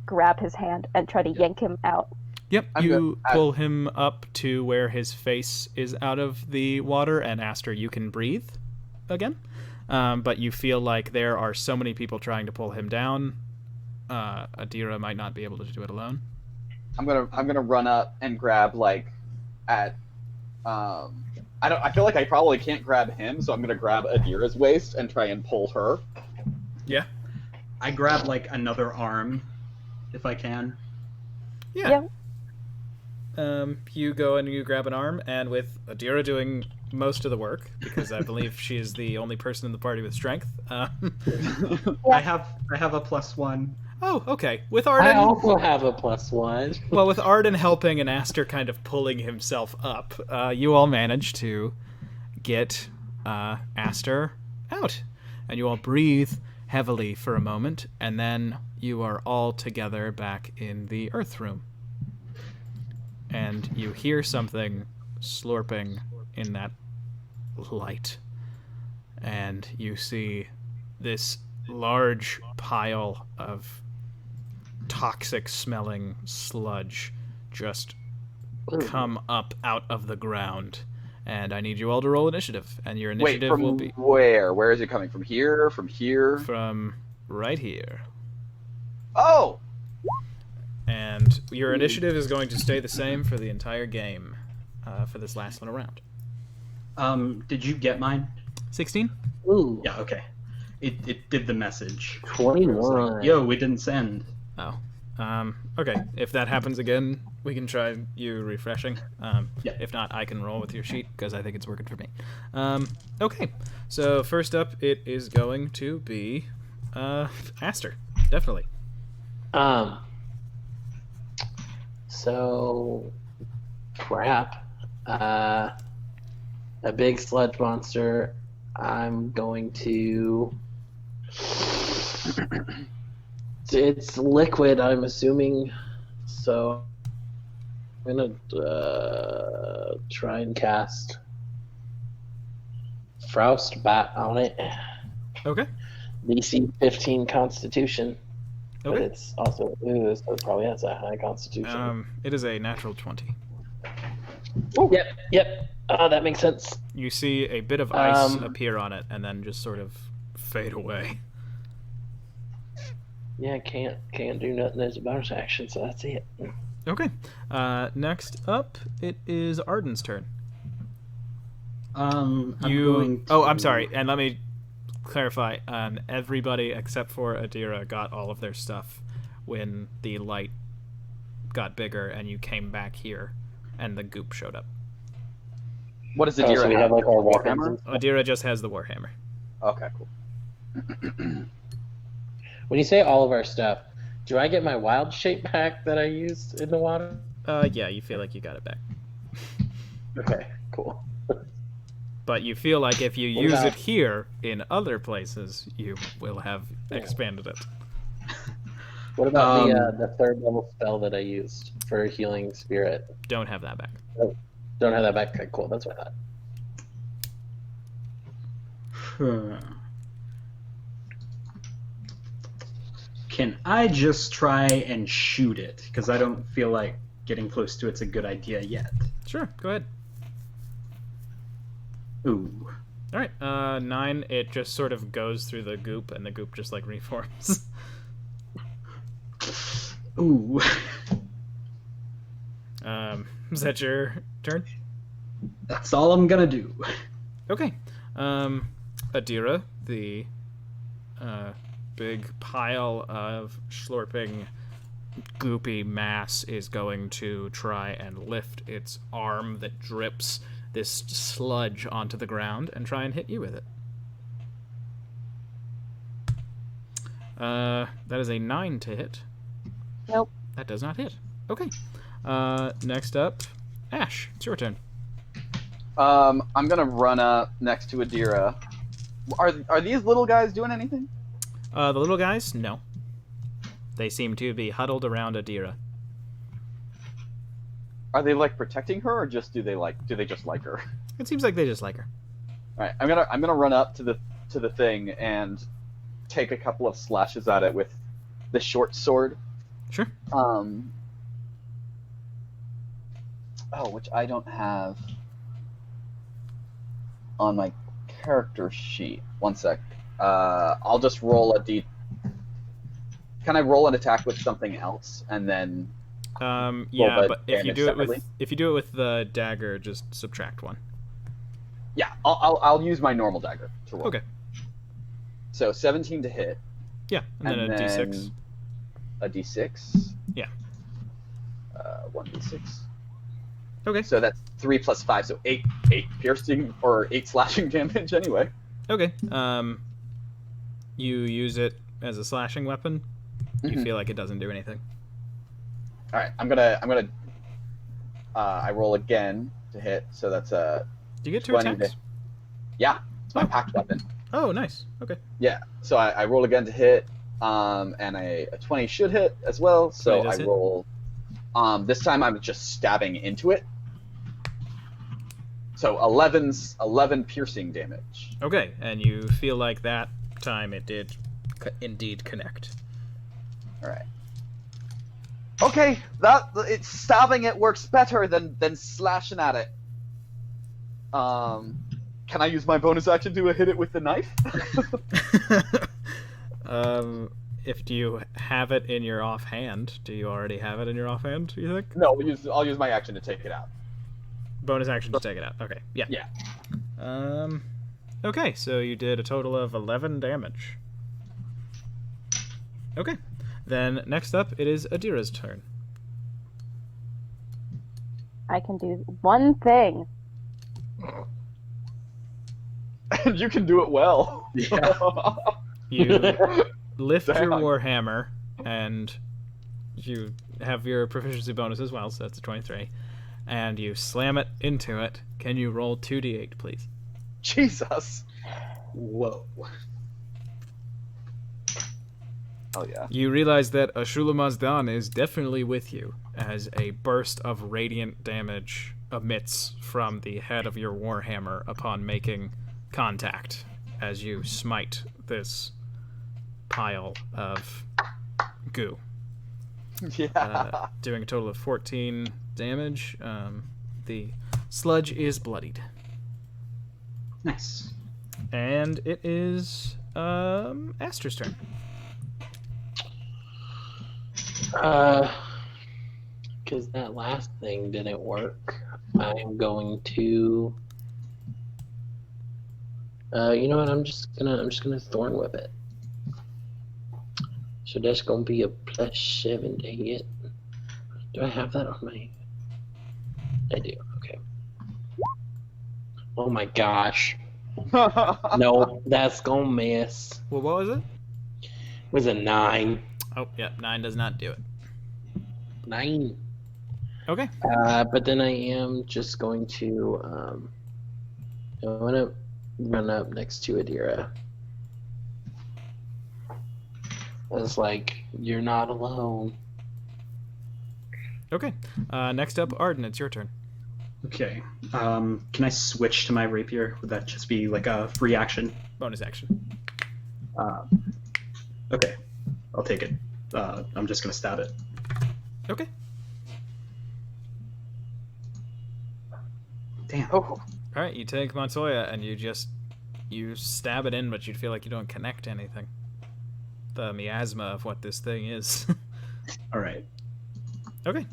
grab his hand and try to yank him out. Yep, I'm you good. pull him up to where his face is out of the water, and Aster, you can breathe again. But you feel like there are so many people trying to pull him down. Adira might not be able to do it alone. I'm gonna run up and grab at I feel like I probably can't grab him, so I'm gonna grab Adira's waist and try and pull her. Yeah. I grab another arm, if I can. Yeah. You go and you grab an arm, and with Adira doing most of the work, because I believe she is the only person in the party with strength. I have a +1. Oh, okay. With I Arden, also have a +1. well, with Arden helping and Aster kind of pulling himself up, you all manage to get Aster out, and you all breathe heavily for a moment, and then you are all together back in the Earth Room. And you hear something slurping in that light. And you see this large pile of toxic-smelling sludge just come up out of the ground. And I need you all to roll initiative. And your Wait, initiative from will be where? Where is it coming? From here? From here? from right here. Oh! And your initiative is going to stay the same for the entire game, for this last little round. Did you get mine? 16? Ooh, Yeah, okay. It did the message. 21. Yo, we didn't send. Oh. Okay. If that happens again, we can try you refreshing. Yeah. If not, I can roll with your sheet, because I think it's working for me. Okay. So first up, it is going to be Aster. Definitely. So, crap. A big sludge monster. I'm going to. It's liquid, I'm assuming. So, I'm gonna try and cast Frost Bat on it. Okay. DC 15 Constitution. But Okay. it's also so it probably has a high Constitution. It is a natural 20. Yep. That makes sense. You see a bit of ice appear on it, and then just sort of fade away. Yeah, can't do nothing as a bonus action, so that's it. Okay. Next up, it is Arden's turn. I'm You. going to... Oh, I'm sorry. And let me clarify. Everybody except for Adira got all of their stuff when the light got bigger and you came back here, and the goop showed up. What does Oh, Adira so we have have? our weapons Warhammer? and stuff. Adira just has the warhammer. Okay, cool. When you say all of our stuff, do I get my wild shape back that I used in the water? Yeah, you feel like you got it back. Okay, cool. But you feel like if you What use about- it here in other places, you will have Yeah. expanded it. What about Um, the third level spell that I used for healing spirit? Don't have that back. Don't have that back. Okay, cool. That's what I thought. Can I just try and shoot it? Because I don't feel like getting close to it's a good idea yet. Sure, go ahead. Ooh. All right, 9. It just sort of goes through the goop, and the goop just like reforms. Ooh. Is that your turn? That's all I'm gonna do. Okay. Adira, the big pile of slurping, goopy mass, is going to try and lift its arm that drips this sludge onto the ground and try and hit you with it. That is a 9 to hit. Nope. That does not hit. Okay. Next up, Ash. It's your turn. I'm gonna run up next to Adira. Are these little guys doing anything? The little guys? No. They seem to be huddled around Adira. Are they like protecting her, or just do they just like her? It seems like they just like her. All right, I'm gonna run up to the thing and take a couple of slashes at it with the short sword. Sure. Which I don't have on my character sheet. One sec. I'll just roll a d. Can I roll an attack with something else and then? Yeah, the but if you damage do separately? it with the dagger, just subtract 1. Yeah, I'll use my normal dagger to roll. Okay. So 17 to hit. Yeah, and then a d6. A d6. Yeah. 1d6. Okay. So that's 3 plus 5, so 8 piercing or 8 slashing damage anyway. Okay. You use it as a slashing weapon. You Mhm. feel like it doesn't do anything. All right, I'm gonna. I roll again to hit, so that's a. Do you get 2 20 attacks? Yeah, it's my Oh. packed weapon. Oh, nice. Okay. Yeah, so I roll again to hit, and a 20 should hit as well. So 20 I does hit. roll. This time I'm just stabbing into it. So 11 piercing damage. Okay, and you feel like that time it did indeed connect. All right. Okay, it's stabbing it works better than slashing at it. Can I use my bonus action to hit it with the knife? If you have it in your offhand, do you already have it in your offhand, do you think? No, I'll use my action to take it out. Bonus action to take it out. Okay, yeah. Yeah. Okay, so you did a total of 11 damage. Okay, then next up, it is Adira's turn. I can do one thing. And you can do it well. Yeah. You lift your Damn. warhammer, and you have your proficiency bonus as well, so that's a 23. And you slam it into it. Can you roll 2d8, please? Jesus. Whoa. Oh yeah. You realize that Ashula Mazdan is definitely with you, as a burst of radiant damage emits from the head of your warhammer upon making contact as you smite this pile of goo. Yeah. Doing a total of 14 damage. The sludge is bloodied. Nice. And it is Aster's turn. Because that last thing didn't work, I'm going to. You know what? I'm just gonna thorn whip it. So that's gonna be a +7. Dang it! Do I have that on my? I do. Okay. Oh my gosh! No, that's gonna miss. Well, what was it? It was a 9. Oh, yep, 9 does not do it. 9. Okay. But then I am just going to I want to run up next to Adira. It's like, you're not alone. Okay. Next up, Arden, it's your turn. Okay. Can I switch to my rapier? Would that just be like a free action? Bonus action. Okay. I'll take it. I'm just gonna stab it. Okay. Damn. Oh, All right, you take Montoya and you stab it in, but you feel like you don't connect anything. The miasma of what this thing is. All right. Okay.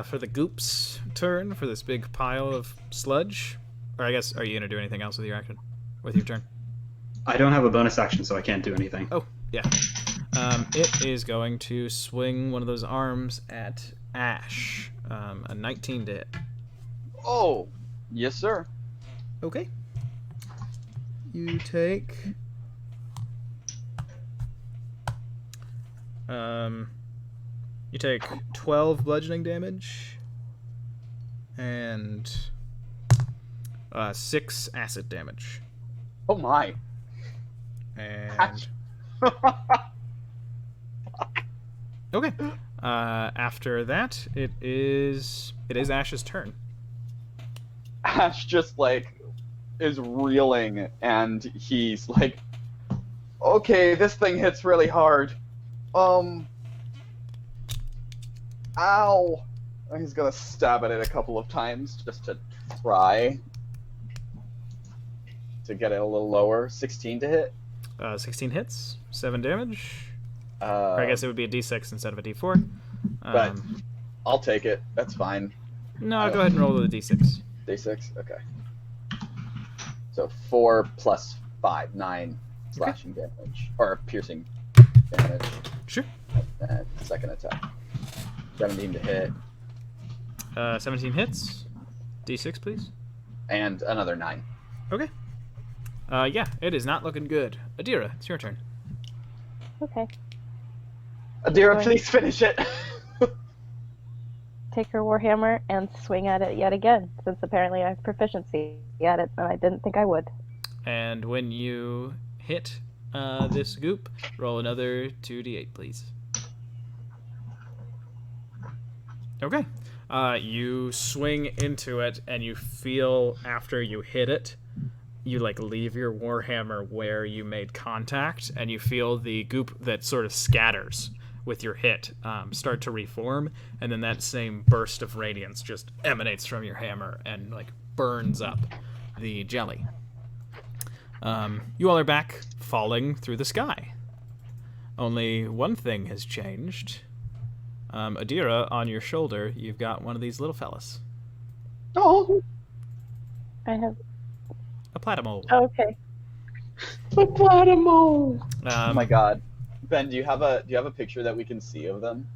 For the goop's turn, for this big pile of sludge, or I guess, are you gonna do anything else with your action? With your turn? I don't have a bonus action, so I can't do anything. Oh, yeah. It is going to swing one of those arms at Ash. A 19 to hit. oh, yes, sir. Okay. You take... You take 12 bludgeoning damage and 6 acid damage. Oh my. And okay. After that, it is Ash's turn. Ash just like is reeling, and he's like, "Okay, this thing hits really hard. Ow!" And he's gonna stab at it a couple of times just to try to get it a little lower. 16 to hit. 16 hits, 7 damage. Or I guess it would be a d6 instead of a d4. But I'll take it. That's fine. No, go ahead and roll with a d6. D6? Okay. So 4 plus 5, 9 slashing damage. Or piercing damage. Sure. And second attack. 17 to hit. 17 hits. D6, please. And another 9. Okay. Yeah, it is not looking good. Adira, it's your turn. Okay. Adira, Fine. please finish it. Take her warhammer and swing at it yet again, since apparently I have proficiency at it, and I didn't think I would. And when you hit this goop, roll another 2d8, please. Okay. You swing into it, and you feel after you hit it, you like leave your warhammer where you made contact, and you feel the goop that sort of scatters with your hit start to reform, and then that same burst of radiance just emanates from your hammer and like burns up the jelly. You all are back falling through the sky. Only one thing has changed. Adira, on your shoulder, you've got one of these little fellas. Oh, I have. A platymo. Okay. A platymo! oh my god. Ben, do you have a picture that we can see of them?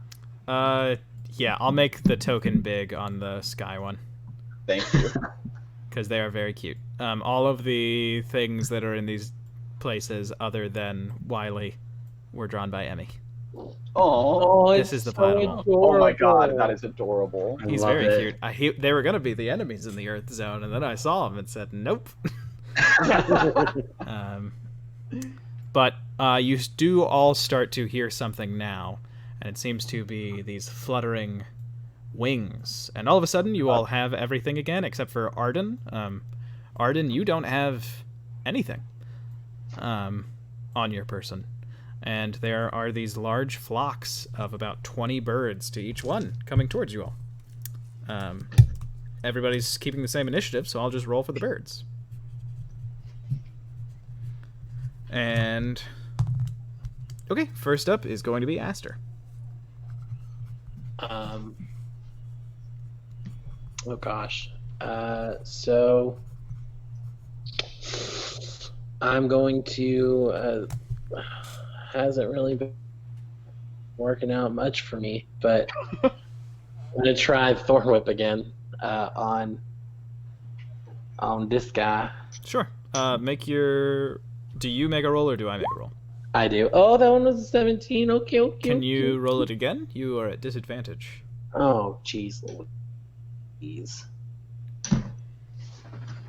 Yeah, I'll make the token big on the sky one. Thank you. Because they are very cute. All of the things that are in these places other than Wiley were drawn by Emmy. Oh, This is the platymo. oh my god, that is adorable. He's love very it. cute. They were going to be the enemies in the Earth Zone, and then I saw them and said, nope. But you do all start to hear something now, and it seems to be these fluttering wings. And all of a sudden, you all have everything again, except for Arden. Arden, you don't have anything on your person. And there are these large flocks of about 20 birds to each one coming towards you all. Everybody's keeping the same initiative, so I'll just roll for the birds. And okay, first up is going to be Aster. Oh gosh. So I'm going to hasn't really been working out much for me, but I'm gonna try Thorn Whip again on this guy. Sure. Do you make a roll or do I make a roll? I do. Oh, that one was a 17. Okay. Can you roll it again? You are at disadvantage. Oh, jeez, Louise.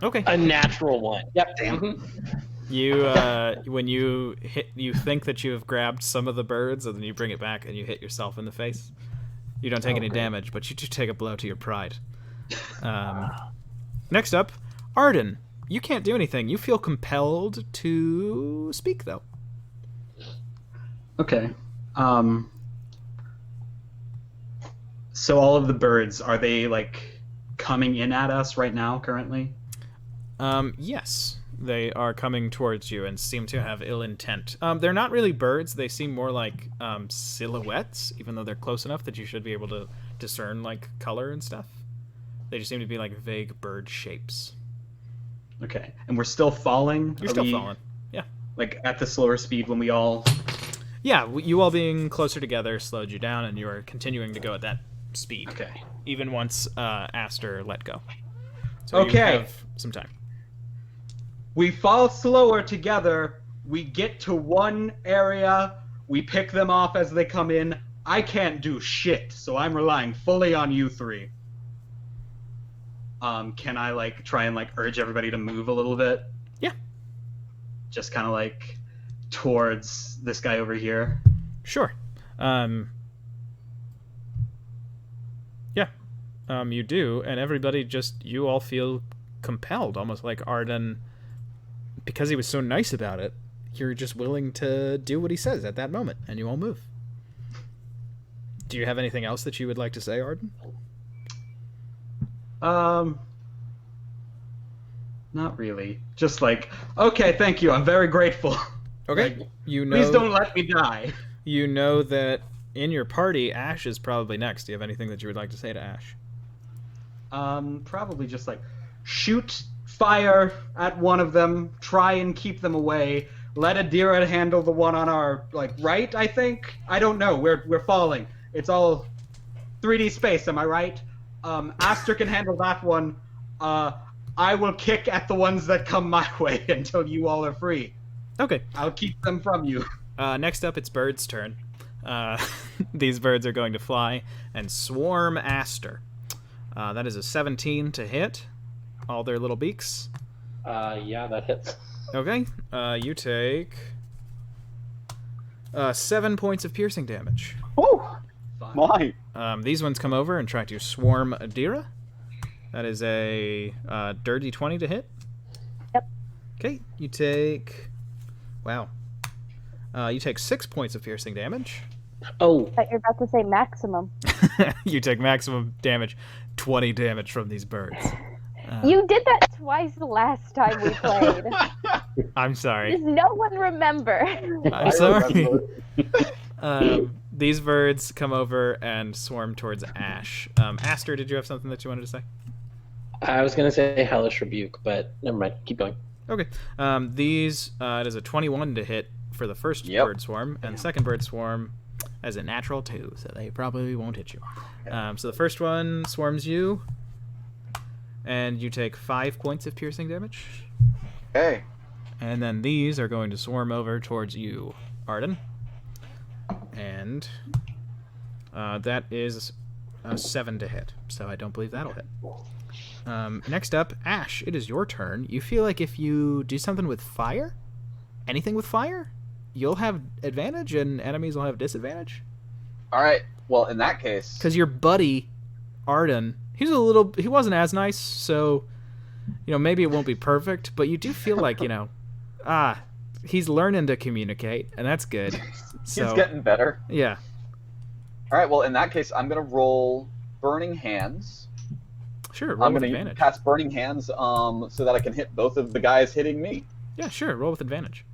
Okay. A natural one. Yep. Damn. You when you hit, you think that you have grabbed some of the birds, and then you bring it back and you hit yourself in the face. You don't take any damage, but you do take a blow to your pride. Next up, Arden. You can't do anything. You feel compelled to speak, though. Okay. So all of the birds, are they like coming in at us right now currently? Yes. They are coming towards you and seem to have ill intent. They're not really birds. They seem more like silhouettes, even though they're close enough that you should be able to discern like color and stuff. They just seem to be like vague bird shapes. Okay. And we're still falling? You're still falling. Yeah. Like at the slower speed when we all... Yeah, you all being closer together slowed you down, and you are continuing to go at that speed. Okay. Even once Aster let go. So Okay. You have some time. We fall slower together. We get to one area. We pick them off as they come in. I can't do shit, so I'm relying fully on you three. Can I like try and like urge everybody to move a little bit? Yeah. Just kind of like towards this guy over here. Sure. Yeah. You do, and everybody just, you all feel compelled, almost like Arden, because he was so nice about it, you're just willing to do what he says at that moment, and you all move. Do you have anything else that you would like to say, Arden? Not really. Just like, okay, thank you. I'm very grateful. Okay. Like, You know, please don't let me die. You know that in your party, Ash is probably next. Do you have anything that you would like to say to Ash? Probably just like shoot fire at one of them, try and keep them away. Let Adira handle the one on our like right, I think. I don't know. We're falling. It's all 3D space, am I right? Aster can handle that one. I will kick at the ones that come my way until you all are free. Okay. I'll keep them from you. Next up, it's Bird's turn. These birds are going to fly and swarm Aster. That is a 17 to hit. All their little beaks. Yeah, that hits. Okay. You take 7 points of piercing damage. Oh, my. These ones come over and try to swarm Adira. That is a dirty 20 to hit. Yep. Okay. You take... Wow. You take 6 points of piercing damage. Oh, But you're about to say maximum. You take maximum damage, 20 damage from these birds. You did that twice the last time we played. I'm sorry. Does no one remember? I'm sorry. These birds come over and swarm towards Ash. Aster, did you have something that you wanted to say? I was gonna say hellish rebuke, but never mind. Keep going. Okay. These, it is a 21 to hit for the first bird swarm, and the second bird swarm as a natural 2, so they probably won't hit you. So the first one swarms you, and you take 5 points of piercing damage. Hey. And then these are going to swarm over towards you, Arden. And that is a 7 to hit, so I don't believe that'll hit. Next up, Ash, it is your turn. You feel like if you do something with fire, anything with fire, you'll have advantage and enemies will have disadvantage. All right. Well, in that case, Because your buddy, Arden, he wasn't as nice, so, maybe it won't be perfect, but you do feel like, he's learning to communicate, and that's good. So, he's getting better. Yeah. All right. Well, in that case, I'm gonna roll Burning Hands. Sure, roll I'm with gonna advantage. cast Burning Hands, so that I can hit both of the guys hitting me. Yeah, sure, roll with advantage.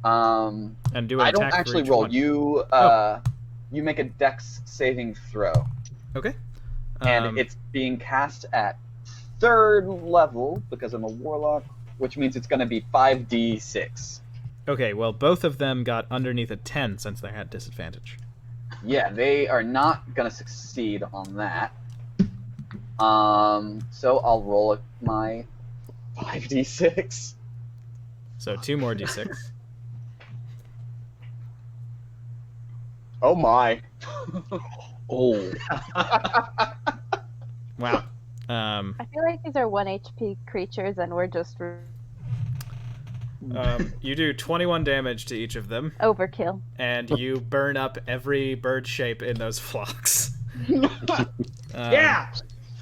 And do an I don't attack for actually each roll. one. You make a Dex saving throw, Okay. and it's being cast at 3rd level because I'm a warlock, which means it's going to be 5d6. Okay, well, both of them got underneath a 10 since they had disadvantage. Yeah, they are not going to succeed on that. So I'll roll my 5d6. So 2 more d6. Oh my. Oh, Wow. I feel like these are 1 HP creatures and we're just... You do 21 damage to each of them, Overkill. and you burn up every bird shape in those flocks. Yeah!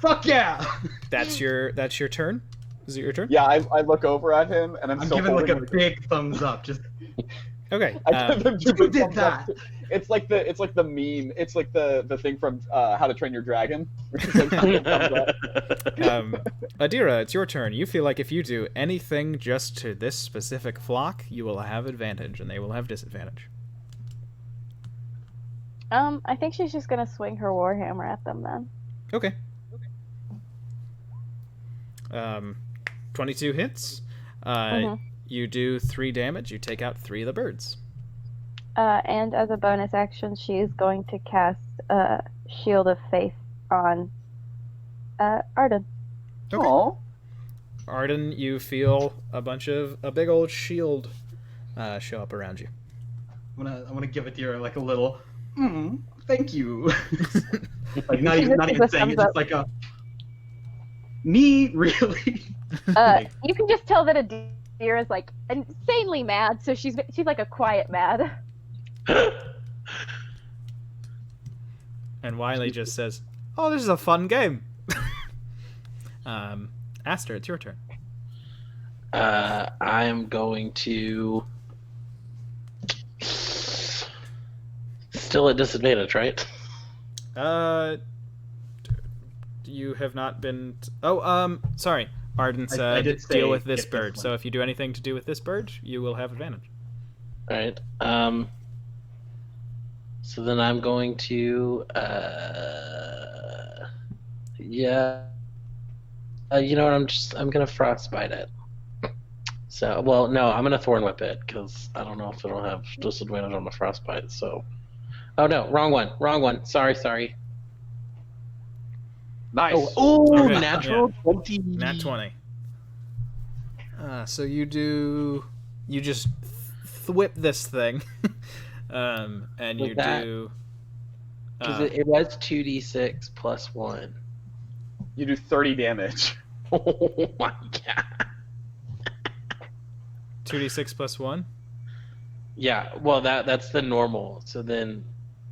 Fuck yeah! That's your turn? Is it your turn? Yeah, I look over at him and I'm I'm still giving like a holding big thumbs up. Just Okay. I give him two you big did thumbs up. that. It's like the meme. It's like the thing from How to Train Your Dragon. It's like two thumbs up. Adira, it's your turn. You feel like if you do anything just to this specific flock, you will have advantage, and they will have disadvantage. I think she's just gonna swing her warhammer at them then. Okay. 22 hits. You do 3 damage. You take out 3 of the birds. And as a bonus action, she is going to cast Shield of Faith on Arden. Okay. Aw. Arden, you feel a big old shield show up around you. I'm gonna give Adira like a little thank you. Like not even saying it, just like a me really. You can just tell that Adira is like insanely mad, so she's like a quiet mad. And Wiley just says, "Oh, this is a fun game." Aster, it's your turn. I'm going to still at disadvantage, right? You have not been. Sorry. Arden I said did say deal with this get this bird. one. So if you do anything to do with this bird, you will have advantage. All right. So then I'm going to yeah. You know what? I'm gonna frostbite it. So no, I'm gonna thorn whip it because I don't know if it'll have disadvantage on the frostbite. So, oh no, wrong one. Sorry. Nice. Oh, Okay, natural 20. Nat 20. So you just thwip this thing, and you With that, do. Because it was 2d6 plus 1. You do 30 damage. Oh my god. 2d6 plus 1. Yeah, well that's the normal. So then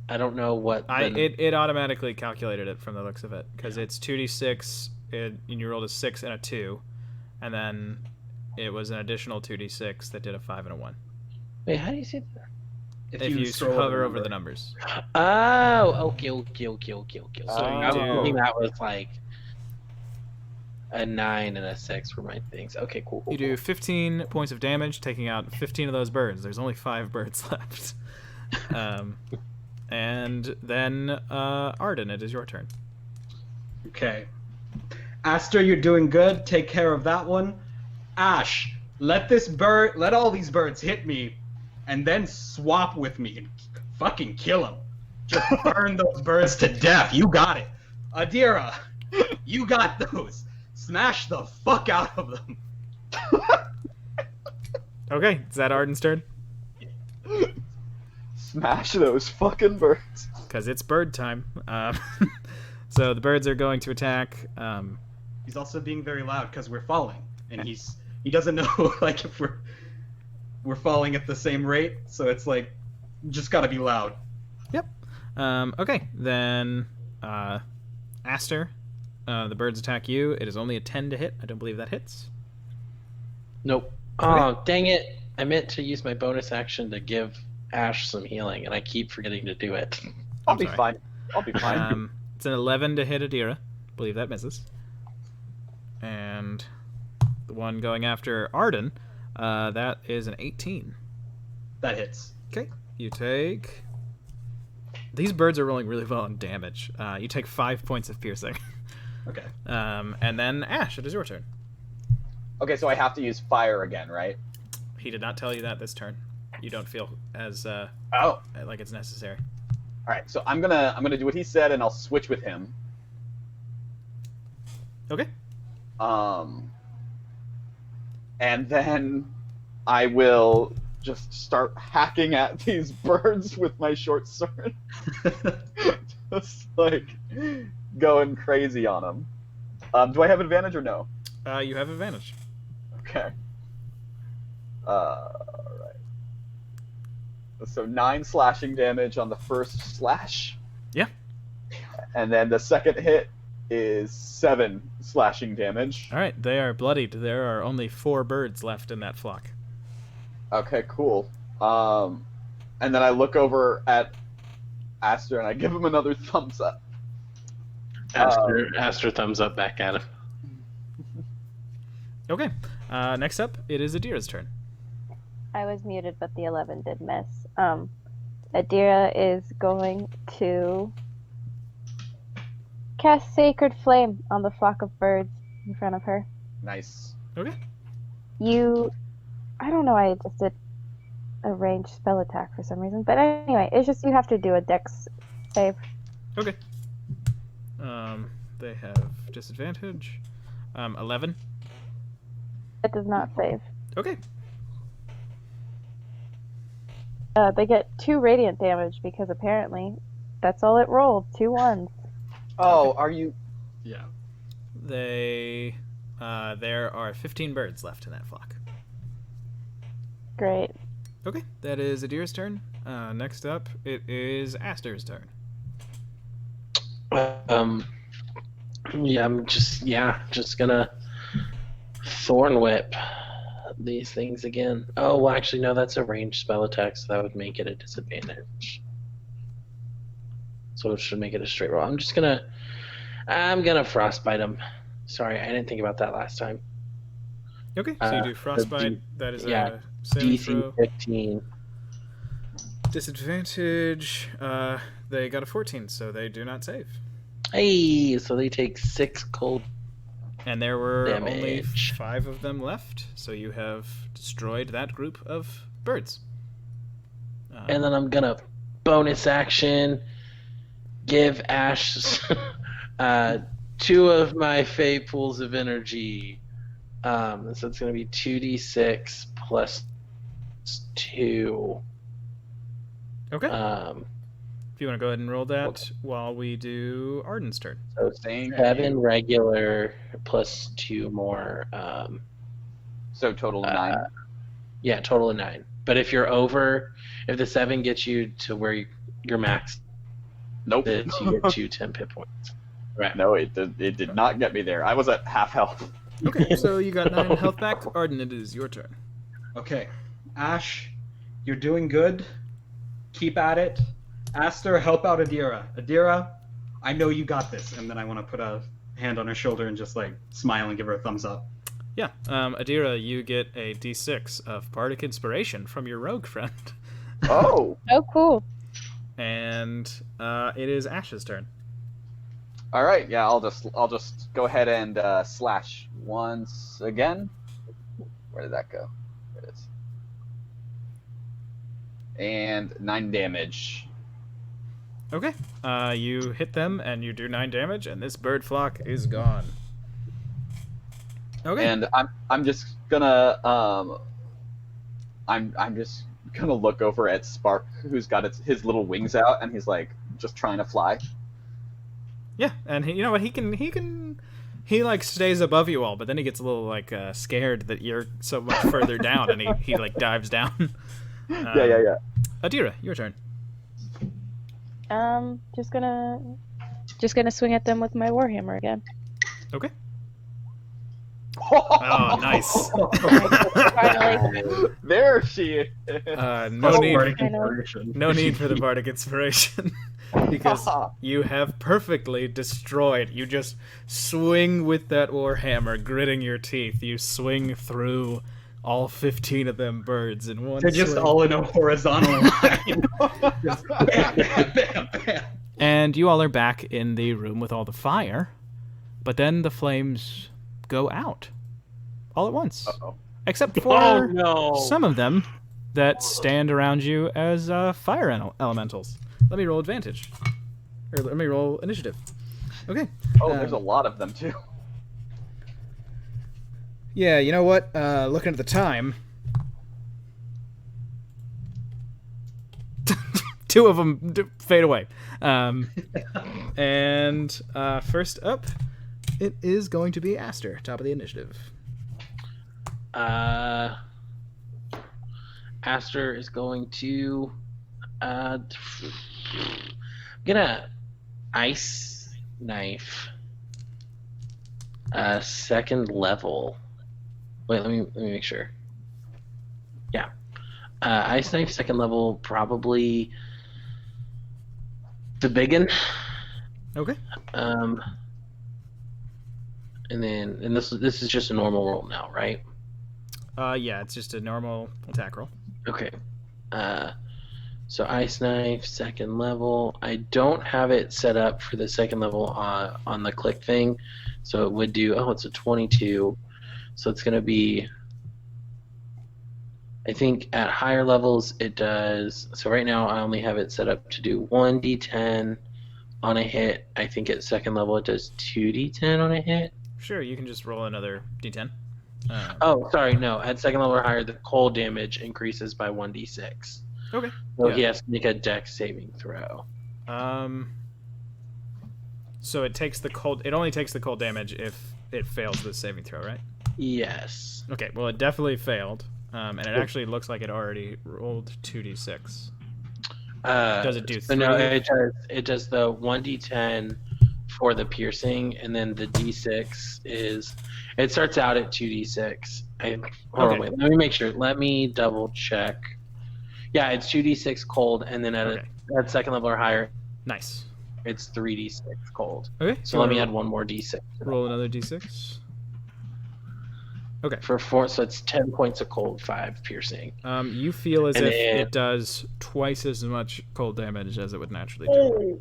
I don't know what It automatically calculated it from the looks of it because it's 2d6 and you rolled a 6 and a 2, and then it was an additional 2d6 that did a 5 and a 1. Wait, how do you see that? If you scroll hover the over number. the numbers. Oh, okay. So I was do- thinking that was like a 9 and a 6 for my things. Okay, cool. You do 15 points of damage, taking out 15 of those birds. There's only 5 birds left. And then Arden, it is your turn. Okay. Aster, you're doing good. Take care of that one. Ash, let all these birds hit me, and then swap with me and fucking kill them. Just burn those birds to death. You got it. Adira, you got those. Smash the fuck out of them. Okay, is that Arden's turn? Smash those fucking birds. Because it's bird time. So the birds are going to attack. He's also being very loud because we're falling, and he doesn't know like if we're falling at the same rate. So it's like just gotta be loud. Yep. Okay, then Aster, the birds attack you. It is only a 10 to hit. I don't believe that hits. Nope. Oh, dang it. I meant to use my bonus action to give Ash some healing, and I keep forgetting to do it. I'll be sorry. fine. I'll be fine. It's an 11 to hit Adira. I believe that misses. And the one going after Arden, that is an 18. That hits. Okay, you take... These birds are rolling really well on damage. You take 5 points of piercing. Okay. And then Ash, it is your turn. Okay, so I have to use fire again, right? He did not tell you that this turn. You don't feel as Oh. like it's necessary. All right, so I'm gonna do what he said, and I'll switch with him. Okay. And then I will just start hacking at these birds with my short sword. Just like going crazy on them. Do I have advantage or no? You have advantage. Okay. Right. So 9 slashing damage on the first slash. Yeah. And then the second hit is 7 slashing damage. All right, they are bloodied. There are only 4 birds left in that flock. Okay, cool. And then I look over at Aster and I give him another thumbs up. Aster thumbs up back at him. Okay. Next up, it is Adira's turn. I was muted, but the 11 did miss. Adira is going to cast Sacred Flame on the flock of birds in front of her. Nice. Okay. I don't know why I just did a ranged spell attack for some reason, but anyway, it's just you have to do a dex save. Okay. They have disadvantage. 11. It does not save. Okay. They get 2 radiant damage because apparently that's all it rolled. 2 ones. Oh, are you... Yeah. There are 15 birds left in that flock. Great. Okay, that is Adira's turn. Next up, it is Aster's turn. Yeah, I'm just gonna Thorn Whip these things again. Oh, well, actually, no, that's a ranged spell attack, so that would make it a disadvantage. So it should make it a straight roll. I'm gonna Frostbite him. Sorry, I didn't think about that last time. Okay, so you do Frostbite. That is a saving DC throw. 15. Disadvantage. They got a 14, so they do not save. Hey, so they take 6 cold. And there were only Damage. 5 of them left, so you have destroyed that group of birds. And then I'm gonna bonus action give Ash 2 of my Fey pools of energy. So it's gonna be 2d6 plus 2. Okay. If you want to go ahead and roll that while we do Arden's turn. So Same 7 regular plus 2 more. So total 9. Yeah, total of 9. But if you're over, if the 7 gets you to where you're max, Nope. you get 2 temp hit points. Right. No, it did not get me there. I was at half health. Okay, so you got 9 health back. Arden, it is your turn. Okay. Ash, you're doing good. Keep at it. Aster, help out Adira. Adira, I know you got this. And then I want to put a hand on her shoulder and just like smile and give her a thumbs up. Yeah, Adira, you get a d6 of bardic inspiration from your rogue friend. Oh. Oh, cool. And it is Ash's turn. All right. Yeah, I'll just go ahead and slash once again. Where did that go? There it is. And 9 damage. Okay, you hit them and you do 9 damage, and this bird flock is gone. Okay. And I'm just gonna I'm just gonna look over at Spark, who's got his little wings out, and he's like just trying to fly. Yeah, and you know what? He like stays above you all, but then he gets a little like scared that you're so much further down, and he like dives down. Yeah. Adira, your turn. Just gonna swing at them with my warhammer again. Okay. Oh, nice. Finally. There she is. No need. Bardic inspiration. No need for the bardic inspiration, because you have perfectly destroyed. You just swing with that warhammer, gritting your teeth. You swing through all 15 of them birds in one They're just swing. all in a horizontal line. Just bam, bam, bam, bam. And you all are back in the room with all the fire, but then the flames go out all at once. Uh-oh. Except for Oh, no. some of them that stand around you as fire elementals. Let me roll advantage. Or let me roll initiative. Okay. Oh, there's a lot of them too. Yeah, you know what? Looking at the time, 2 of them fade away. And first up, it is going to be Aster, top of the initiative. Aster is going to gonna ice knife second level. Wait, let me make sure. Yeah. Ice knife second level, probably the biggin. Okay. And this is just a normal roll now, right? Yeah, it's just a normal attack roll. Okay. So ice knife second level. I don't have it set up for the second level on the click thing, so it would do. Oh, it's a 22. So it's gonna be. I think at higher levels it does. So right now I only have it set up to do 1d10 on a hit. I think at second level it does 2d10 on a hit. Sure, you can just roll another d10. Oh, sorry, no. At second level or higher, the cold damage increases by 1d6. Okay. So Yeah. he has to make a dex saving throw. So it takes the cold. It only takes the cold damage if it fails the saving throw, right? Yes. Okay. Well, it definitely failed. And it actually looks like it already rolled 2d6. Does it do So no, 3? it does the 1d10 for the piercing, and then the d6 is. It starts out at 2d6. Hold on, wait. Let me make sure. Let me double check. Yeah, it's 2d6 cold, and then at second level or higher, Nice. it's 3d6 cold. Okay. So let me add one more d6. Roll another d6. Okay. For 4, so it's 10 points of cold, 5 piercing. You feel as And if then- it does twice as much cold damage as it would naturally do.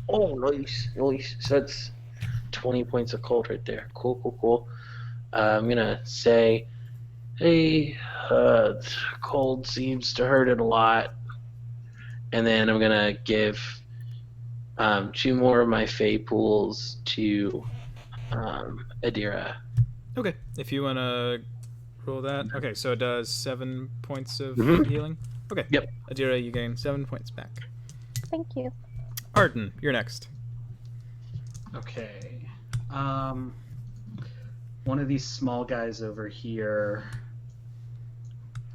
Oh, nice. So that's 20 points of cold right there. Cool. I'm gonna say, hey, cold seems to hurt it a lot. And then I'm gonna give 2 more of my Fey pools to Adira. Okay. If you want to roll that. Okay, so it does 7 points of Mhm. healing. Okay. Yep. Adira, you gain 7 points back. Thank you. Arden, you're next. Okay. One of these small guys over here.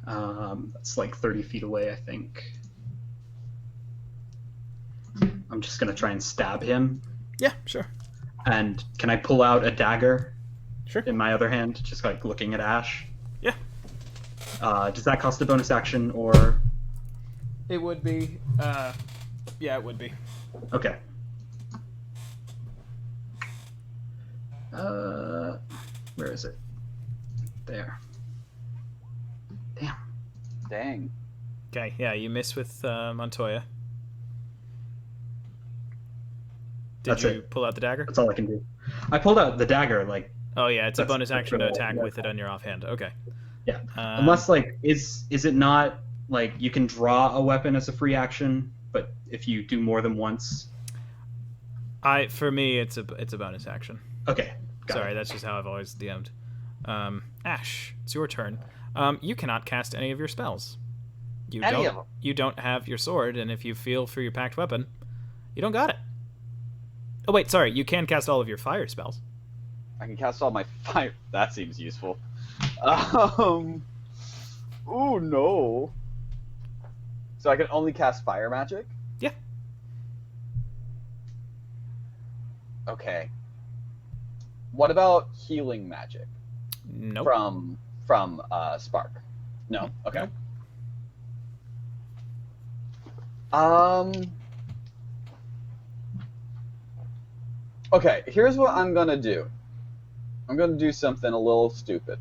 That's like 30 feet away, I think. I'm just gonna try and stab him. Yeah, sure. And can I pull out a dagger Sure. in my other hand, just like looking at Ash? Yeah. Does that cost a bonus action or? It would be. Yeah, it would be. Okay. Where is it? There. Damn. Dang. Okay, yeah, you miss with Montoya. Did That's you it. pull out the dagger? That's all I can do. I pulled out the dagger, like, Oh yeah, it's a That's bonus action to pretty attack cool. with it on your offhand. Okay. yeah. Unless, like, is it not, like, you can draw a weapon as a free action, but if you do more than once? For me, it's a bonus action. Okay. got Sorry, it. that's just how I've always DM'd. Ash, it's your turn. You cannot cast any of your spells. Any of them? You don't have your sword, and if you feel for your packed weapon, you don't got it. Oh wait, sorry. You can cast all of your fire spells. I can cast all my fire. That seems useful. Ooh, no. So I can only cast fire magic? Yeah. Okay. What about healing magic Nope. from Spark? No. Okay. Okay, here's what I'm gonna do. I'm gonna do something a little stupid.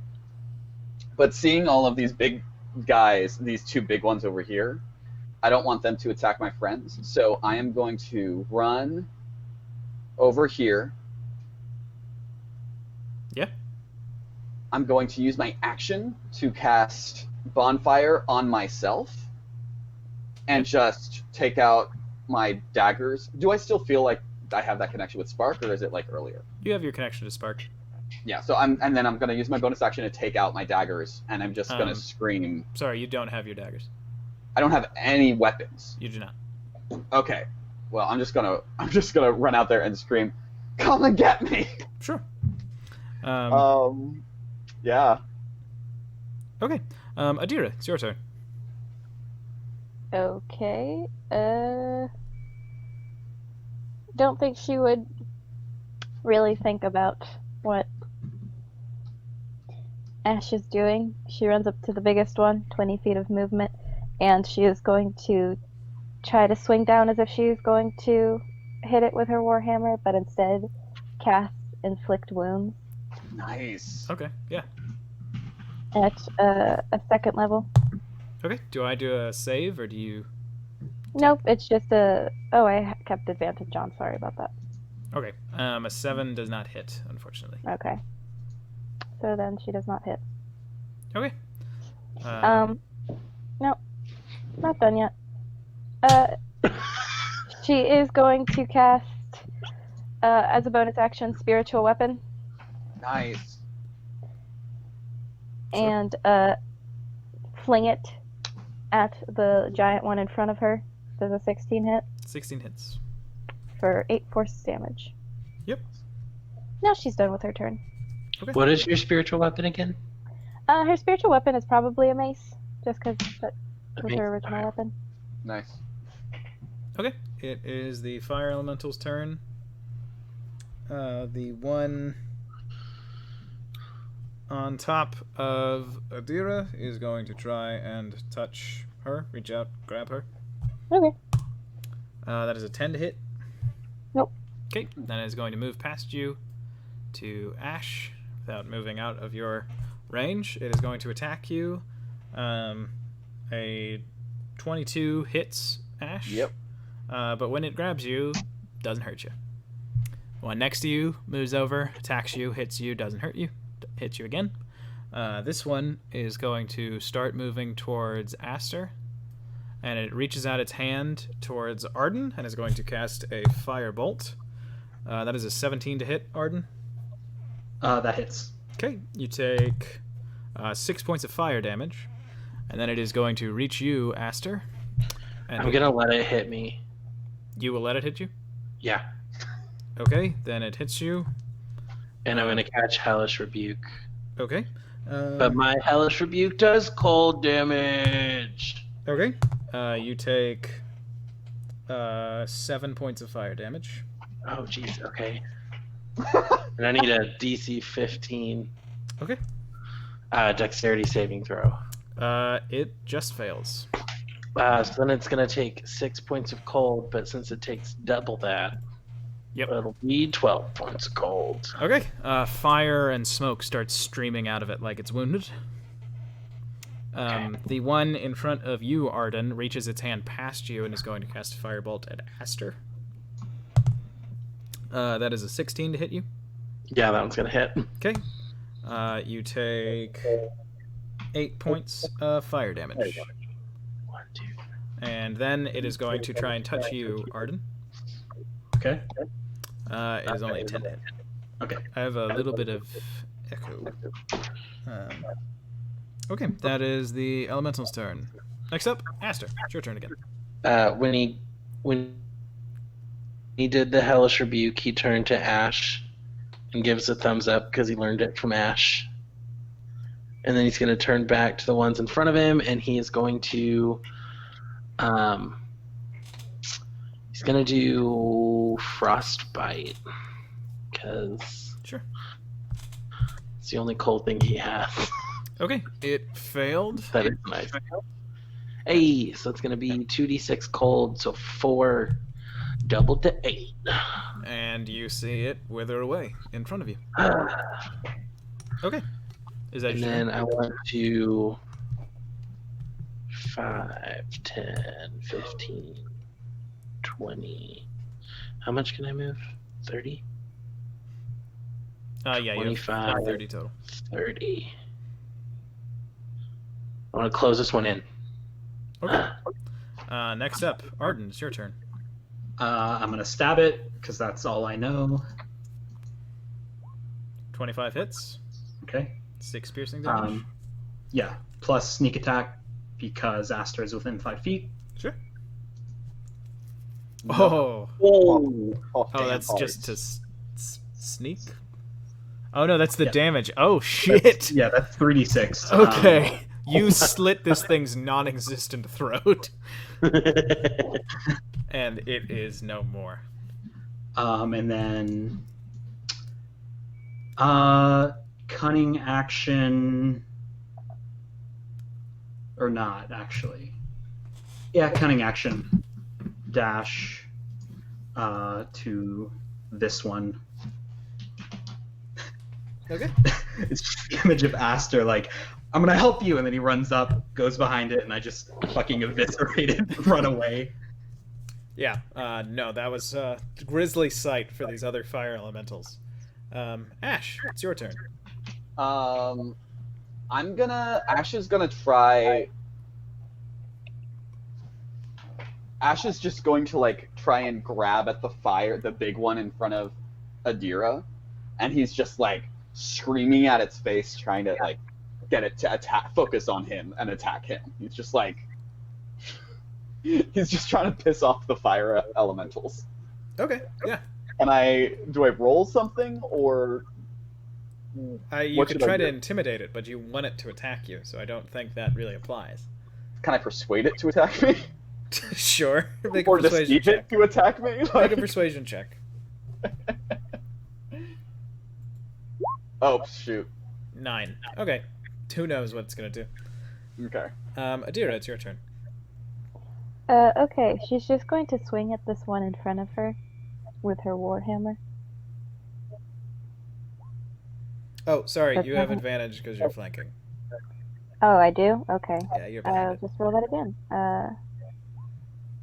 But seeing all of these big guys, these 2 big ones over here, I don't want them to attack my friends. So I am going to run over here. Yeah. I'm going to use my action to cast Bonfire on myself and just take out my daggers. Do I still feel like I have that connection with Spark, or is it like earlier? You have your connection to Spark. Yeah, so and then I'm gonna use my bonus action to take out my daggers, and I'm just gonna scream. Sorry, you don't have your daggers. I don't have any weapons. You do not. Okay, well I'm just gonna run out there and scream, "Come and get me!" Sure. Yeah. Okay. Adira, it's your turn. Okay. Don't think she would really think about what Ash is doing. She runs up to the biggest one, 20 feet of movement, and she is going to try to swing down as if she's going to hit it with her warhammer, but instead cast Inflict Wounds Nice. Okay, yeah. at a second level. Okay, do I do a save, or do you... Nope, it's just a... Oh, I kept advantage on. Sorry about that. Okay, a 7 does not hit, unfortunately. Okay. So then she does not hit. Okay. No, not done yet. She is going to cast, as a bonus action, Spiritual Weapon, Nice. and fling it at the giant one in front of her. Does a 16 hit 16 hits. for 8 force damage. Yep. Now she's done with her turn. What is your spiritual weapon again? Her spiritual weapon is probably a mace, just because that was mace, her original alright. weapon. Nice. Okay, it is the fire elemental's turn. The one on top of Adira is going to try and touch her, reach out, grab her. Okay. That is a 10 to hit. Nope. Okay, then it is going to move past you to Ash without moving out of your range. It is going to attack you. A 22 hits Ash. Yep. But when it grabs you, doesn't hurt you. One next to you moves over, attacks you, hits you, doesn't hurt you, hits you again. This one is going to start moving towards Aster, and it reaches out its hand towards Arden and is going to cast a firebolt. That is a 17 to hit, Arden. That hits. Okay, you take 6 points of fire damage, and then it is going to reach you, Aster. And I'm gonna let it hit me. you will let it hit you? Yeah. Okay, then it hits you. And I'm gonna catch Hellish Rebuke. Okay. But my Hellish Rebuke does cold damage. Okay. You take 7 points of fire damage. Oh, jeez. Okay. And I need a DC 15 Okay. dexterity saving throw. It just fails. So then it's gonna take 6 points of cold, but since it takes double that, Yep. it'll be 12 points of cold. Okay. Fire and smoke starts streaming out of it like it's wounded. The one in front of you, Arden, reaches its hand past you and is going to cast a firebolt at Aster. That is a 16 to hit you. Yeah, that one's gonna hit. Okay. You take 8 points of fire damage. 1, 2. And then it is going to try and touch you, Arden. Okay. It is only a 10 to hit. Okay. I have a little bit of echo. Okay, that is the elemental's turn. Next up, Aster. It's your turn again. When he did the Hellish Rebuke, he turned to Ash and gives a thumbs up because he learned it from Ash. And then he's going to turn back to the ones in front of him, and he is going to he's going to do Frostbite because Sure. it's the only cold thing he has. Okay, it failed. That is nice. Hey, so it's going to be 2d6 cold, so 4 doubled to 8. And you see it wither away in front of you. Okay. Is that And your then turn? I want to 5, 10, 15, 20. How much can I move? 30? Yeah, you have 25. 30 total. 30. I want to close this one in. Okay. Next up, Arden, it's your turn. I'm gonna stab it because that's all I know. 25 hits, Okay. 6 piercing damage. Yeah. Plus sneak attack because Aster is within 5 feet. Sure. Oh, Oh, that's just to sneak? Oh no, that's the Yeah. damage. Oh shit. Yeah, that's 3d6. Okay. You slit this thing's non-existent throat, and it is no more. And then cunning action, or not actually. Yeah, cunning action dash to this one. Okay. It's just the image of Aster like, I'm gonna help you, and then he runs up, goes behind it, and I just fucking eviscerate it and run away. Yeah, no, that was a grisly sight for these other fire elementals. Ash, it's your turn. Ash is gonna try. Ash is just going to like try and grab at the big one in front of Adira, and he's just like screaming at its face, trying to like get it to focus on him and attack him. He's just like, he's just trying to piss off the fire elementals. Okay, yeah. Do I roll something, or You could try to intimidate it, but you want it to attack you, so I don't think that really applies. can I persuade it to attack me? Sure. Make a Or persuasion deceive check. it to attack me? Make Like... a persuasion check. Oh, shoot. 9. Okay. Who knows what it's gonna do? Okay. Adira, it's your turn. Okay, she's just going to swing at this one in front of her with her warhammer. Oh, sorry, That's you have fine. advantage because you're flanking. Oh, I do? Okay. Yeah, you're I'll behind it. just roll that again.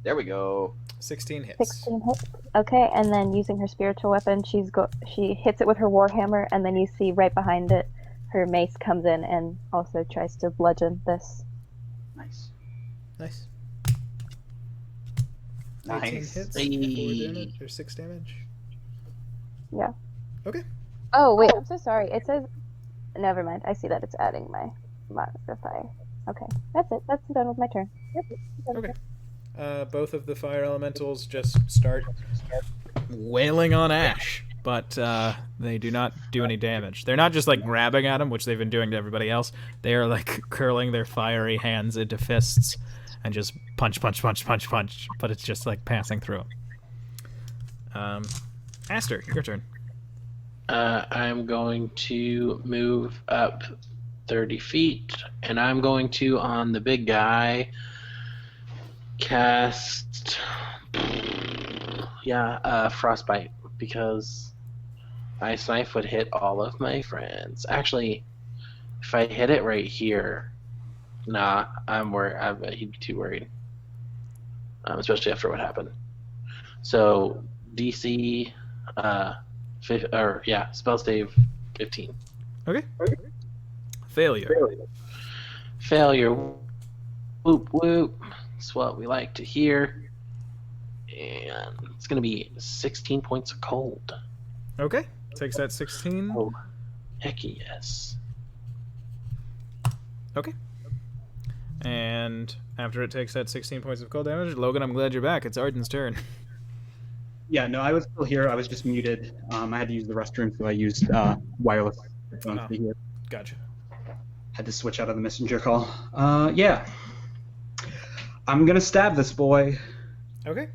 There we go. 16 hits. 16 hits. Okay, and then using her spiritual weapon, she hits it with her warhammer, and then you see right behind it, her mace comes in and also tries to bludgeon this. Nice. Nice. Nice. 18 hits, 4 damage, or 6 damage. Yeah. Okay. Oh, wait, I'm so sorry. It says... Never mind. I see that it's adding my modifier. Okay, that's it. That's done with my turn. Yep. Okay. Both of the fire elementals just start wailing on Ash, but they do not do any damage. They're not just like grabbing at him, which they've been doing to everybody else. They are like curling their fiery hands into fists and just punch, punch, punch, punch, punch. But it's just like passing through them. Aster, your turn. I'm going to move up 30 feet, and I'm going to, on the big guy, cast frostbite, because ice knife would hit all of my friends. Actually, if I hit it right here, nah, I'm worried. He'd be too worried, especially after what happened. So DC spell save 15. Okay. Failure. Failure. Whoop whoop. That's what we like to hear. And it's going to be 16 points of cold. Okay. Takes that 16. Oh, heck yes. Okay. And after it takes that 16 points of cold damage, Logan, I'm glad you're back. It's Arden's turn. Yeah, no, I was still here. I was just muted. I had to use the restroom, so I used wireless headphones to hear. Gotcha. Had to switch out of the messenger call. Yeah. I'm gonna stab this boy. Okay.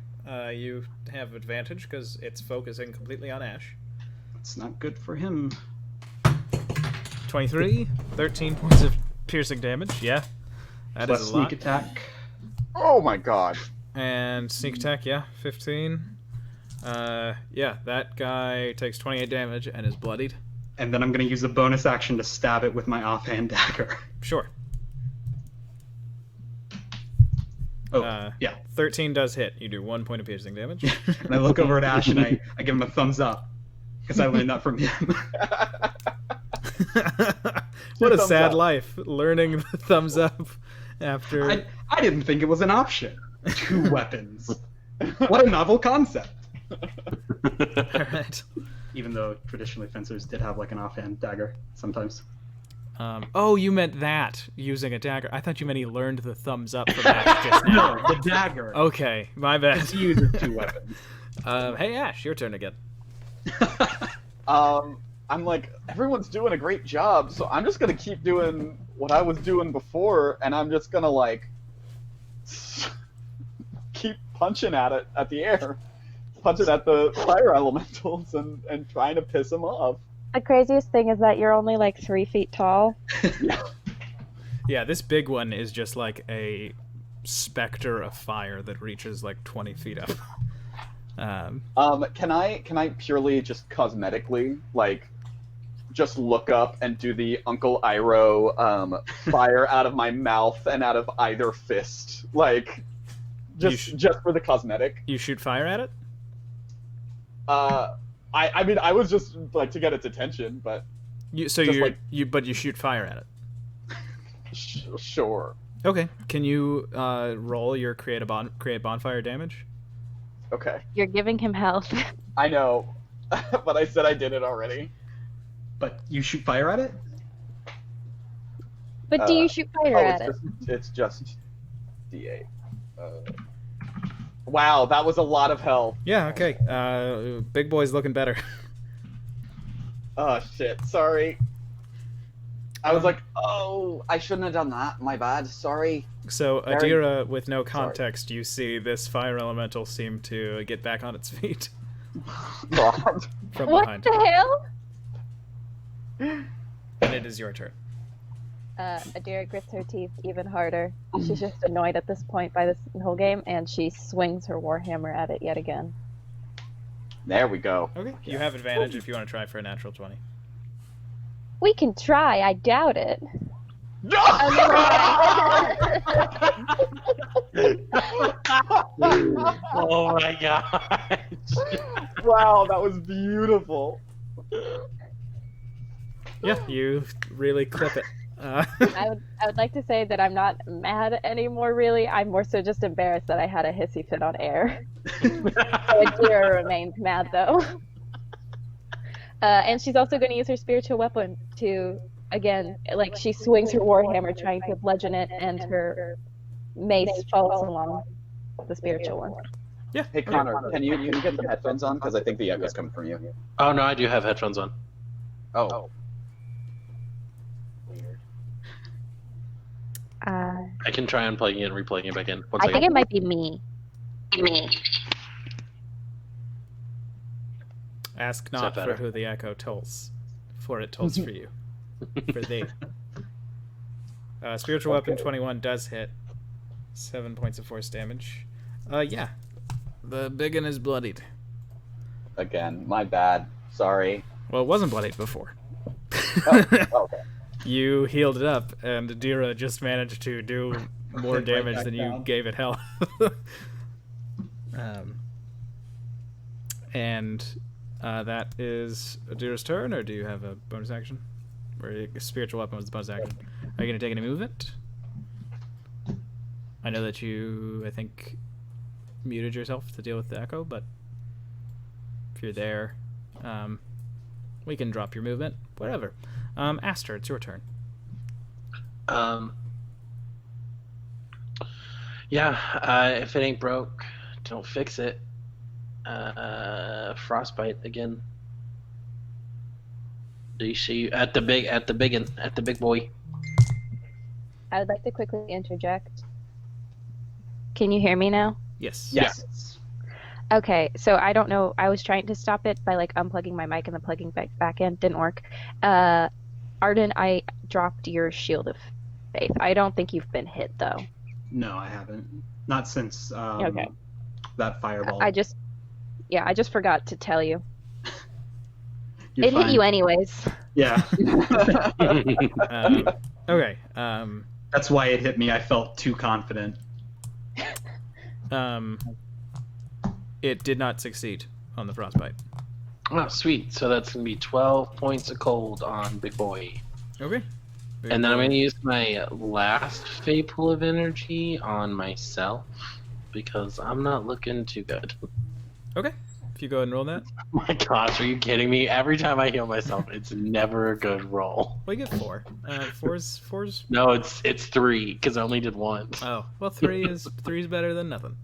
You have advantage because it's focusing completely on Ash. It's not good for him. 23, 13 points of piercing damage. Yeah. That Plus is a sneak lot. attack. Oh my god. And sneak attack, yeah, 15. Yeah, that guy takes 28 damage and is bloodied. And then I'm gonna use a bonus action to stab it with my offhand dagger. Sure. Oh, yeah. 13 does hit. You do 1 point of piercing damage. And I look over at Ash and I give him a thumbs up. Because I learned that from him. What a Thumbs sad up. life, learning the thumbs up after... I didn't think it was an option. 2 weapons. What a novel concept. Alright. Even though traditionally fencers did have like an offhand dagger sometimes. Oh, you meant that, using a dagger. I thought you meant he learned the thumbs up from that just now. No, the dagger. Okay, my bad. He uses 2 weapons. Hey, Ash, your turn again. I'm like, everyone's doing a great job, so I'm just gonna keep doing what I was doing before, and I'm just gonna like keep punching at the air, punching at the fire elementals, and trying to piss them off. The craziest thing is that you're only like 3 feet tall. Yeah, this big one is just like a specter of fire that reaches like 20 feet up. Can I purely just cosmetically like just look up and do the Uncle Iroh fire out of my mouth and out of either fist, like just for the cosmetic? You shoot fire at it? I mean, I was just like to get its attention, but you shoot fire at it. Sure. Okay. Can you roll your create bonfire damage? Okay. You're giving him health. I know, but I said I did it already. But you shoot fire at it? But do you shoot fire at it? It's just D8. Wow, that was a lot of hell. Yeah. Okay. Big boy's looking better. Oh shit! Sorry. I was like, oh, I shouldn't have done that. My bad. Sorry. So, Adira, with no context, you see this fire elemental seem to get back on its feet. God. From What behind. the hell? And it is your turn. Adira grits her teeth even harder. She's just annoyed at this point by this whole game, and she swings her warhammer at it yet again. There we go. Okay. You have advantage if you want to try for a natural 20. We can try. I doubt it. Oh my gosh. Wow, that was beautiful. Yeah, you really clip it. I would like to say that I'm not mad anymore, really. I'm more so just embarrassed that I had a hissy fit on air. Adira remains mad, though. And she's also going to use her spiritual weapon to, again, like she swings her warhammer trying to bludgeon it, and her mace falls along the spiritual one. Yeah. Hey Connor, can you get some headphones on? Because I think the echo's coming from you. Oh no, I do have headphones on. Oh. Weird. I I can try unplugging it and replugging it back in. One think second. it might be me. Ask that not for better? who the echo tolls, for it tolls for you. For thee. Spiritual weapon 21 does hit. 7 points of force damage. Yeah. The big one is bloodied. Again, my bad. Sorry. Well, it wasn't bloodied before. Oh, okay. You healed it up, and Adira just managed to do more Right damage back than you down. gave it health. And that is Adira's turn, or do you have a bonus action? Or a spiritual weapon was the bonus action. Are you going to take any movement? I know that you, I think, muted yourself to deal with the echo, but if you're there, we can drop your movement. Whatever. Aster, it's your turn. Yeah, if it ain't broke, don't fix it. Frostbite again. Do you see at the big boy? I would like to quickly interject. Can you hear me now? Yes. Yes. Okay, so I don't know. I was trying to stop it by like unplugging my mic and then plugging back in. Didn't work. Arden, I dropped your shield of faith. I don't think you've been hit though. No, I haven't. Not since Okay. that fireball. I just forgot to tell you. You're It hit fine. you anyways. Yeah, Okay. that's why it hit me. I felt too confident. It did not succeed on the frostbite. Oh, sweet. So that's gonna be 12 points of cold on big boy. Okay. And then I'm going to use my last Fate Pool of Energy on myself because I'm not looking too good. Okay. If you go ahead and roll that. My gosh, are you kidding me? Every time I heal myself, it's never a good roll. Well, you get 4. Four's. No, it's 3 because I only did one. Oh, well, 3 is better than nothing.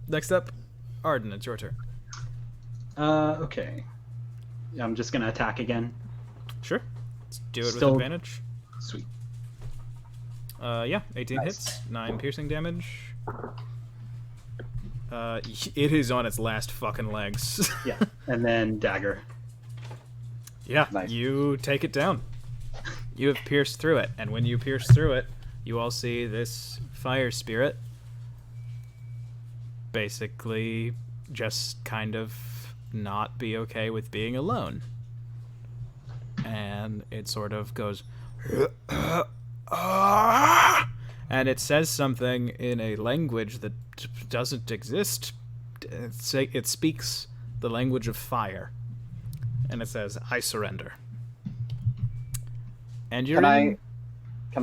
Next up, Arden, it's your turn. Okay. I'm just gonna attack again. Sure. Let's do it Still- with advantage. Sweet. Yeah, 18 Nice. hits, 9 piercing damage. It is on its last fucking legs. Yeah, and then dagger. Yeah, Nice. you take it down. You have pierced through it, and when you pierce through it, you all see this fire spirit basically just kind of not be okay with being alone. And it sort of goes, and it says something in a language that doesn't exist. It speaks the language of fire. And it says, I surrender. And you're Can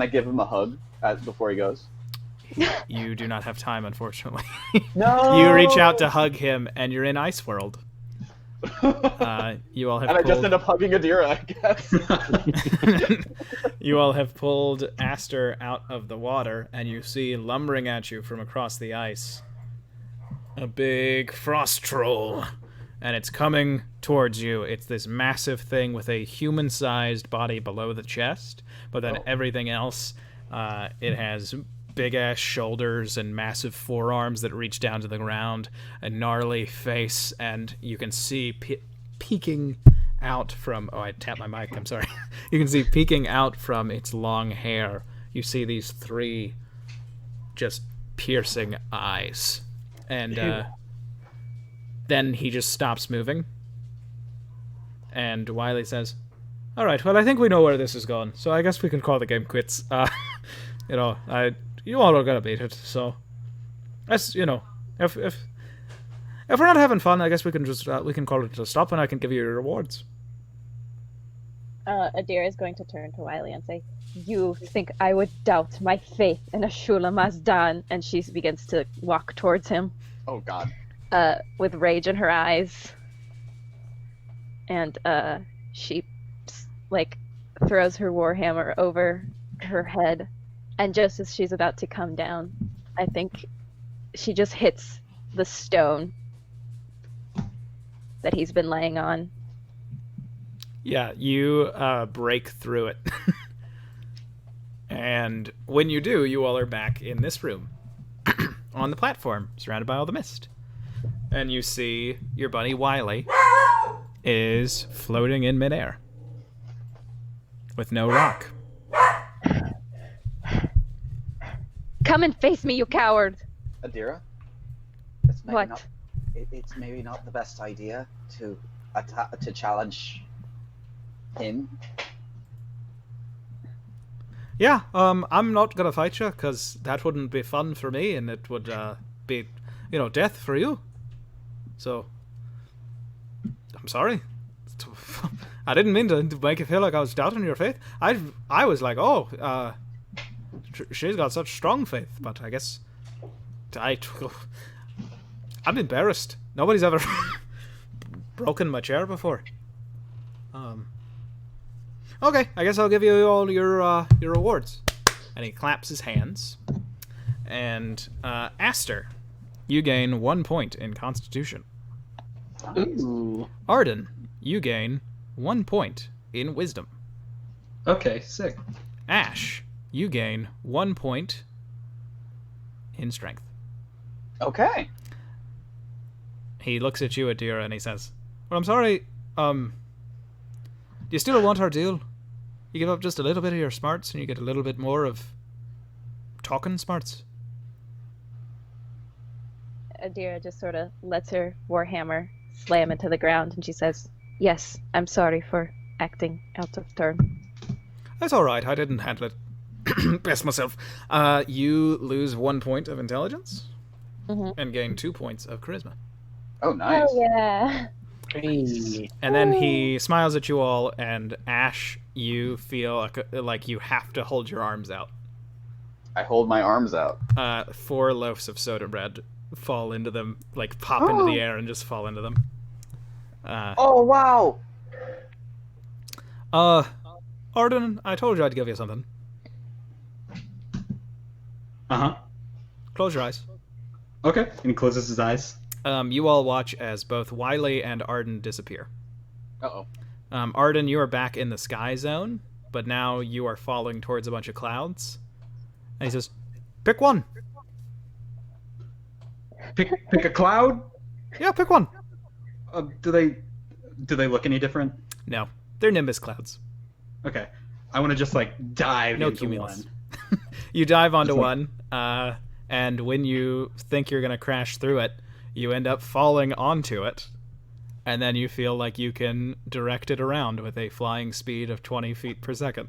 I give him a hug before he goes? You do not have time, unfortunately. No. You reach out to hug him, and you're in Ice World. You all have And I just pulled... end up hugging Adira, I guess. You all have pulled Aster out of the water, and you see lumbering at you from across the ice a big frost troll. And it's coming towards you. It's this massive thing with a human-sized body below the chest, but then everything else, it has big-ass shoulders and massive forearms that reach down to the ground, a gnarly face, and you can see peeking out from... Oh, I tapped my mic, I'm sorry. You can see peeking out from its long hair. You see these 3 just piercing eyes. And then he just stops moving. And Wiley says, all right, well, I think we know where this is going, so I guess we can call the game quits. You all are gonna beat it, so... That's, if we're not having fun, I guess we can just, we can call it a stop, and I can give you your rewards. Adira is going to turn to Wiley and say, you think I would doubt my faith in Ashula Mazdan? And she begins to walk towards him. Oh God. With rage in her eyes, and she throws her warhammer over her head, and just as she's about to come down, I think she just hits the stone that he's been laying on. Yeah, you break through it. And when you do, you all are back in this room on the platform, surrounded by all the mist. And you see your buddy Wiley is floating in midair with no rock. Come and face me, you coward! Adira? It's maybe What? Not, it's maybe not the best idea to challenge him. Yeah, I'm not gonna fight you, because that wouldn't be fun for me, and it would be, death for you. So, I'm sorry. I didn't mean to make you feel like I was doubting your faith. I was like, oh, she's got such strong faith, but I guess I'm embarrassed. Nobody's ever broken my chair before. Okay, I guess I'll give you all your rewards. And he claps his hands. And Aster, you gain 1 point in Constitution. Ooh. Arden, you gain 1 point in Wisdom. Okay, sick. Ash, you gain 1 point in Strength. Okay. He looks at you, Adira, and he says, well, I'm sorry, do you still want our deal? You give up just a little bit of your smarts, and you get a little bit more of talking smarts. Adira just sort of lets her warhammer slam into the ground, and she says, yes, I'm sorry for acting out of turn. That's all right. I didn't handle it best myself. You lose 1 point of intelligence and gain 2 points of charisma. Oh, nice. Oh, yeah. Hey. And then he smiles at you all, and Ash, you feel like you have to hold your arms out. I hold my arms out. 4 loaves of soda bread fall into them, like pop into the air and just fall into them. Oh, wow. Arden, I told you I'd give you something. Uh-huh. Close your eyes. Okay. And he closes his eyes. You all watch as both Wiley and Arden disappear. Uh-oh. Arden, you are back in the sky zone, but now you are falling towards a bunch of clouds. And he says, "Pick one." Pick a cloud. Yeah, pick one. Do they look any different? No, they're Nimbus clouds. Okay, I want to just like dive No into cumulus. one. You dive onto Just like- one, and when you think you're going to crash through it, you end up falling onto it, and then you feel like you can direct it around with a flying speed of 20 feet per second.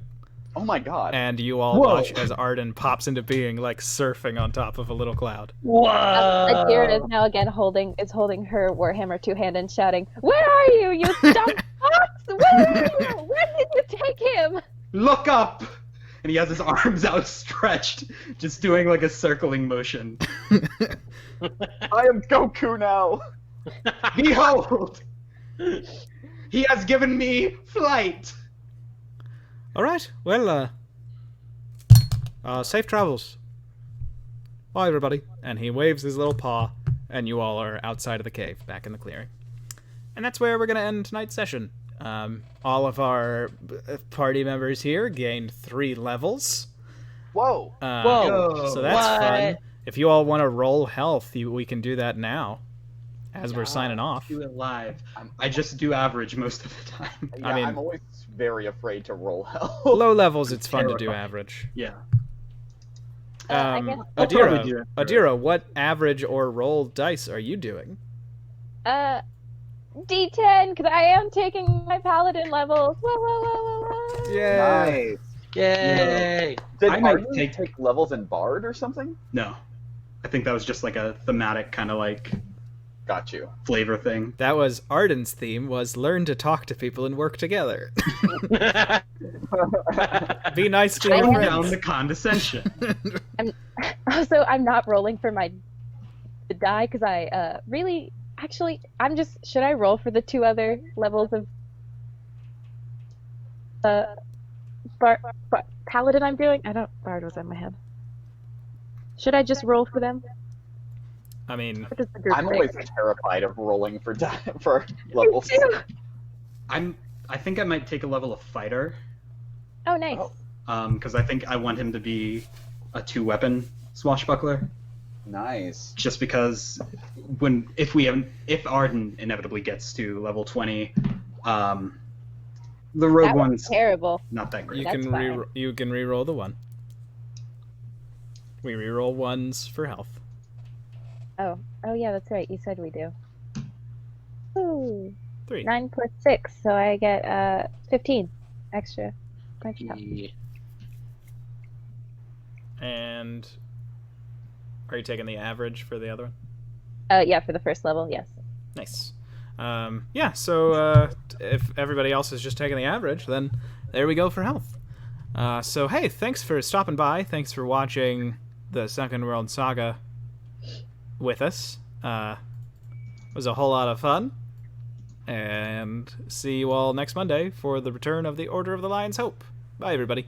Oh my god. And you all Whoa. watch as Arden pops into being, like surfing on top of a little cloud. Adira is now again holding her Warhammer 2-hand and shouting, "Where are you, you dumb fox? Where are you? Where did you take him?" Look up! And he has his arms outstretched, just doing like a circling motion. I am Goku now. Behold! He has given me flight! All right, well, safe travels. Bye, everybody. And he waves his little paw, and you all are outside of the cave, back in the clearing. And that's where we're going to end tonight's session. All of our party members here gained 3 levels. Whoa. Whoa. So that's What? fun. If you all want to roll health, we can do that now, as we're signing off. Do it live. I just do average most of the time. Yeah, I mean- I'm always very afraid to roll hell. Low levels, it's fun to do Terrifying. average. Yeah. I guess- I'll probably do Adira, it. Adira, what average or roll dice are you doing? D10, because I am taking my paladin levels. Whoa, whoa, whoa, whoa, whoa. Yeah. Nice. Yay! Did I might Arden take- take levels in Bard or something? No. I think that was just like a thematic kind of like Got you. flavor thing. That was Arden's theme, was learn to talk to people and work together. Be nice to I your Tone have- down friends. the condescension. Also, I'm not rolling for my die because I really actually should I roll for the 2 other levels of paladin I'm doing? I don't. Bard was in my head. Should I just roll for them? I mean, What does the group I'm think? always terrified of rolling for for levels. Me too. I think I might take a level of fighter. Oh, nice. Oh. Because I think I want him to be a 2-weapon swashbuckler. Nice. Just because if Arden inevitably gets to level 20, the rogue That was one's terrible. not that great. you That's can fine. you can re-roll the 1. We re-roll 1s for health. Oh yeah, that's right. You said we do. Ooh, 3. 9 plus 6, so I get 15 extra. Punch up. Yeah. And are you taking the average for the other one? Yeah, for the first level, yes. Nice. Yeah, so if everybody else is just taking the average, then there we go for health. So hey, thanks for stopping by. Thanks for watching the Sunken World Saga with us. It was a whole lot of fun. And see you all next Monday for the return of the Order of the Lion's Hope. Bye, everybody.